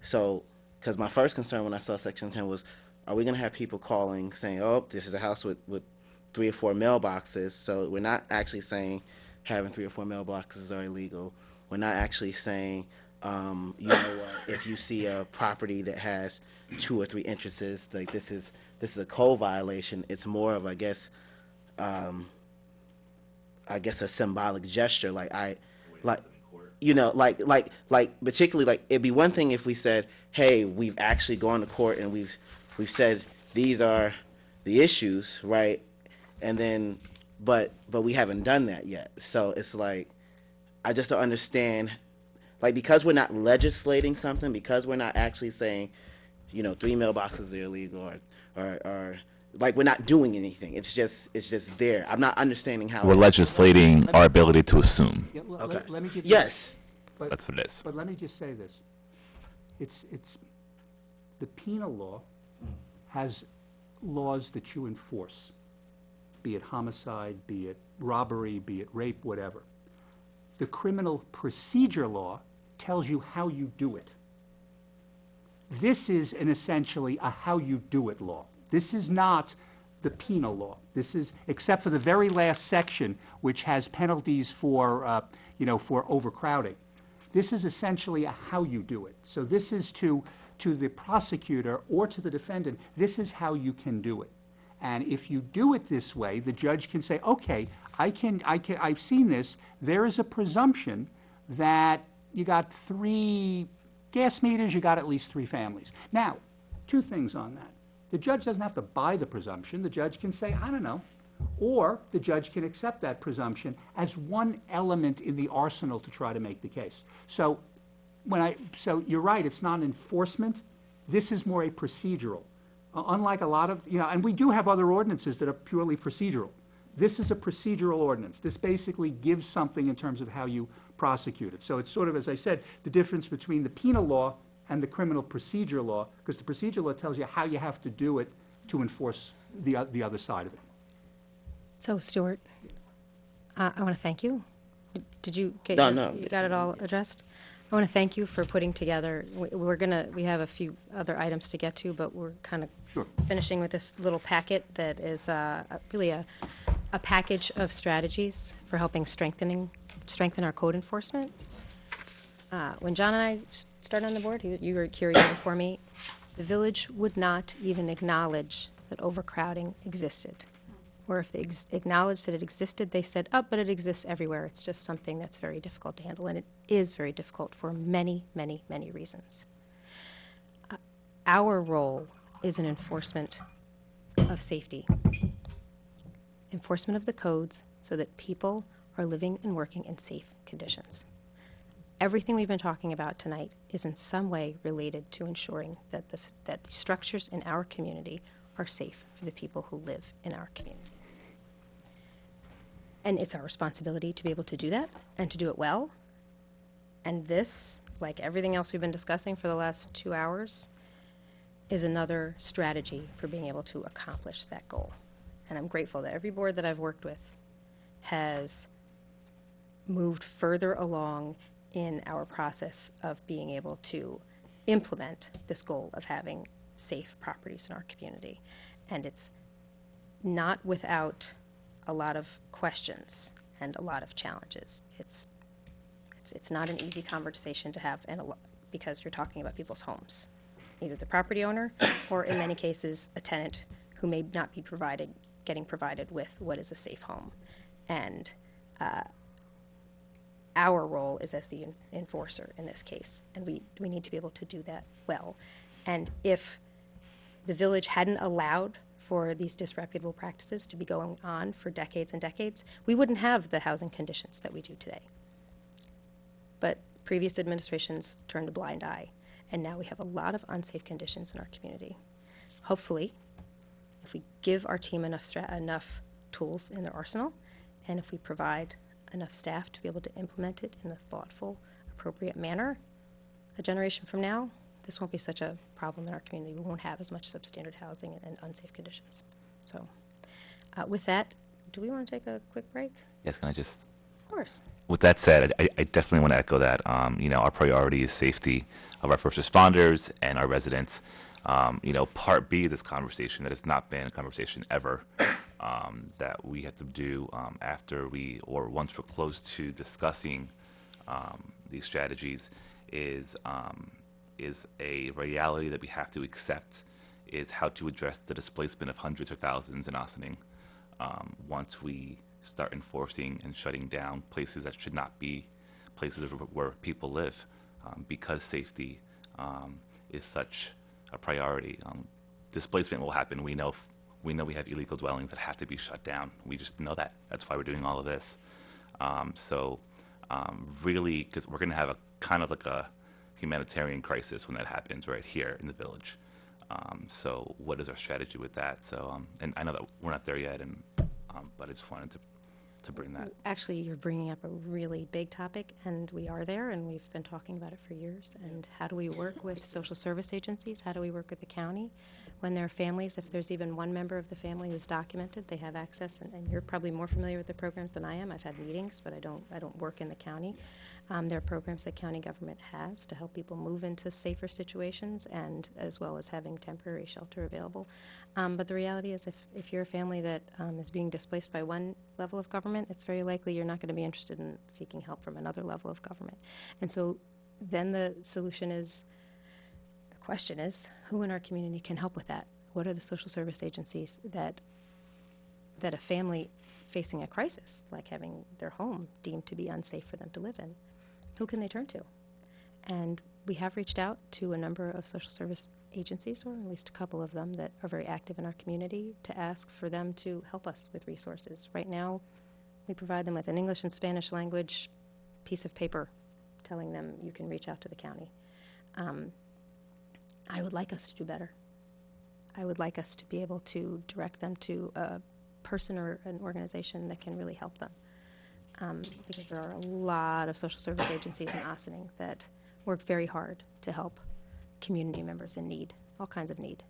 so because my first concern when I saw Section 10 was, are we going to have people calling saying, oh, this is a house with 3 or 4 mailboxes? So we're not actually saying having 3 or 4 mailboxes are illegal. We're not actually saying, you know what, if you see a property that has 2 or 3 entrances, like this is a code violation. It's more of, I guess a symbolic gesture. Like particularly, like, it'd be one thing if we said, hey, we've actually gone to court and we've said these are the issues, right? And then, but we haven't done that yet. So it's like, I just don't understand, like, because we're not legislating something, because we're not actually saying, 3 mailboxes are illegal, or like, we're not doing anything. It's just there. I'm not understanding how We're legislating our ability to assume. Yeah, Okay. let me give you- Yes. but- That's what it is. But let me just say this. It's the penal law has laws that you enforce, be it homicide, be it robbery, be it rape, whatever. The criminal procedure law tells you how you do it. This is essentially a how you do it law. This is not the penal law. This is, except for the very last section, which has penalties for overcrowding. This is essentially a how you do it. So this is to the prosecutor or to the defendant, this is how you can do it. And if you do it this way, the judge can say, okay, I've seen this. There is a presumption that you got 3 gas meters, you got at least 3 families. Now, 2 things on that. The judge doesn't have to buy the presumption. The judge can say, I don't know. Or the judge can accept that presumption as one element in the arsenal to try to make the case. So you're right, it's not enforcement. This is more a procedural. Unlike a lot of, and we do have other ordinances that are purely procedural. This is a procedural ordinance. This basically gives something in terms of how you prosecute it. So it's sort of, as I said, the difference between the penal law and the criminal procedure law, because the procedure law tells you how you have to do it to enforce the other side of it. So, Stuart, I want to thank you. Did you get you got it all addressed? I want to thank you for putting together, we have a few other items to get to, but we're kind of finishing with this little packet that is really a package of strategies for helping strengthen our code enforcement. When John and I started on the board, you were here even before me, the village would not even acknowledge that overcrowding existed. Or if they acknowledged that it existed, they said, oh, but it exists everywhere. It's just something that's very difficult to handle, and it is very difficult for many, many, many reasons. Our role is an enforcement of safety, enforcement of the codes so that people are living and working in safe conditions. Everything we've been talking about tonight is in some way related to ensuring that the structures in our community are safe for the people who live in our community. And it's our responsibility to be able to do that and to do it well. And this, like everything else we've been discussing for the last 2 hours, is another strategy for being able to accomplish that goal. And I'm grateful that every board that I've worked with has moved further along in our process of being able to implement this goal of having safe properties in our community. And it's not without a lot of questions and a lot of challenges. It's not an easy conversation to have, because you're talking about people's homes, either the property owner or, in many cases, a tenant who may not be getting provided with what is a safe home. And our role is as the enforcer in this case, and we need to be able to do that well. And if the village hadn't allowed for these disreputable practices to be going on for decades and decades, we wouldn't have the housing conditions that we do today. But previous administrations turned a blind eye, and now we have a lot of unsafe conditions in our community. Hopefully, if we give our team enough tools in their arsenal, and if we provide enough staff to be able to implement it in a thoughtful, appropriate manner, a generation from now, this won't be such a problem in our community. We won't have as much substandard housing and unsafe conditions. So with that, do we want to take a quick break? Yes, can I just? Of course. with that said, I definitely want to echo that. Our priority is safety of our first responders and our residents. Part B of this conversation that has not been a conversation ever, that we have to do after once we're close to discussing these strategies is a reality that we have to accept, is how to address the displacement of hundreds or thousands in Ossining once we start enforcing and shutting down places that should not be places where people live, because safety is such a priority. Displacement will happen. We know we have illegal dwellings that have to be shut down. We just know that. That's why we're doing all of this. Really, because we're going to have a kind of like a humanitarian crisis when that happens right here in the village. So what is our strategy with that? So, and I know that we're not there yet, but I just wanted to bring that. Actually, you're bringing up a really big topic, and we are there, and we've been talking about it for years. And how do we work with social service agencies? How do we work with the county? When there are families, if there's even one member of the family who's documented, they have access, and you're probably more familiar with the programs than I am. I've had meetings, but I don't work in the county. There are programs that county government has to help people move into safer situations, and as well as having temporary shelter available. But the reality is, if you're a family that is being displaced by one level of government, it's very likely you're not going to be interested in seeking help from another level of government. And so then the question is, who in our community can help with that? What are the social service agencies that a family facing a crisis, like having their home deemed to be unsafe for them to live in, who can they turn to? And we have reached out to a number of social service agencies, or at least a couple of them that are very active in our community, to ask for them to help us with resources. Right now, we provide them with an English and Spanish language piece of paper telling them you can reach out to the county. I would like us to do better. I would like us to be able to direct them to a person or an organization that can really help them. Because there are a lot of social service agencies in Ossining that work very hard to help community members in need, all kinds of need.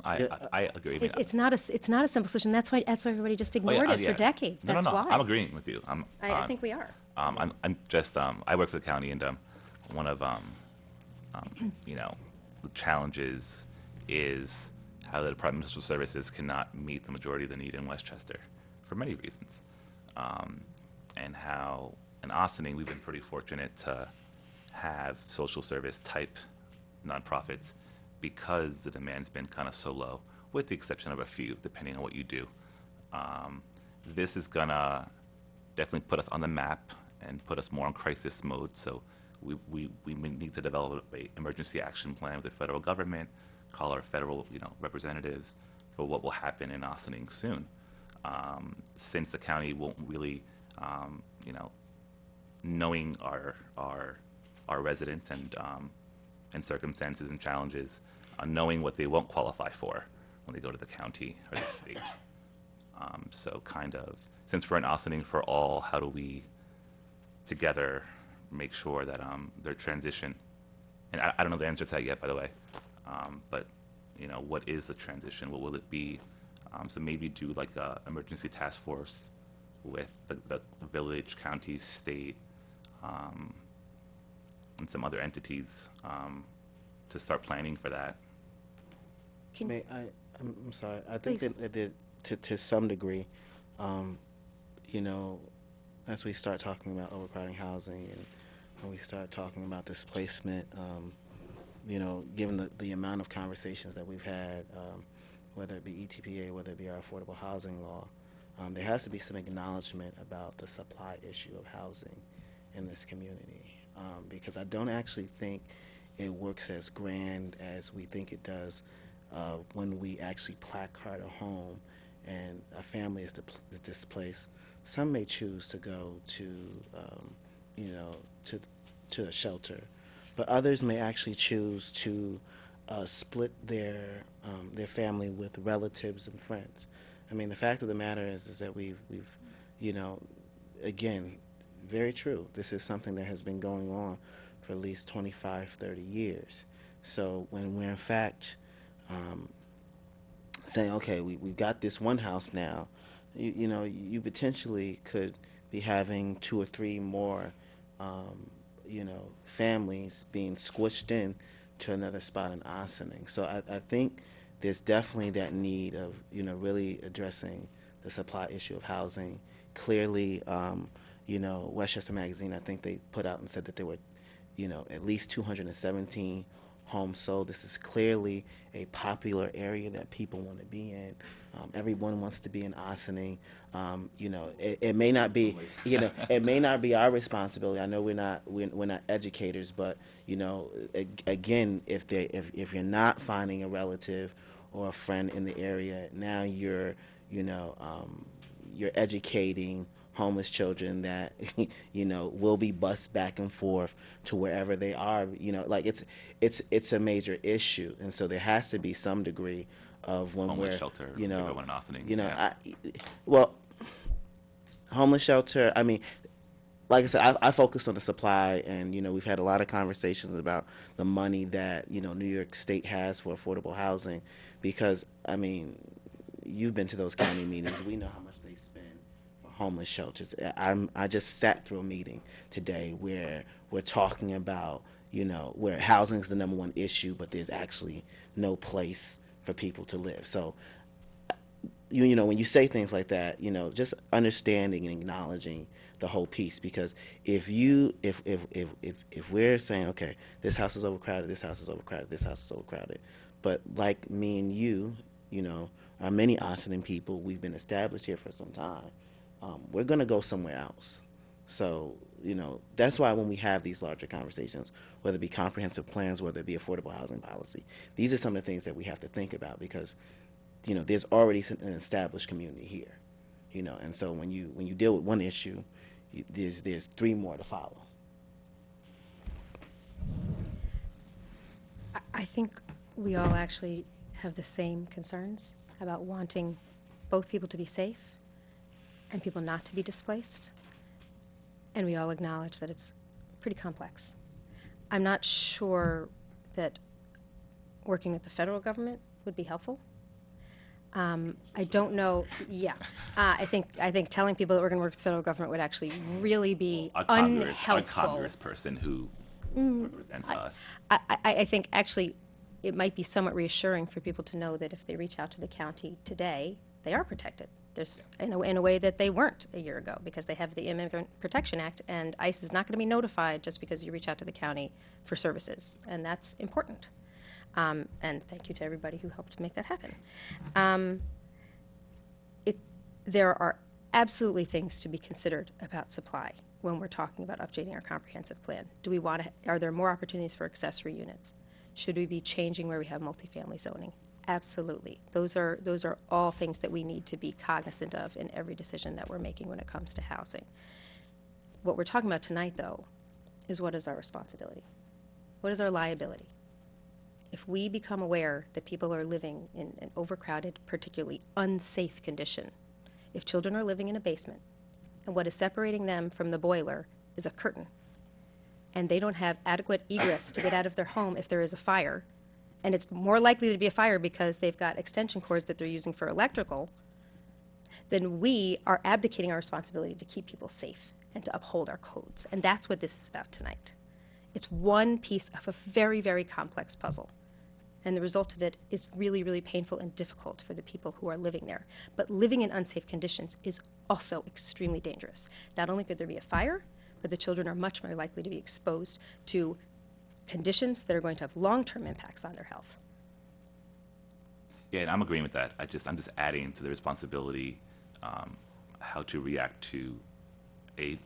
I agree. It's not a simple solution. That's why everybody just ignored it for decades. No, That's why. I'm agreeing with you. I think we are. I'm just I work for the county, and one of the challenges is how the Department of Social Services cannot meet the majority of the need in Westchester for many reasons, and how in Ossining we've been pretty fortunate to have social service type nonprofits because the demand's been kind of so low, with the exception of a few, depending on what you do. This is gonna definitely put us on the map and put us more on crisis mode. So we need to develop an emergency action plan with the federal government, call our federal representatives for what will happen in Ossining soon. Since the county won't really, knowing our residents and circumstances and challenges, knowing what they won't qualify for when they go to the county or the state. So kind of, since we're in Ossining for all, how do we together make sure that their transition, and I don't know the answer to that yet, by the way, but what is the transition? What will it be? So maybe do like a emergency task force with the village, county, state, and some other entities to start planning for that. I'm sorry. I think Please. that to some degree, as we start talking about overcrowding housing and when we start talking about displacement, given the amount of conversations that we've had, whether it be ETPA, whether it be our affordable housing law, there has to be some acknowledgement about the supply issue of housing in this community, because I don't actually think it works as grand as we think it does when we actually placard a home and a family is displaced. Some may choose to go to a shelter, but others may actually choose to split their family with relatives and friends. I mean, the fact of the matter is that we've again, very true. This is something that has been going on for at least 25, 30 years. So when we're in fact saying, okay, we've got this one house now you know, you potentially could be having 2 or 3 more, you know, families being squished in to another spot in Ossining. So I think there's definitely that need of, you know, really addressing the supply issue of housing. Clearly, you know, Westchester Magazine, I think they put out and said that there were, you know, at least 217 homes sold. This is clearly a popular area that people want to be in. Everyone wants to be in Ossining. You know, it may not be, you know, it may not be our responsibility. I know we're not educators, but you know, again, if you're not finding a relative or a friend in the area, now you're, you know, you're educating homeless children that you know will be bused back and forth to wherever they are. You know, like it's a major issue, and so there has to be some degree of when Homeless we're, shelter, you know, everyone in Ossining, you know, yeah. well, homeless shelter. I mean, like I said, I focused on the supply, and you know, we've had a lot of conversations about the money that, you know, New York State has for affordable housing, because I mean, you've been to those county meetings. We know how much they spend for homeless shelters. I just sat through a meeting today where we're talking about, you know, where housing is the number one issue, but there's actually no place for people to live. So you know, when you say things like that, you know, just understanding and acknowledging the whole piece, because if we're saying, okay, this house is overcrowded, this house is overcrowded, this house is overcrowded, but like me and you know, are many Ossining people, we've been established here for some time, we're gonna go somewhere else. So, you know, that's why when we have these larger conversations, whether it be comprehensive plans, whether it be affordable housing policy, these are some of the things that we have to think about, because you know, there's already an established community here, you know, and so when you deal with one issue, there's 3 more to follow. I think we all actually have the same concerns about wanting both people to be safe and people not to be displaced. And we all acknowledge that it's pretty complex. I'm not sure that working with the federal government would be helpful. I don't know, yeah. I think telling people that we're going to work with the federal government would actually really be A unhelpful. Congress person who represents us. I think actually it might be somewhat reassuring for people to know that if they reach out to the county today, they are protected. There's in a way that they weren't a year ago, because they have the Immigrant Protection Act, and ICE is not going to be notified just because you reach out to the county for services, and that's important. And thank you to everybody who helped make that happen. There are absolutely things to be considered about supply when we're talking about updating our comprehensive plan. Are there more opportunities for accessory units? Should we be changing where we have multifamily zoning? Absolutely. Those are all things that we need to be cognizant of in every decision that we're making when it comes to housing. What we're talking about tonight, though, is what is our responsibility? What is our liability? If we become aware that people are living in an overcrowded, particularly unsafe condition, if children are living in a basement, and what is separating them from the boiler is a curtain, and they don't have adequate egress to get out of their home if there is a fire, and it's more likely to be a fire because they've got extension cords that they're using for electrical, then we are abdicating our responsibility to keep people safe and to uphold our codes. And that's what this is about tonight. It's one piece of a very, very complex puzzle. And the result of it is really, really painful and difficult for the people who are living there. But living in unsafe conditions is also extremely dangerous. Not only could there be a fire, but the children are much more likely to be exposed to conditions that are going to have long-term impacts on their health. Yeah, and I'm agreeing with that. I'm just adding to the responsibility, how to react to a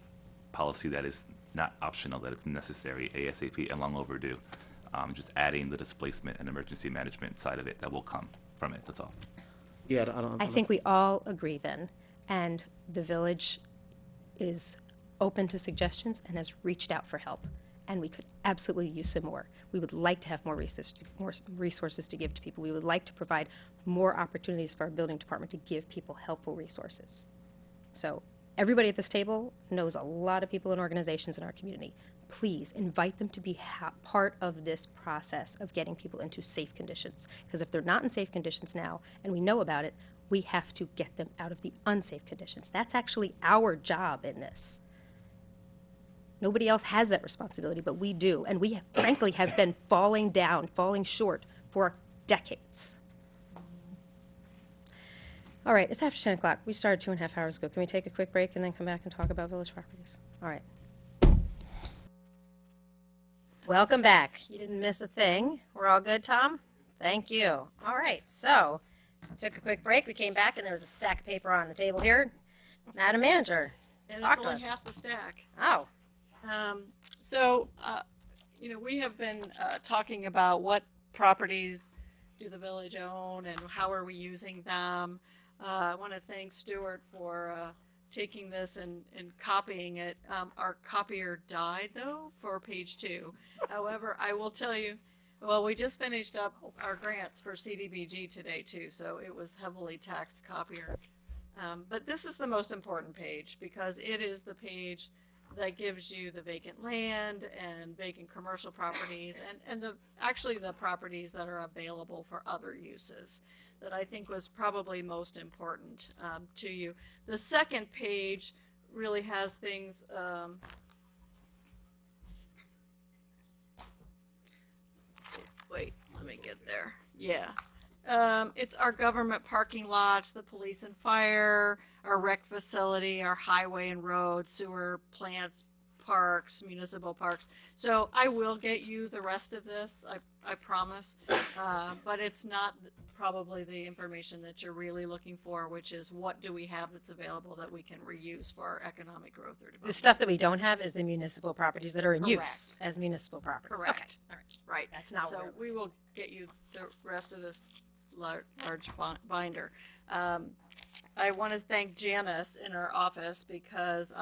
policy that is not optional, that it's necessary, ASAP, and long overdue. Just adding the displacement and emergency management side of it that will come from it, that's all. Yeah, I think we all agree then, and the village is open to suggestions and has reached out for help, and we could absolutely use some more. We would like to have more resources to give to people. We would like to provide more opportunities for our building department to give people helpful resources. So everybody at this table knows a lot of people and organizations in our community. Please invite them to be part of this process of getting people into safe conditions. Because if they're not in safe conditions now, and we know about it, We have to get them out of the unsafe conditions. That's actually our job in this. Nobody else has that responsibility, but we do. And we, frankly, have been falling short for decades. All right, it's after 10 o'clock. We started 2.5 hours ago. Can we take a quick break and then come back and talk about village properties? All right. Welcome back. You didn't miss a thing. We're all good, Tom? Thank you. All right, so took a quick break. We came back, and there was a stack of paper on the table here. Madam Manager, And talk it's to only us. half the stack. Oh, You know, we have been talking about what properties do the village own and how are we using them. I want to thank Stuart for taking this and copying it. Our copier died, though, for page 2. However, I will tell you, well, we just finished up our grants for CDBG today, too, so it was heavily taxed copier. But this is the most important page because it is the page that gives you the vacant land and vacant commercial properties and actually the properties that are available for other uses that I think was probably most important to you. The second page really has things wait, let me get there. Yeah. It's our government parking lots, the police and fire, our rec facility, our highway and road, sewer plants, parks, municipal parks. So I will get you the rest of this, I promise. But it's not probably the information that you're really looking for, which is what do we have that's available that we can reuse for our economic growth or development. the stuff that we don't have is the municipal properties that are in use Correct. as municipal properties. Correct. Okay, all right. Right. That's not So where- we will get you the rest of this large binder. I want to thank Janice in our office because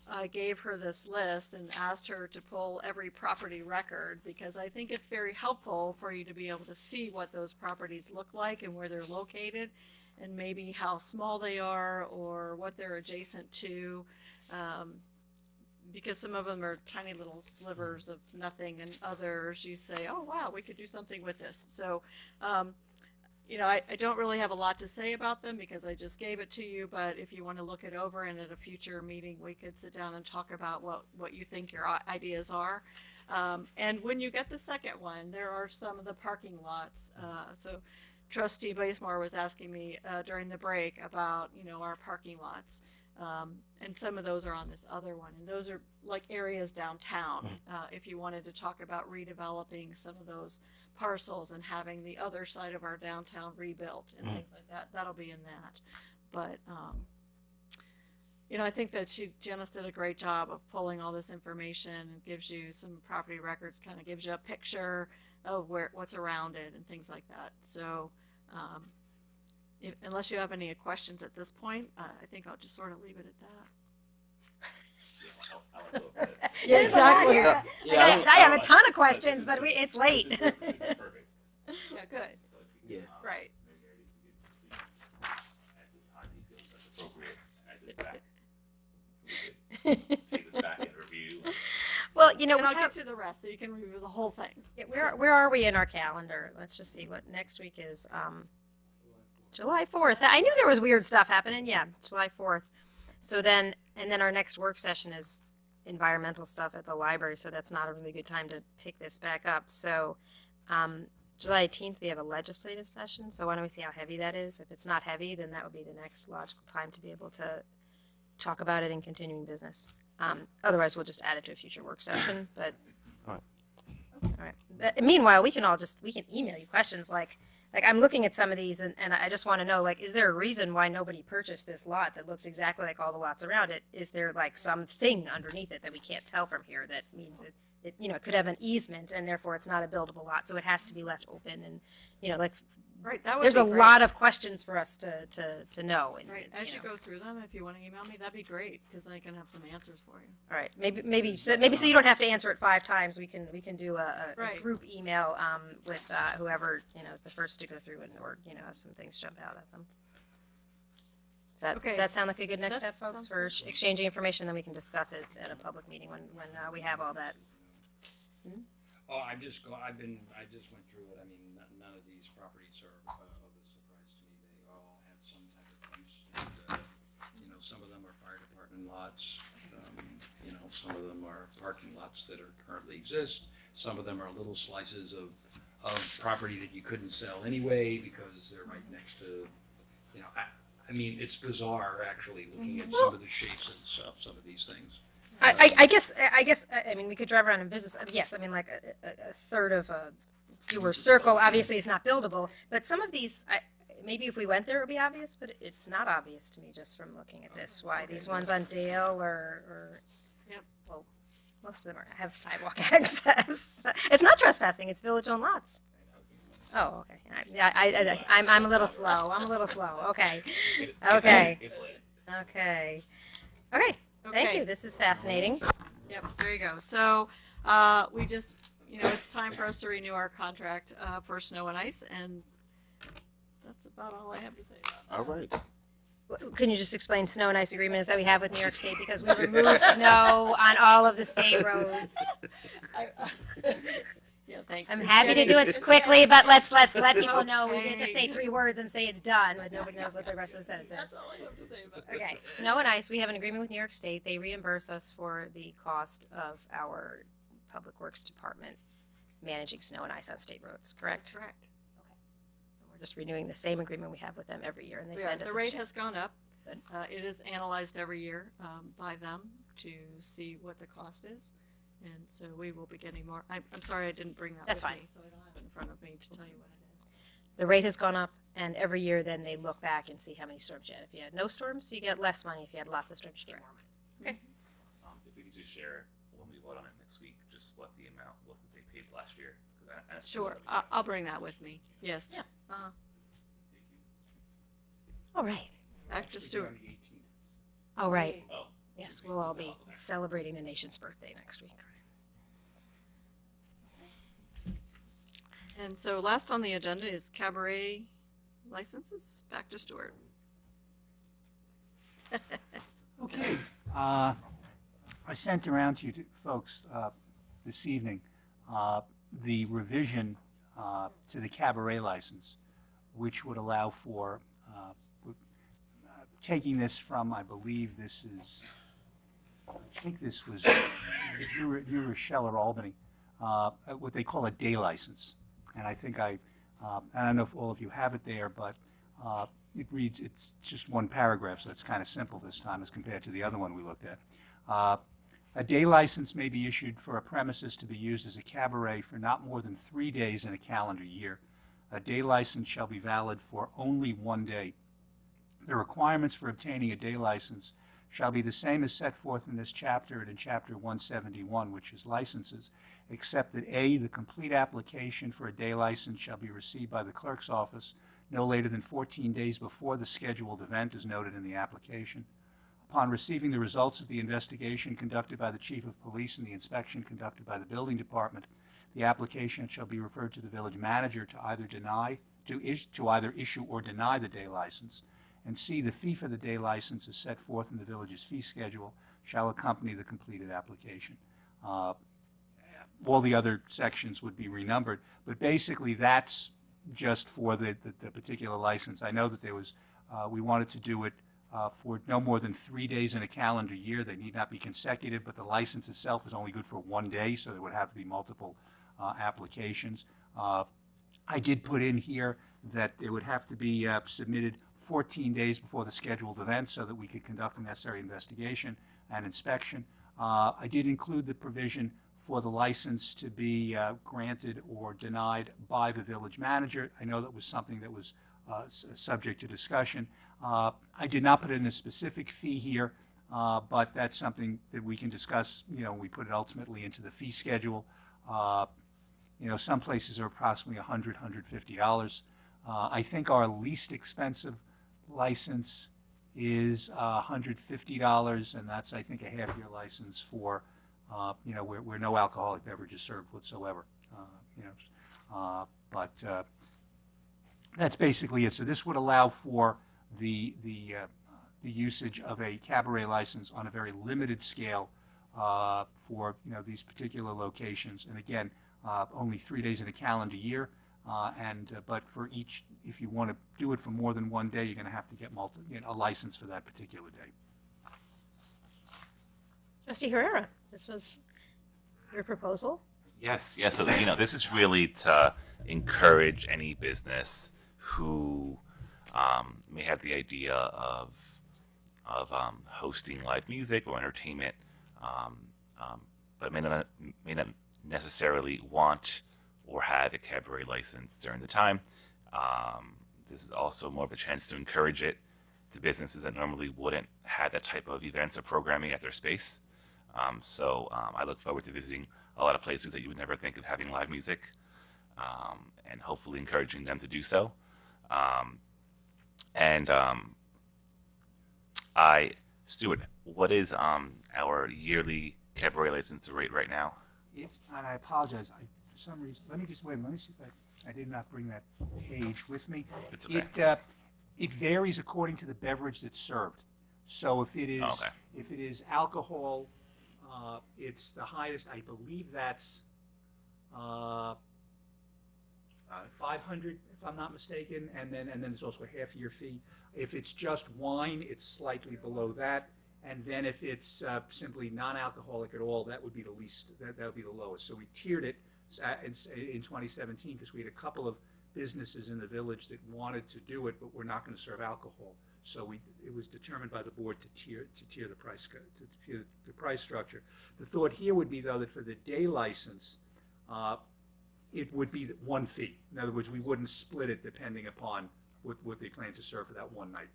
I gave her this list and asked her to pull every property record because I think it's very helpful for you to be able to see what those properties look like and where they're located and maybe how small they are or what they're adjacent to. Because some of them are tiny little slivers of nothing and others you say, oh wow, we could do something with this. So you know, I don't really have a lot to say about them because I just gave it to you, but if you want to look it over and at a future meeting, we could sit down and talk about what you think your ideas are. And when you get the second one, there are some of the parking lots. So Trustee Bazemore was asking me during the break about, you know, our parking lots. And some of those are on this other one. And those are like areas downtown. If you wanted to talk about redeveloping some of those parcels and having the other side of our downtown rebuilt and things like that, that'll be in that. But, you know, I think that Janice did a great job of pulling all this information and gives you some property records, kind of gives you a picture of what's around it and things like that. So, unless you have any questions at this point, I think I'll just sort of leave it at that. Yeah, exactly. Yeah, I have a ton of questions, but it's late. This is perfect. Yeah, good. So if you Yeah. can, Right. maybe you could, at the time you feel that's appropriate, add this back. We could take this back and review. Well, you know, And we I'll have, get to the rest so you can review the whole thing. yeah, where are we in our calendar? Let's just see what next week is. July 4th. I knew there was weird stuff happening. Yeah, July 4th. So then, and then our next work session is environmental stuff at the library, so that's not a really good time to pick this back up. So July 18th, we have a legislative session, so why don't we see how heavy that is? If it's not heavy, then that would be the next logical time to be able to talk about it in continuing business. Otherwise, we'll just add it to a future work session, but. All right. All right. But meanwhile, we can email you questions like I'm looking at some of these and I just want to know, like, is there a reason why nobody purchased this lot that looks exactly like all the lots around it? Is there like something underneath it that we can't tell from here that means it you know, it could have an easement and therefore it's not a buildable lot, so it has to be left open and, you know, like, Right, that would there's be a great. lot of questions for us to know. And, Right, as you know. go through them, if you want to email me, that'd be great, because I can have some answers for you. All right, maybe so you don't have to answer it 5 times. We can do a Right. group email with whoever, you know, is the first to go through it, or, you know, some things jump out at them. Okay. Does that sound like a good next That step, folks, sounds for good. exchanging information? Then we can discuss it at a public meeting when we have all that. Oh, I just went through it. I mean, none of these properties are of a surprise to me. They all have lots. You know, some of them are parking lots that are currently exist. Some of them are little slices of property that you couldn't sell anyway because they're right next to, you know, I mean, it's bizarre actually looking at some of the shapes and stuff, some of these things. I guess, I mean, we could drive around in business, yes, I mean, like a third of a fewer circle, obviously it's not buildable, but some of these, maybe if we went there it would be obvious, but it's not obvious to me just from looking at this, why these ones on Dale or Yep. well, most of them have sidewalk access. It's not trespassing, it's village-owned lots. Oh, okay. I'm a little slow. I'm a little slow. Okay. Okay. Okay. Okay. Thank Okay. you. This is fascinating. Yep, there you go. So, we just, you know, it's time for us to renew our contract, for snow and ice, and that's about all I have to say about that. All right. Can you just explain snow and ice agreement is that we have with New York State because we remove snow on all of the state roads? Yeah, thanks. I'm for happy to sharing. do it quickly, but let's let people know we can't just say 3 words and say it's done, but nobody knows what the rest of the sentence That's is. all I have to say about it. Okay, snow and ice, we have an agreement with New York State. They reimburse us for the cost of our Public Works Department managing snow and ice on state roads, correct? Correct. And we're just renewing the same agreement we have with them every year, and they Yeah, send us the a rate check. has gone up. Good. It is analyzed every year by them to see what the cost is. And so we will be getting more. I'm sorry I didn't bring that That's with fine. me, so I don't have it in front of me to tell you what it is. The rate has gone up, and every year then they look back and see how many storms you had. If you had no storms, you get less money. If you had lots of storms, you get more money. Okay. If we could just share when we vote on it next week, just what the amount was that they paid last year. 'Cause I Sure, I'll bring that with me. Yes. Yeah. Uh, All right. Back to Stuart. All right. Oh. Yes, we'll all be celebrating the nation's birthday next week. And so last on the agenda is cabaret licenses. Back to Stuart. Okay. I sent around to you folks this evening the revision to the cabaret license, which would allow for taking this from, I believe this is, I think this was New Rochelle or Albany, what they call a day license. And I think I don't know if all of you have it there, but it reads, it's just one paragraph, so it's kind of simple this time as compared to the other one we looked at. A day license may be issued for a premises to be used as a cabaret for not more than 3 days in a calendar year. A day license shall be valid for only 1 day. The requirements for obtaining a day license shall be the same as set forth in this chapter and in Chapter 171, which is licenses, except that A, the complete application for a day license shall be received by the clerk's office no later than 14 days before the scheduled event as noted in the application. Upon receiving the results of the investigation conducted by the Chief of Police and the inspection conducted by the Building Department, the application shall be referred to the village manager to either issue or deny the day license. And C, the fee for the day license is set forth in the village's fee schedule shall accompany the completed application. All the other sections would be renumbered, but basically that's just for the particular license. I know that there was, we wanted to do it for no more than 3 days in a calendar year. They need not be consecutive, but the license itself is only good for 1 day, so there would have to be multiple applications. I did put in here that it would have to be submitted 14 days before the scheduled event so that we could conduct the necessary investigation and inspection. I did include the provision for the license to be granted or denied by the village manager. I know that was something that was subject to discussion. I did not put in a specific fee here, but that's something that we can discuss. You know, we put it ultimately into the fee schedule. You know, some places are approximately $100, $150. I think our least expensive license is $150, and that's, I think, a half-year license for, you know, where no alcoholic beverage is served whatsoever. You know, but that's basically it. So this would allow for the usage of a cabaret license on a very limited scale for, you know, these particular locations. And again, only 3 days in a calendar year. But for each, if you want to do it for more than 1 day, you're going to have to get a license for that particular day. Trustee Herrera, this was your proposal. Yes, yes. So, this is really to encourage any business who may have the idea of hosting live music or entertainment, um, but may not necessarily want or have a cabaret license during the time. This is also more of a chance to encourage it to businesses that normally wouldn't have that type of events or programming at their space. I look forward to visiting a lot of places that you would never think of having live music, and hopefully encouraging them to do so. Stuart, what is our yearly cabaret license rate right now? And I apologize, for some reason, let me see if I did not bring that page with me. It's okay. It varies according to the beverage that's served. So if it is, Okay. if it is alcohol, it's the highest, I believe that's 500, if I'm not mistaken, and then there's also a half-year fee. If it's just wine, it's slightly below that, and then if it's simply non-alcoholic at all, that would be the least. That would be the lowest. So we tiered it in 2017 because we had a couple of businesses in the village that wanted to do it, but we're not going to serve alcohol. So it was determined by the board to tier the price structure. The thought here would be, though, that for the day license, it would be one fee. In other words, we wouldn't split it depending upon what they plan to serve for that one night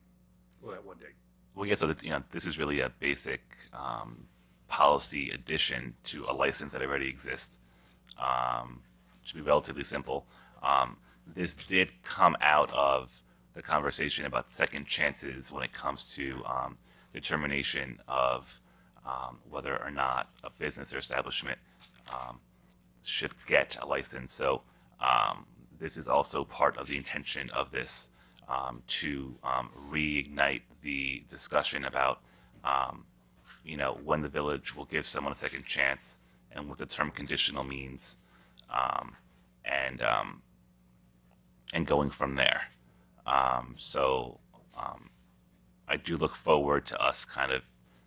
or that one day. Well, yeah. So this is really a basic policy addition to a license that already exists. Should be relatively simple. This did come out of the conversation about second chances when it comes to determination of whether or not a business or establishment should get a license. So this is also part of the intention of this, to reignite the discussion about when the village will give someone a second chance and what the term conditional means, and going from there. I do look forward to us kind of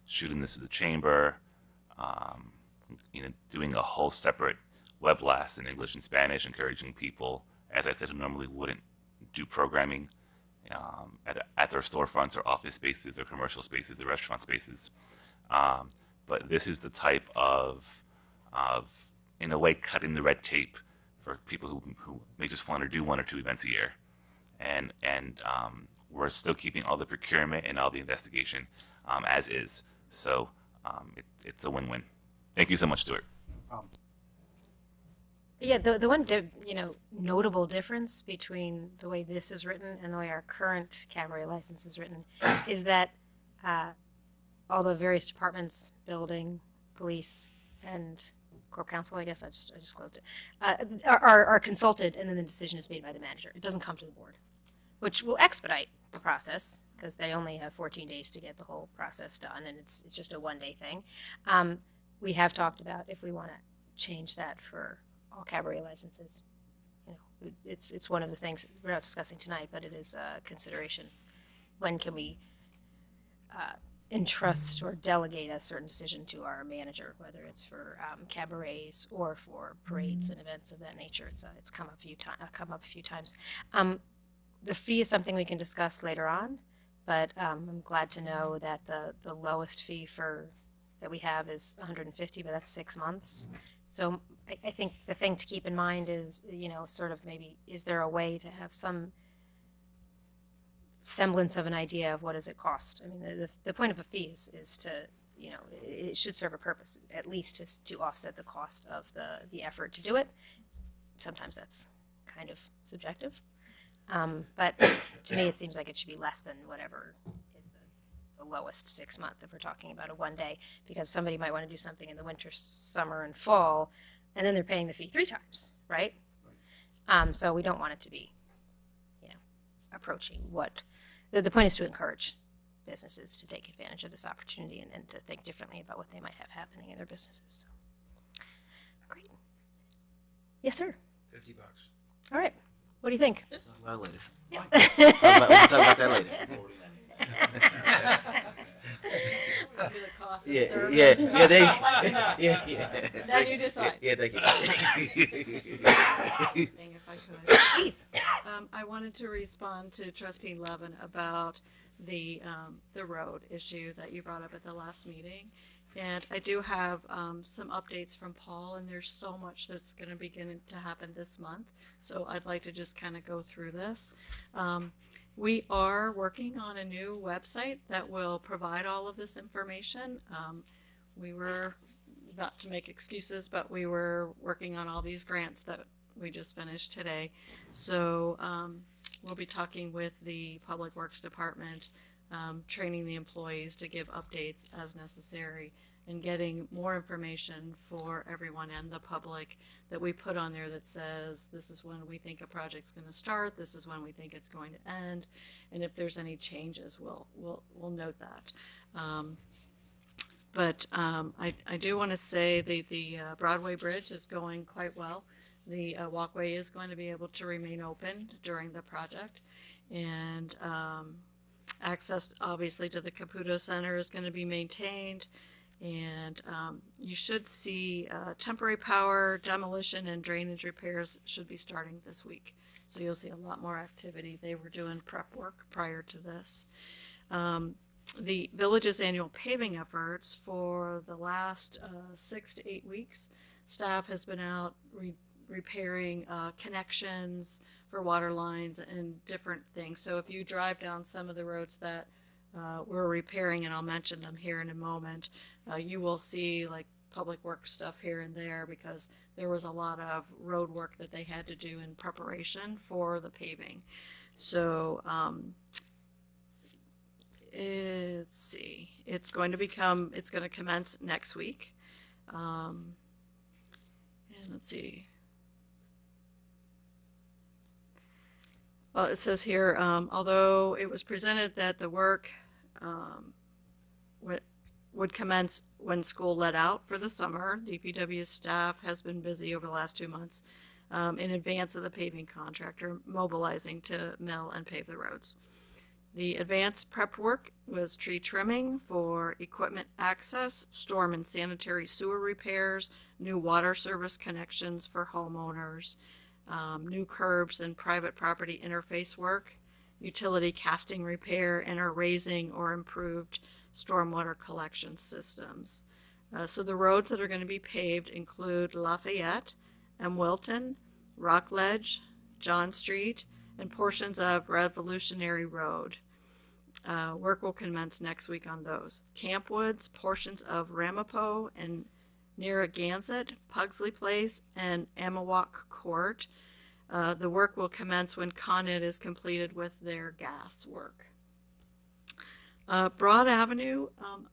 shooting this to the chamber, doing a whole separate web blast in English and Spanish, encouraging people, as I said, who normally wouldn't do programming at their storefronts or office spaces or commercial spaces or restaurant spaces. But this is the type of, in a way, cutting the red tape for people who may just want to do one or two events a year. And we're still keeping all the procurement and all the investigation as is. So it's a win-win. Thank you so much, Stuart. Yeah, the one notable difference between the way this is written and the way our current cabaret license is written is that all the various departments, building, police, and Corp Counsel, I guess I just closed it, are consulted, and then the decision is made by the manager. It doesn't come to the board, which will expedite the process because they only have 14 days to get the whole process done, and it's just a one-day thing. We have talked about if we want to change that for all cabaret licenses. It's one of the things we're not discussing tonight, but it is a consideration. When can we entrust or delegate a certain decision to our manager, whether it's for cabarets or for parades and events of that nature? It's come up a few times. The fee is something we can discuss later on, but I'm glad to know that the lowest fee that we have is $150, but that's 6 months. So I think the thing to keep in mind is, sort of maybe, is there a way to have some semblance of an idea of what does it cost? I mean, the point of a fee is to, it should serve a purpose, at least to offset the cost of the effort to do it. Sometimes that's kind of subjective. But to me, it seems like it should be less than whatever is the lowest 6 month if we're talking about a one day, because somebody might want to do something in the winter, summer, and fall, and then they're paying the fee 3 times, right? So we don't want it to be, approaching what the point is to encourage businesses to take advantage of this opportunity and to think differently about what they might have happening in their businesses. So. Great. Yes, sir. $50. All right. What do you think? Talk about it later. Yeah. We can talk about that later. Let's do the cost cost of Yeah, service. yeah, Then you decide. Yeah, thank you. Thing if I could. Please. I wanted to respond to Trustee Levin about the road issue that you brought up at the last meeting. And I do have some updates from Paul, and there's so much that's going to begin to happen this month. So I'd like to just kind of go through this. We are working on a new website that will provide all of this information. We were, not to make excuses, but we were working on all these grants that we just finished today. So we'll be talking with the Public Works Department, training the employees to give updates as necessary, and getting more information for everyone and the public that we put on there that says this is when we think a project's going to start, this is when we think it's going to end, and if there's any changes, we'll note that. But I do want to say the Broadway Bridge is going quite well. The walkway is going to be able to remain open during the project, and access obviously to the Caputo Center is going to be maintained. And you should see temporary power, demolition, and drainage repairs should be starting this week. So you'll see a lot more activity. They were doing prep work prior to this. The village's annual paving efforts for the last 6 to 8 weeks, staff has been out repairing connections for water lines and different things. So if you drive down some of the roads that we're repairing, and I'll mention them here in a moment, you will see like public works stuff here and there because there was a lot of road work that they had to do in preparation for the paving. So let's see, it's going to commence next week. And let's see. Well, it says here, although it was presented that the work would commence when school let out for the summer, DPW staff has been busy over the last 2 months in advance of the paving contractor mobilizing to mill and pave the roads. The advanced prep work was tree trimming for equipment access, storm and sanitary sewer repairs, new water service connections for homeowners, new curbs and private property interface work, utility casting repair, and or raising or improved stormwater collection systems. So the roads that are going to be paved include Lafayette and Wilton, Rockledge, John Street, and portions of Revolutionary Road. Work will commence next week on those. Camp Woods, portions of Ramapo and Narragansett, Pugsley Place, and Amawak Court. The work will commence when Con Ed is completed with their gas work. Broad Avenue,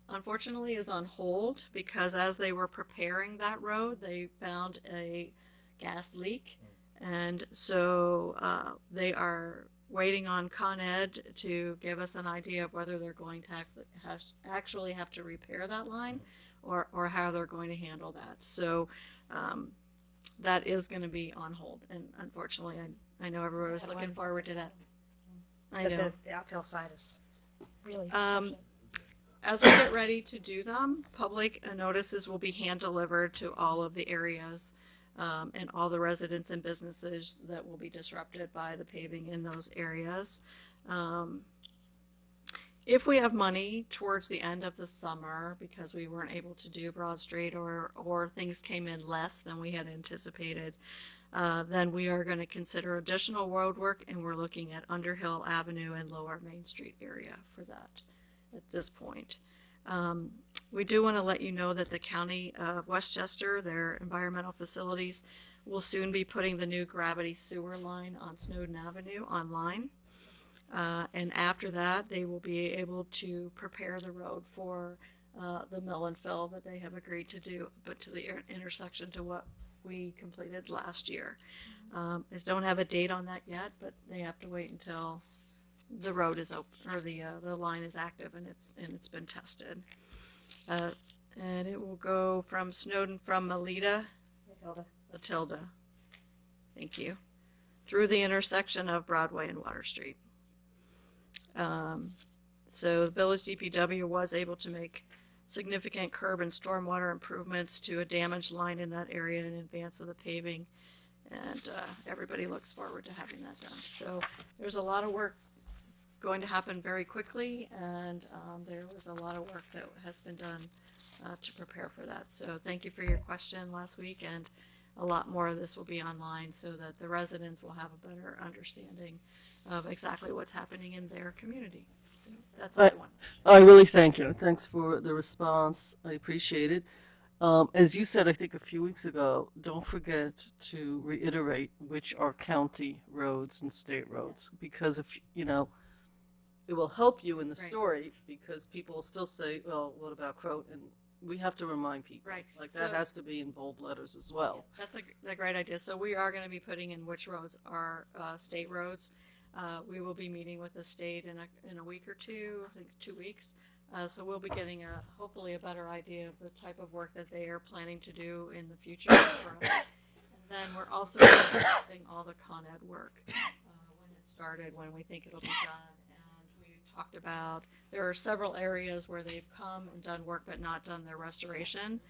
unfortunately, is on hold because as they were preparing that road, they found a gas leak. And so they are waiting on Con Ed to give us an idea of whether they're going to actually have to repair that line or how they're going to handle that. So that is going to be on hold. And unfortunately, I know everyone was looking forward to that. I know. The uphill side is really as we get ready to do them, public notices will be hand delivered to all of the areas and all the residents and businesses that will be disrupted by the paving in those areas. If we have money towards the end of the summer, because we weren't able to do Broad Street or things came in less than we had anticipated, then we are going to consider additional road work, and we're looking at Underhill Avenue and Lower Main Street area for that at this point. We do want to let you know that the County of Westchester, their environmental facilities, will soon be putting the new gravity sewer line on Snowden Avenue online. And after that, they will be able to prepare the road for the mill and fill that they have agreed to do, but to the intersection to what we completed last year. I don't have a date on that yet, but they have to wait until the road is open, or the line is active and it's been tested. And it will go from Snowden, from Melita, Matilda, thank you, through the intersection of Broadway and Water Street. So the Village DPW was able to make significant curb and stormwater improvements to a damaged line in that area in advance of the paving. And everybody looks forward to having that done. So there's a lot of work that's going to happen very quickly, and there was a lot of work that has been done to prepare for that. So thank you for your question last week, and a lot more of this will be online so that the residents will have a better understanding of exactly what's happening in their community. So that's all I want. I really thank you. Thanks for the response. I appreciate it. As you said, I think a few weeks ago, don't forget to reiterate which are county roads and state roads, because if, you know, it will help you in the Right. story, because people will still say, well, what about Croton? And we have to remind people. Right. Like, So- that has to be in bold letters as well. That's a great idea. So we are going to be putting in which roads are state roads. We will be meeting with the state in a week or two, I think 2 weeks. So we'll be getting hopefully a better idea of the type of work that they are planning to do in the future for us. And then we're also doing all the Con Ed work when it started, when we think it'll be done. And we talked about, there are several areas where they've come and done work but not done their restoration.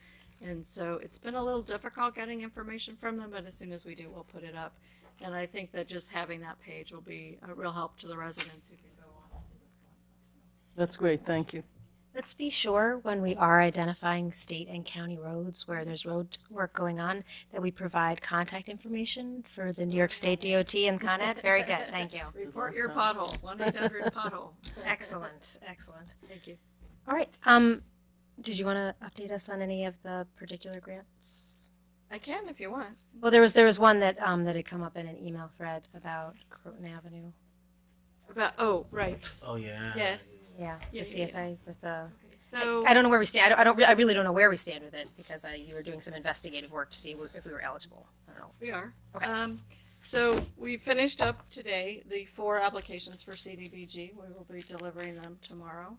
And so it's been a little difficult getting information from them, but as soon as we do, we'll put it up. And I think that just having that page will be a real help to the residents who can go on and see what's going on. So. That's great. Thank you. Let's be sure when we are identifying state and county roads where there's road work going on, that we provide contact information for the New York State DOT and Con Ed. Very good, thank you. Report your pothole, 1-800-pothole. Excellent, excellent. Thank you. All right, did you want to update us on any of the particular grants? I can if you want. Well, there was one that that had come up in an email thread about Croton Avenue. Oh, right. Oh yeah. Yes. Yeah, the Yeah, CFA with the. So I don't know where we stand. I really don't know where we stand with it because you were doing some investigative work to see if we were eligible. I don't know. we are. Okay. So we finished up today the 4 applications for CDBG. We will be delivering them tomorrow.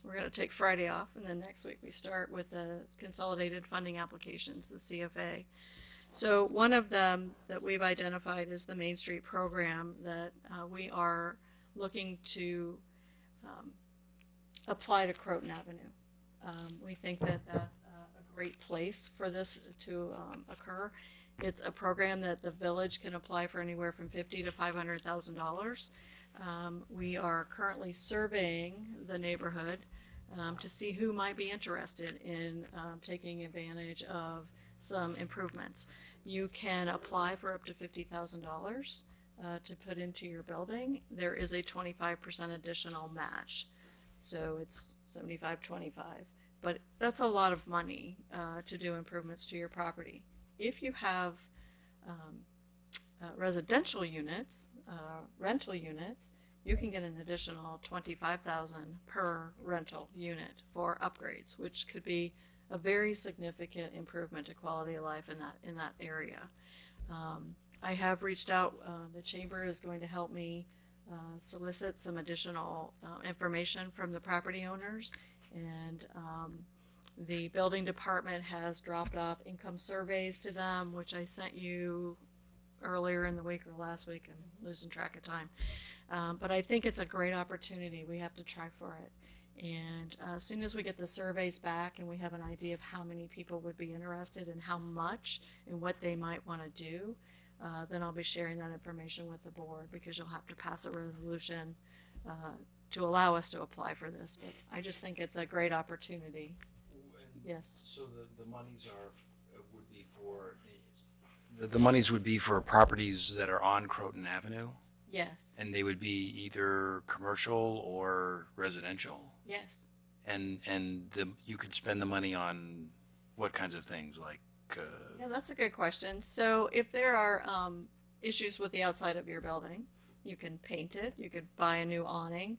We're going to take Friday off, and then next week we start with the consolidated funding applications, the CFA. So one of them that we've identified is the Main Street program that we are looking to apply to Croton Avenue. We think that that's a great place for this to occur. It's a program that the village can apply for anywhere from $50,000 to $500,000. We are currently surveying the neighborhood to see who might be interested in taking advantage of some improvements. You can apply for up to $50,000 to put into your building. There is a 25% additional match, so it's 75-25. But that's a lot of money to do improvements to your property. If you have residential units, rental units, you can get an additional $25,000 per rental unit for upgrades, which could be a very significant improvement to quality of life in that area. I have reached out. The chamber is going to help me solicit some additional information from the property owners, and the building department has dropped off income surveys to them, which I sent you earlier in the week or last week. I'm losing track of time. But I think it's a great opportunity. We have to try for it. And as soon as we get the surveys back and we have an idea of how many people would be interested and how much and what they might want to do, then I'll be sharing that information with the board, because you'll have to pass a resolution to allow us to apply for this. But I just think it's a great opportunity. Yes. So the monies would be for the monies would be for properties that are on Croton Avenue, Yes. and they would be either commercial or residential. Yes. And you could spend the money on what kinds of things, like Yeah, that's a good question. So if there are issues with the outside of your building, you can paint it. You could buy a new awning.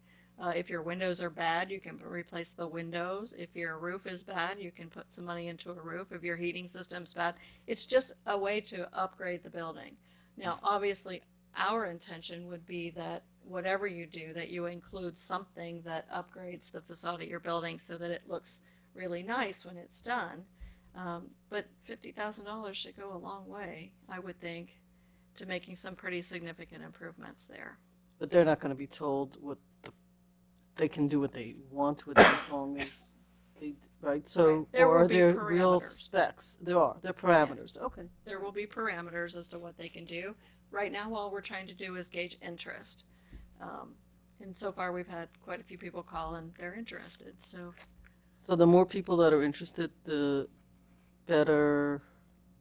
If your windows are bad, you can replace the windows. If your roof is bad, you can put some money into a roof. If your heating system's bad, it's just a way to upgrade the building. Now, obviously, our intention would be that whatever you do, that you include something that upgrades the facade of your building so that it looks really nice when it's done. But $50,000 should go a long way, I would think, to making some pretty significant improvements there. But they're not going to be told they can do what they want with it as long as they, right? So, There or will are be there real parameters. specs? There are parameters. Yes. Okay. There will be parameters as to what they can do. Right now, all we're trying to do is gauge interest. And so far, we've had quite a few people call and they're interested, so. So the more people that are interested, the better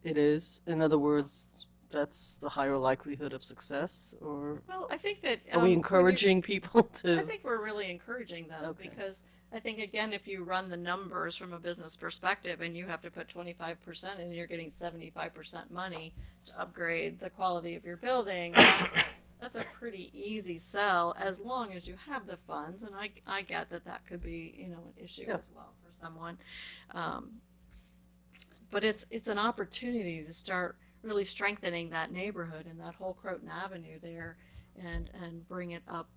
it is. In other words, that's the higher likelihood of success, or Well, I think that. are we when you- encouraging people to? I think we're really encouraging them Okay. because I think, again, if you run the numbers from a business perspective and you have to put 25% and you're getting 75% money to upgrade the quality of your building, that's a pretty easy sell as long as you have the funds. And I get that that could be, an issue Yeah. as well for someone. But it's an opportunity to start really strengthening that neighborhood and that whole Croton Avenue there and bring it up,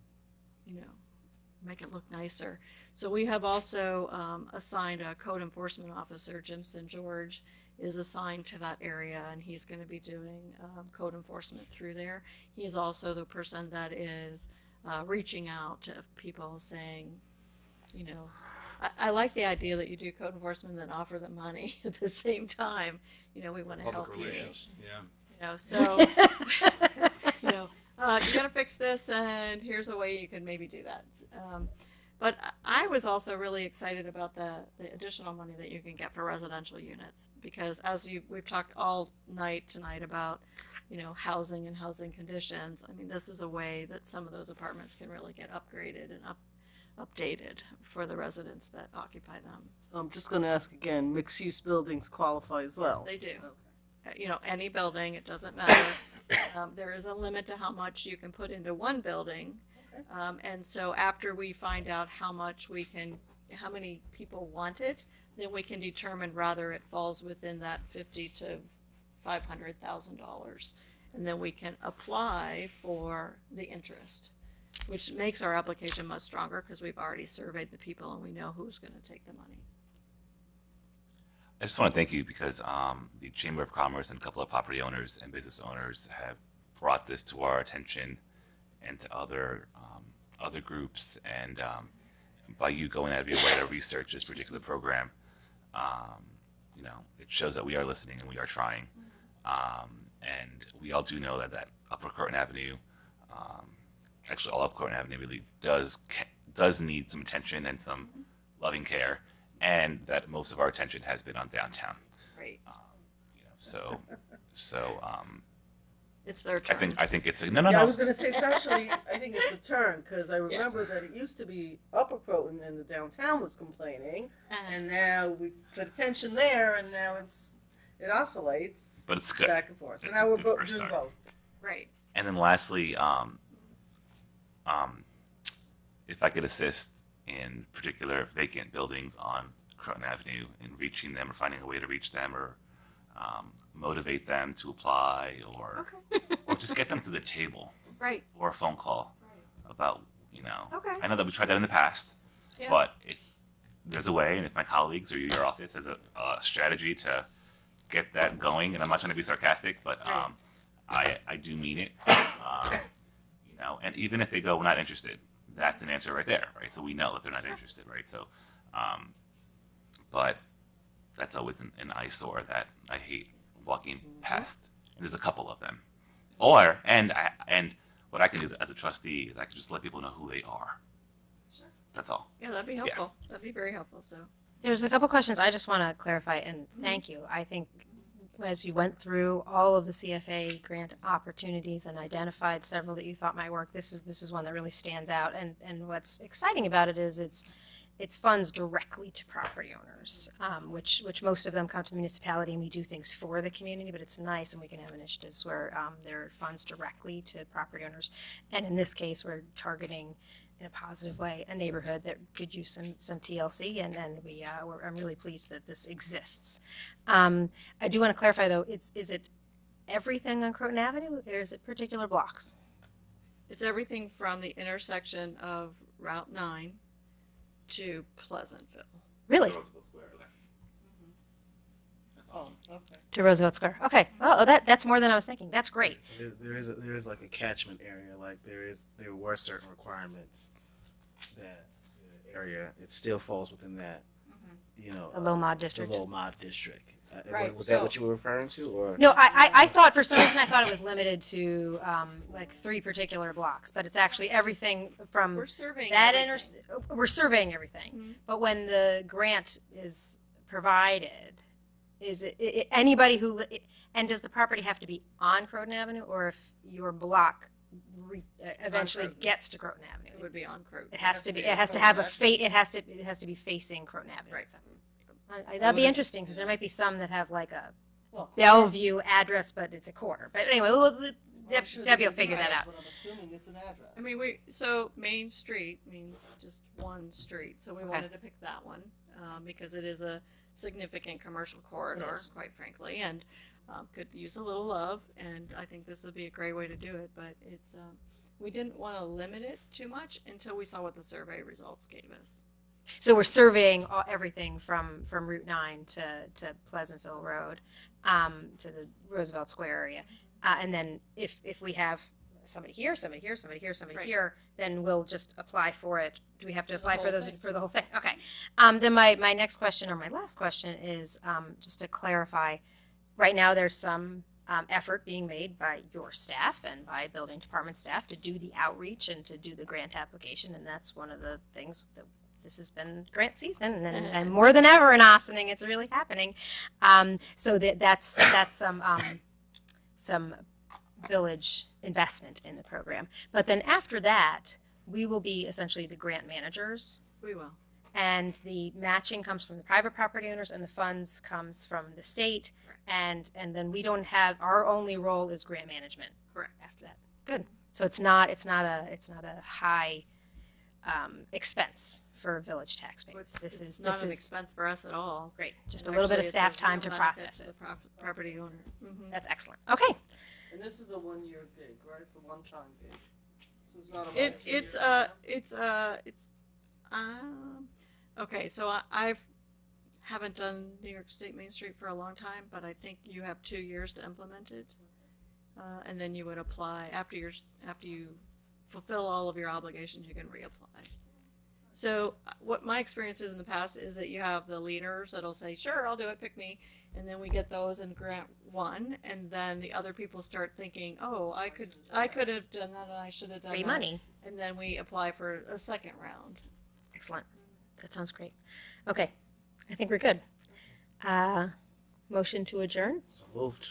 make it look nicer. So we have also assigned a code enforcement officer. Jim St. George is assigned to that area, and he's going to be doing code enforcement through there. He is also the person that is reaching out to people saying, I like the idea that you do code enforcement and then offer them money at the same time. We want to help Public you. relations, yeah. So, you got to fix this, and here's a way you can maybe do that. But I was also really excited about the additional money that you can get for residential units, because we've talked all night tonight about, housing and housing conditions. I mean, this is a way that some of those apartments can really get upgraded and updated for the residents that occupy them. So I'm just going to ask again, mixed-use buildings qualify as well? Yes, they do. Any building, it doesn't matter. There is a limit to how much you can put into one building. And so after we find out how many people want it, then we can determine whether it falls within that $50,000 to $500,000. And then we can apply for the interest, which makes our application much stronger because we've already surveyed the people and we know who's going to take the money. I just want to thank you because the Chamber of Commerce and a couple of property owners and business owners have brought this to our attention and to other groups. And by you going out of your way to research this particular program, it shows that we are listening and we are trying. And we all do know that Upper Croton Avenue, actually all of Croton Avenue really does need some attention and some loving care. And that most of our attention has been on downtown. Right. So It's their turn. I think it's no. Yeah, I was going to say it's actually, I think it's a turn, because I remember that it used to be Upper Croton and the downtown was complaining, and now we put attention there, and now it oscillates. But it's good. Back and forth. So It's now a we're good doing first start. both. Right. And then lastly, if I could assist in particular vacant buildings on Croton Avenue in reaching them or finding a way to reach them or motivate them to apply or just get them to the table Right. or a phone call about, Okay. I know that we tried that in the past, Yeah. but if there's a way, and if my colleagues or your office has a strategy to get that going, and I'm not trying to be sarcastic, but I do mean it, and even if they go, we're not interested, that's an answer right there, right? So we know that they're not interested, right? So, but that's always an eyesore that I hate walking past. And there's a couple of them. And what I can do as a trustee is I can just let people know who they are. That's all. Yeah, that'd be helpful. That'd be very helpful. So. There's a couple questions I just want to clarify, and thank you. I think as you went through all of the CFA grant opportunities and identified several that you thought might work, this is one that really stands out. And what's exciting about it is it's funds directly to property owners, which most of them come to the municipality and we do things for the community, but it's nice and we can have initiatives where there are funds directly to property owners. And in this case, we're targeting in a positive way a neighborhood that could use some TLC, and I'm really pleased that this exists. I do want to clarify though, is it everything on Croton Avenue, or is it particular blocks? It's everything from the intersection of Route 9 to Pleasantville. Really? Oh, okay. To Roosevelt Square. Okay. Oh, that's more than I was thinking. That's great. So there is like a catchment area. Like there were certain requirements that the area it still falls within that. you know, A low mod the district. low mod district. Right, Was that so- what you were referring to, or No, I thought for some reason I thought it was limited to like 3 particular blocks, but it's actually everything from We're surveying that everything. we're surveying everything. But when the grant is provided, is it anybody who and does the property have to be on Croton Avenue, or if your block eventually Croton. gets to Croton Avenue? It would be on Croton. It has to be. It has to have a it has to be facing Croton Avenue. Right. So, that'd be interesting because there might be some that have like a Well, Bellevue address, but it's a quarter. But anyway, Debbie will figure that out. But I'm assuming it's an address. I mean, so Main Street means just one street, so we wanted to pick that one, because it is a significant commercial corridor, is. quite frankly, and could use a little love, and I think this would be a great way to do it, but it's, we didn't want to limit it too much until we saw what the survey results gave us. So we're surveying everything from Route 9 to Pleasantville Road, to the Roosevelt Square area. And then if we have somebody here, somebody here, somebody here, somebody Right. here, then we'll just apply for it. Do we have to apply for whole those thing. for the whole thing? Okay. Then my next question, or my last question, is just to clarify. Right now, there's some effort being made by your staff and by building department staff to do the outreach and to do the grant application, and that's one of the things that this has been grant season, and more than ever in Ossining, it's really happening. So that's some village investment in the program. But then after that, we will be essentially the grant managers, We will. and the matching comes from the private property owners, and the funds comes from the state, and then we don't have, our only role is grant management. Correct. After that, good. So it's not a high expense for village taxpayers. It's not an expense for us at all. Great. Just a And little bit of actually, it's staff a time real to benefit process to it. the property owner. Mhm. That's excellent. Okay. And this is a one-year gig, right? It's a one-time gig. This is not a Okay, so I haven't done New York State Main Street for a long time, but I think you have 2 years to implement it. And then you would apply, after you fulfill all of your obligations, you can reapply. So what my experience is in the past is that you have the leaders that'll say, sure, I'll do it, pick me. And then we get those in grant 1, and then the other people start thinking, oh, I could have done that, and I should have done Free that. money. And then we apply for a second round. Excellent. That sounds great. Okay. I think we're good. Motion to adjourn. moved?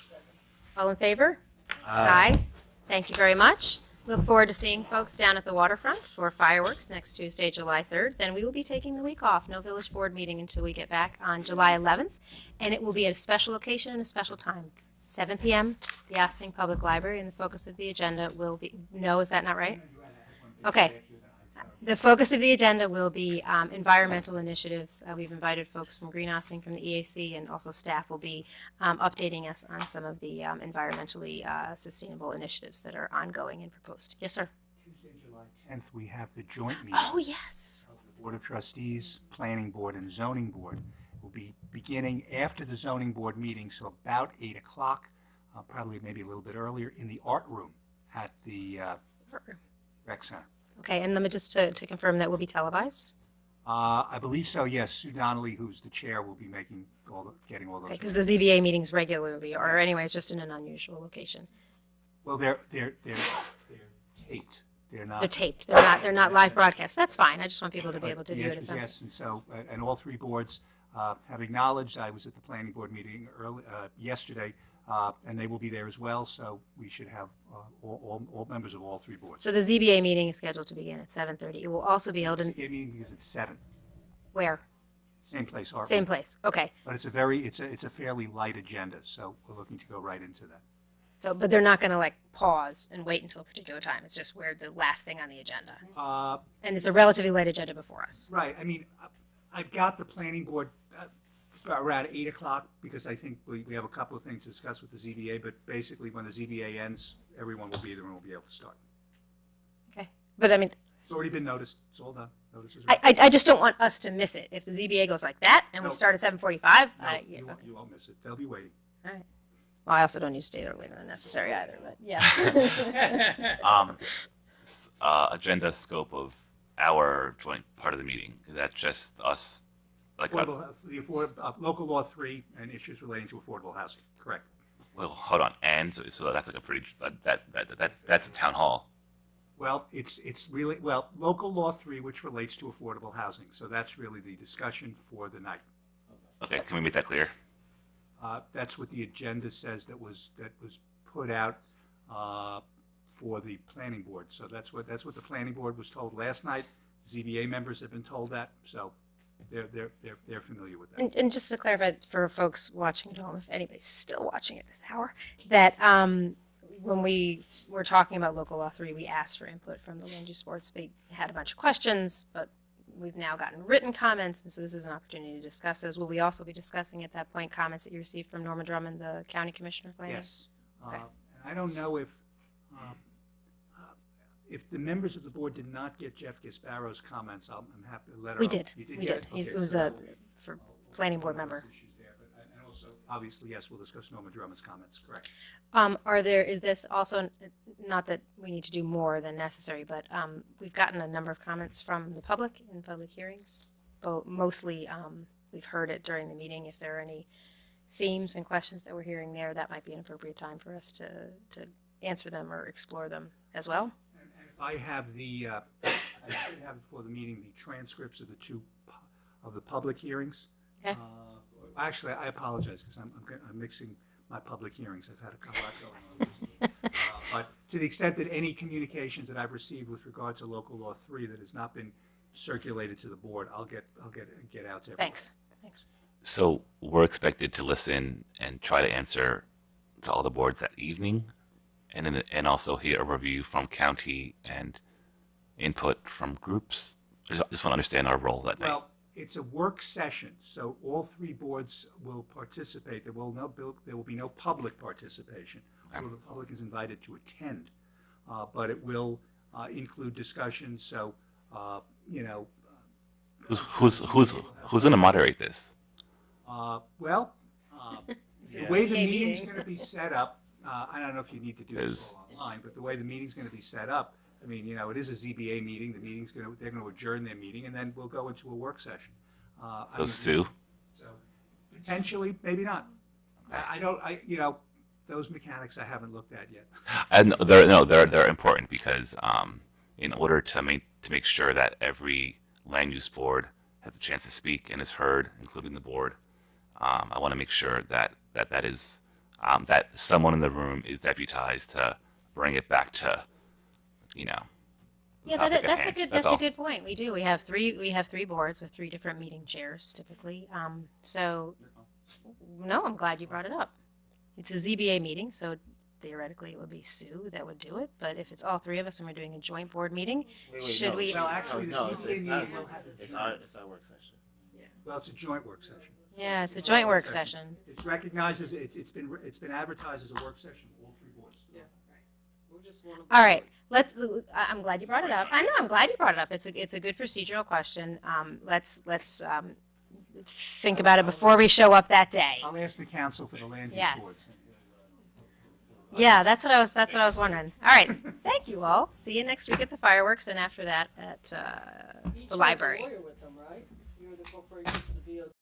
All in favor? Aye. Thank you very much. Look forward to seeing folks down at the waterfront for fireworks next Tuesday, July 3rd. Then we will be taking the week off. No village board meeting until we get back on July 11th. And it will be at a special location and a special time. 7 p.m., the Ossining Public Library, and the focus of the agenda will be, no, is that not right? Okay. The focus of the agenda will be environmental initiatives. We've invited folks from Green Ossining, from the EAC, and also staff will be updating us on some of the environmentally sustainable initiatives that are ongoing and proposed. Yes, sir. Tuesday, July 10th, we have the joint meeting. Oh, yes. Of the Board of Trustees, Planning Board, and Zoning Board. Will be beginning after the Zoning Board meeting, so about 8 o'clock, probably maybe a little bit earlier, in the art room at the rec center. Okay, and let me just to confirm that will be televised. I believe so, yes. Sue Donnelly, who's the chair, will be getting all those. Okay, because the ZBA meetings regularly, or anyways, just in an unusual location. Well, they're taped. They're not. They're taped. They're not live broadcast. That's fine. I just want people to be able to The view it answer at is some. yes, and so, and all 3 boards have acknowledged. I was at the planning board meeting yesterday, and they will be there as well, so we should have all members of all 3 boards. So the ZBA meeting is scheduled to begin at 7:30. It will also be held in The meeting is at 7, where? same place, art Same room. place. Okay. But it's a fairly light agenda, so we're looking to go right into that. So, but they're not going to like pause and wait until a particular time. It's just where the last thing on the agenda. And it's a relatively light agenda before us. Right, I mean, I've got the planning board around 8 o'clock, because I think we have a couple of things to discuss with the ZBA, but basically when the ZBA ends, everyone will be there and we'll be able to start. Okay. But I mean, It's already been noticed, it's all done, notices are. I just don't want us to miss it. If the ZBA goes like that and we No. start at 7:45, No, okay. you won't miss it, they'll be waiting. All right. Well, I also don't need to stay there later than necessary either, but yeah. Agenda scope of our joint part of the meeting. Is that just us Like, Local Law 3 and issues relating to affordable housing, correct. well, hold on. And so that's like a pretty that's a town hall. Well, it's really, well, Local Law 3, which relates to affordable housing, so that's really the discussion for the night. Okay, can we make that clear? That's what the agenda says that was put out for the planning board. So that's what the planning board was told last night. ZBA members have been told that, so they're familiar with that. And just to clarify for folks watching at home, if anybody's still watching at this hour, that when we were talking about Local Law 3, we asked for input from the land use boards. They had a bunch of questions, but we've now gotten written comments, and so this is an opportunity to discuss those. Will we also be discussing at that point comments that you received from Norma Drummond, the county commissioner? Yes. Okay. I don't know if the members of the board did not get Jeff Gasparo's comments, I'm happy to let her. We did. You We get did. it? It Okay, was so for planning board member. issues there, and also, obviously, yes, we'll discuss Norma Drummond's comments, correct. Is this also, not that we need to do more than necessary, but we've gotten a number of comments from the public in public hearings. But mostly, we've heard it during the meeting. If there are any themes and questions that we're hearing there, that might be an appropriate time for us to answer them or explore them as well. And if I have I should have before the meeting the transcripts of the public hearings. Okay. Actually, I apologize because I'm mixing my public hearings. I've had a lot going on. But to the extent that any communications that I've received with regard to Local Law 3 that has not been circulated to the board, I'll get out to everyone. Thanks. So we're expected to listen and try to answer to all the boards that evening, and also hear a review from county and input from groups. Just want to understand our role that night. Well, it's a work session, so all three boards will participate. There will be no public participation, although the public is invited to attend. But it will include discussions. So, Who's going to moderate this? the way the meeting's going to be set up, I don't know if you need to do this all online, but the way the meeting's going to be set up, I mean, it is a ZBA meeting. The meeting's they're going to adjourn their meeting, and then we'll go into a work session. Sue? So potentially, maybe not. Those mechanics I haven't looked at yet. And they're important because in order to make sure that every land use board has a chance to speak and is heard, including the board, I want to make sure that is that someone in the room is deputized to bring it back to, Yeah, topic at that's hand. a all. good point. We do. We have three boards with three different meeting chairs typically. So no, I'm glad you brought it up. It's a ZBA meeting, so theoretically it would be Sue that would do it. But if it's all three of us and we're doing a joint board meeting, should we? Well, actually, no, the it's ZBA not. meeting will have It's our work session. Well, it's a joint work session. Yeah, it's a joint work session. It's recognized as it's been advertised as a work session. All three boards. Yeah, right. We're just one of All right, I'm glad you brought it up. I know, I'm glad you brought it up. It's a good procedural question. Let's think about it before we show up that day. I'll ask the council for the land use Yes. boards. Yeah, that's what I was wondering. All right, thank you all. See you next week at the fireworks, and after that at Each the has a library. lawyer with them, right? You're the corporation